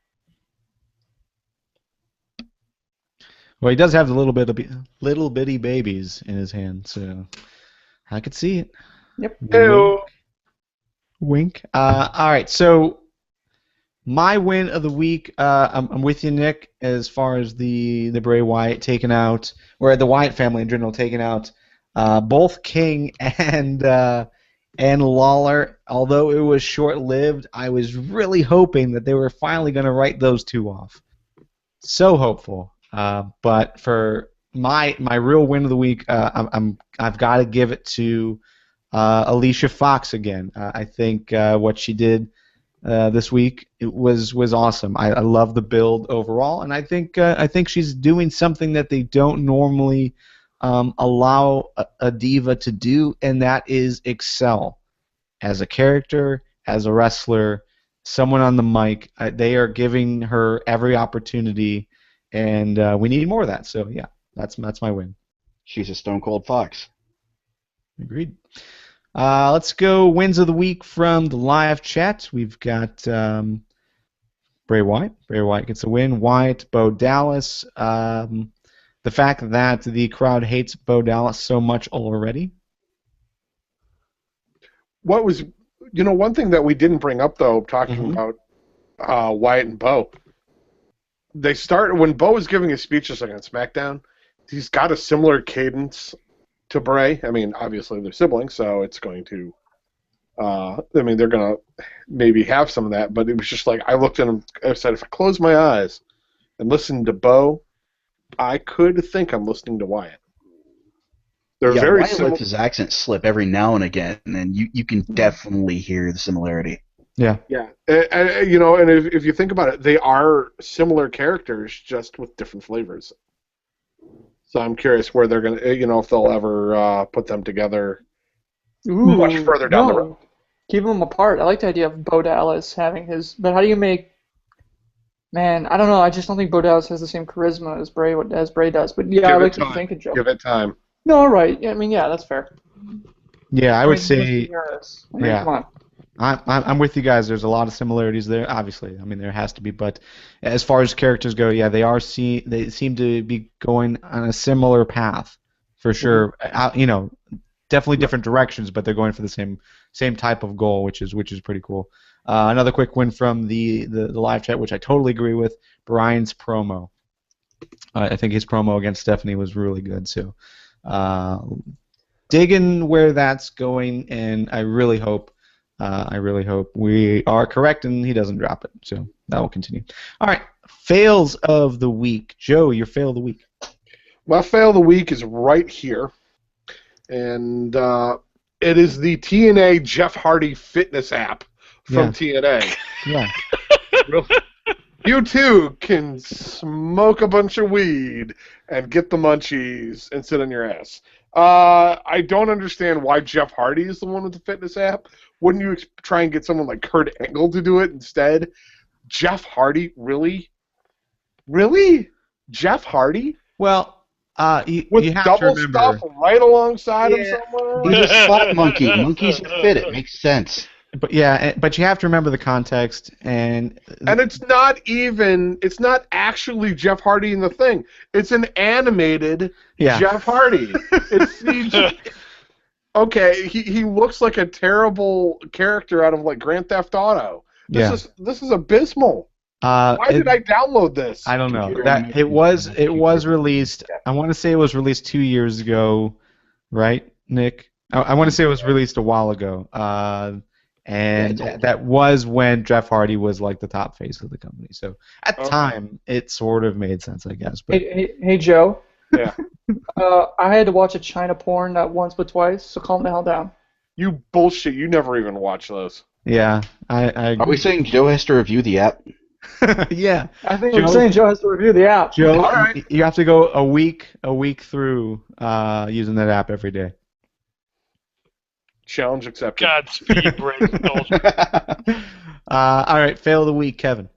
Well, he does have the little bitty babies in his hand, so I could see it. Yep. Wink. Wink. All right, so my win of the week, I'm with you, Nick, as far as the Bray Wyatt taking out, or the Wyatt family in general taking out both King and Lawler. Although it was short-lived, I was really hoping that they were finally going to write those two off. So hopeful. But for my real win of the week, I've got to give it to Alicia Fox again. I think what she did this week was awesome. I love the build overall, and I think she's doing something that they don't normally allow a diva to do, and that is excel as a character, as a wrestler, someone on the mic. They are giving her every opportunity, and we need more of that. So yeah, that's my win. She's a Stone Cold Fox. Agreed. Let's go wins of the week from the live chat. We've got Bray Wyatt. Bray Wyatt gets a win. Wyatt, Bo Dallas. The fact that the crowd hates Bo Dallas so much already. What was, one thing that we didn't bring up, though, talking about Wyatt and Bo, they started, when Bo was giving his speeches like on SmackDown, he's got a similar cadence to Bray. I mean, obviously they're siblings, so it's going to, they're going to maybe have some of that, but it was just like, I looked at him, I said, if I close my eyes and listen to Bo, I could think I'm listening to Wyatt. They're very Wyatt similar. lets his accent slip every now and again, and you can definitely hear the similarity. Yeah. Yeah, and if you think about it, they are similar characters, just with different flavors. So I'm curious where they're gonna, if they'll ever put them together much further down the road. Keep them apart. I like the idea of Bo Dallas having his, but how do you make? Man, I don't know. I just don't think Bo Dallas has the same charisma as Bray does. But yeah, I like to think of Joe. Give it time. No, all right. Yeah, I mean, yeah, that's fair. Yeah, I would say. Come on. I'm with you guys. There's a lot of similarities there. Obviously, I mean there has to be, but as far as characters go, yeah, they seem to be going on a similar path for sure. Definitely different directions, but they're going for the same type of goal, which is pretty cool. Another quick win from the live chat, which I totally agree with. Brian's promo. I think his promo against Stephanie was really good. So, digging where that's going, and I really hope we are correct and he doesn't drop it. So that will continue. All right, fails of the week. Joe, your fail of the week. My fail of the week is right here, and it is the TNA Jeff Hardy fitness app from TNA. Yeah. You too can smoke a bunch of weed and get the munchies and sit on your ass. I don't understand why Jeff Hardy is the one with the fitness app. Wouldn't you try and get someone like Kurt Angle to do it instead? Jeff Hardy, really? Really? Jeff Hardy Well, you with have to double remember. stuff right alongside him Yeah. somewhere. He's a spot monkey. Monkeys that fit. It makes sense. But yeah, but you have to remember the context, and And it's not actually Jeff Hardy in the thing. It's an animated Yeah. Jeff Hardy. It's CG. Okay, he looks like a terrible character out of like Grand Theft Auto. This is abysmal. Why did I download this? I don't know. Computer That animation it was released. I want to say it was released 2 years ago, right, Nick? I want to say it was released a while ago. And that was when Jeff Hardy was like the top face of the company. So at the time, it sort of made sense, I guess. But Hey, Joe. Yeah. I had to watch a China porn not once but twice, so calm the hell down. You bullshit. You never even watch those. yeah, I Are we saying Joe has to review the app? yeah. I think we're saying Joe has to review the app. Joe, All right. you have to go a week through using that app every day. Challenge accepted. Godspeed, Brady. All right, fail of the week, Kevin.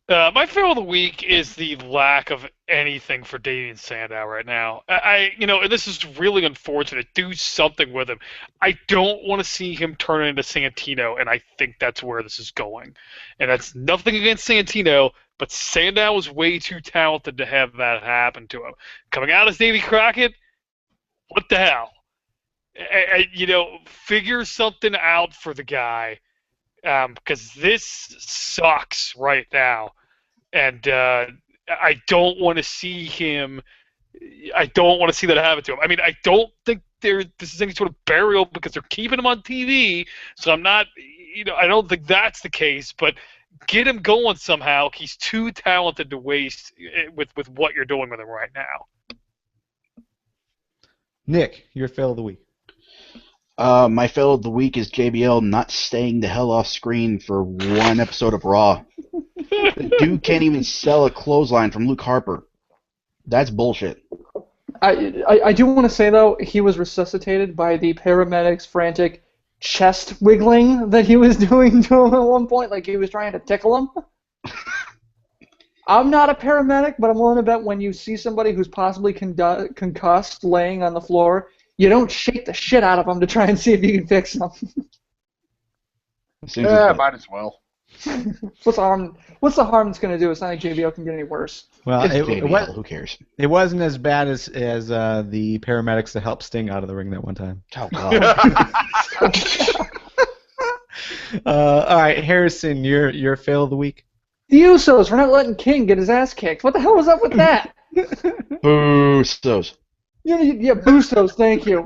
My fail of the week is the lack of anything for Damian Sandow right now. And this is really unfortunate. Do something with him. I don't want to see him turn into Santino, and I think that's where this is going. And that's nothing against Santino, but Sandow is way too talented to have that happen to him. Coming out as Davy Crockett, what the hell? Figure something out for the guy, because this sucks right now, and I don't want to see him. I don't want to see that happen to him. I mean, I don't think this is any sort of burial because they're keeping him on TV. So I'm not, I don't think that's the case. But get him going somehow. He's too talented to waste with what you're doing with him right now. Nick, your fail of the week. My fail of the week is JBL not staying the hell off screen for one episode of Raw. The dude can't even sell a clothesline from Luke Harper. That's bullshit. I do want to say, though, he was resuscitated by the paramedics' frantic chest wiggling that he was doing to him at one point, like he was trying to tickle him. I'm not a paramedic, but I'm willing to bet when you see somebody who's possibly concussed laying on the floor, you don't shake the shit out of them to try and see if you can fix them. Might as well. What's the harm it's going to do? It's not like JBL can get any worse. Well, Who cares? It wasn't as bad as the paramedics that helped Sting out of the ring that one time. Oh, God. All right, Harrison, your fail of the week. The Usos for not letting King get his ass kicked. What the hell was up with that? Boostos. Yeah, Bustos, thank you.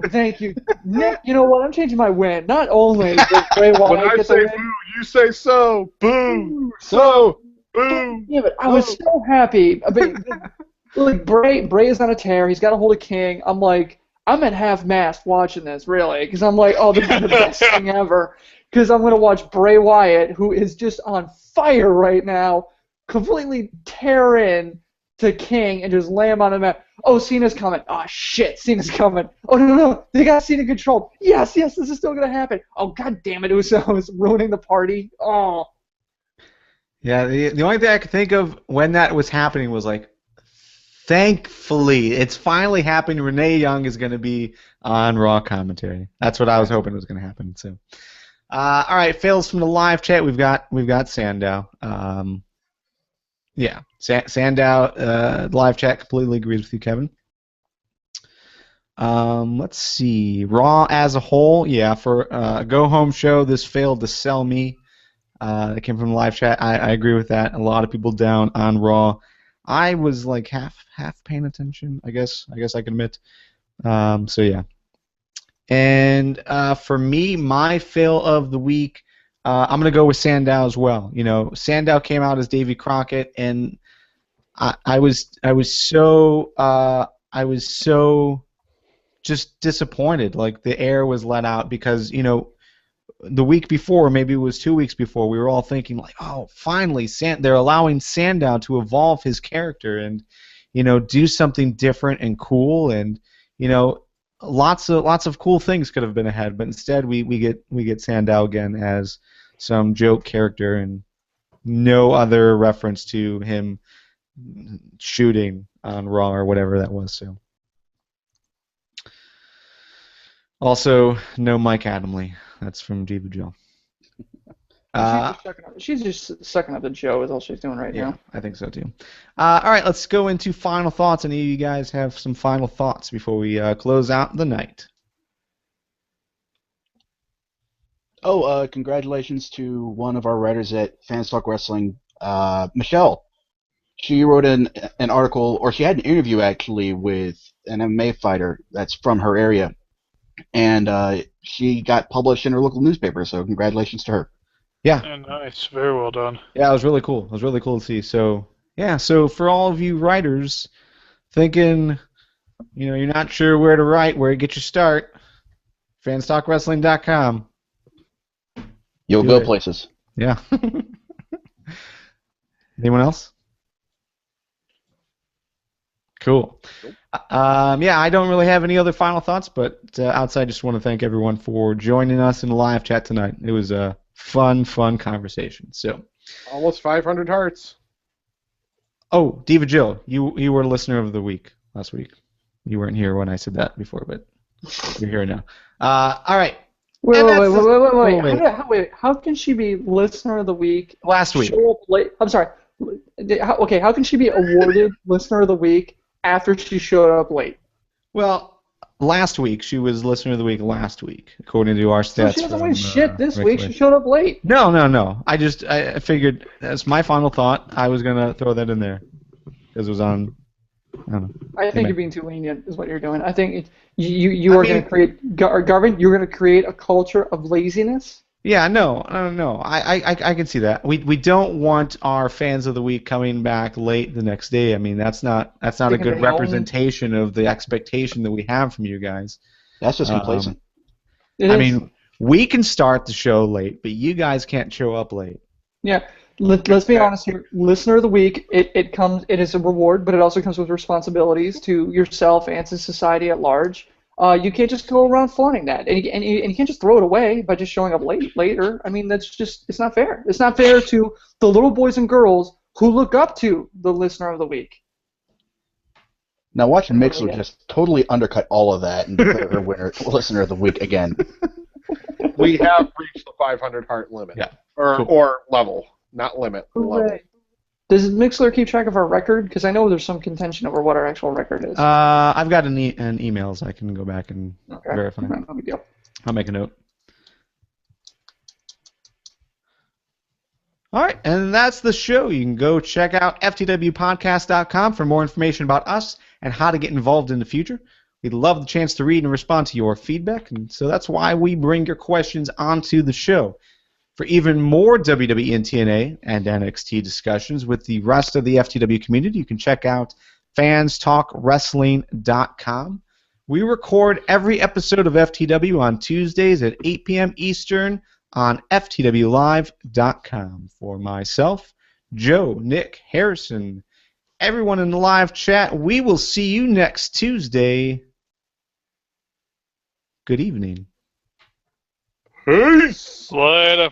Nick, you know what? I'm changing my win. Not only does Bray When Wyatt I get the say win, boo, you say so. Boo. So. Boo. yeah, but I was so happy. I mean, like Bray is on a tear. He's got a hold of King. I'm like, I'm at half-mast watching this, really, because I'm like, oh, this is the best thing ever. Because I'm going to watch Bray Wyatt, who is just on fire right now, completely tear in to King and just lay him on the mat. Oh, Cena's coming. Oh, shit, Cena's coming. Oh, no, they got Cena controlled. Yes, this is still going to happen. Oh, god damn it, Usos ruining the party. Oh. Yeah, the only thing I could think of when that was happening was like, thankfully, it's finally happening. Renee Young is going to be on Raw commentary. That's what I was hoping was going to happen. So, all right, fails from the live chat. We've got Sandow. Yeah, Sandow. Live chat completely agrees with you, Kevin. Let's see. Raw as a whole, yeah, for a go-home show, this failed to sell me. That came from the live chat. I agree with that. A lot of people down on Raw. I was like half paying attention. I guess I can admit. So yeah. And for me, my fail of the week, I'm gonna go with Sandow as well. You know, Sandow came out as Davy Crockett, and I was so just disappointed. Like the air was let out because the week before, maybe it was 2 weeks before, we were all thinking like, oh, finally, they're allowing Sandow to evolve his character and do something different and cool, and lots of cool things could have been ahead, but instead we get Sandow again as some joke character and no other reference to him shooting on Raw or whatever that was. So. Also, no Mike Adamle. That's from Diva Jill. She's just sucking up to Joe is all she's doing right now. I think so too. All right, let's go into final thoughts. Any of you guys have some final thoughts before we close out the night? Oh, congratulations to one of our writers at Fans Talk Wrestling, Michelle. She wrote an article, or she had an interview actually with an MMA fighter that's from her area, and she got published in her local newspaper. So congratulations to her. Yeah. Nice. Very well done. Yeah, it was really cool. It was really cool to see. So yeah, so for all of you writers thinking, you're not sure where to write, where to get your start, fanstalkwrestling.com. You'll go places. Yeah. Anyone else? Cool. Yeah, I don't really have any other final thoughts, but outside, just want to thank everyone for joining us in the live chat tonight. It was a fun conversation. So, almost 500 hearts. Oh, Diva Jill, you were listener of the week last week. You weren't here when I said that before, but you're here now. All right. Wait. How can she be listener of the week? Last week. I'm sorry. Okay, how can she be awarded listener of the week after she showed up late? Well, last week she was listener of the week last week, according to our stats. So she doesn't win shit this week. She showed up late. No. I figured that's my final thought. I was gonna throw that in there because it was on. I don't know. I think you're being too lenient, is what you're doing. I think you are going to create, Garvin. You're going to create a culture of laziness. Yeah, no. I can see that. We don't want our fans of the week coming back late the next day. I mean, that's not a good representation of the expectation that we have from you guys. That's just complacent. I mean, we can start the show late, but you guys can't show up late. Yeah. Let's be honest here. Listener of the week, it is a reward, but it also comes with responsibilities to yourself and to society at large. You can't just go around flaunting that, and you can't just throw it away by just showing up later. I mean, it's not fair. It's not fair to the little boys and girls who look up to the listener of the week. Now watch Mixler just totally undercut all of that and declare her winner, listener of the week again. We have reached the 500 heart limit. Yeah. Or level. Not limit. Level. Does Mixler keep track of our record? Because I know there's some contention over what our actual record is. I've got an emails. I can go back and verify. No big deal. I'll make a note. All right, and that's the show. You can go check out FTWpodcast.com for more information about us and how to get involved in the future. We'd love the chance to read and respond to your feedback, and so that's why we bring your questions onto the show. For even more WWE and TNA and NXT discussions with the rest of the FTW community, you can check out fanstalkwrestling.com. We record every episode of FTW on Tuesdays at 8 p.m. Eastern on FTWlive.com. For myself, Joe, Nick, Harrison, everyone in the live chat, we will see you next Tuesday. Good evening. Peace! Later.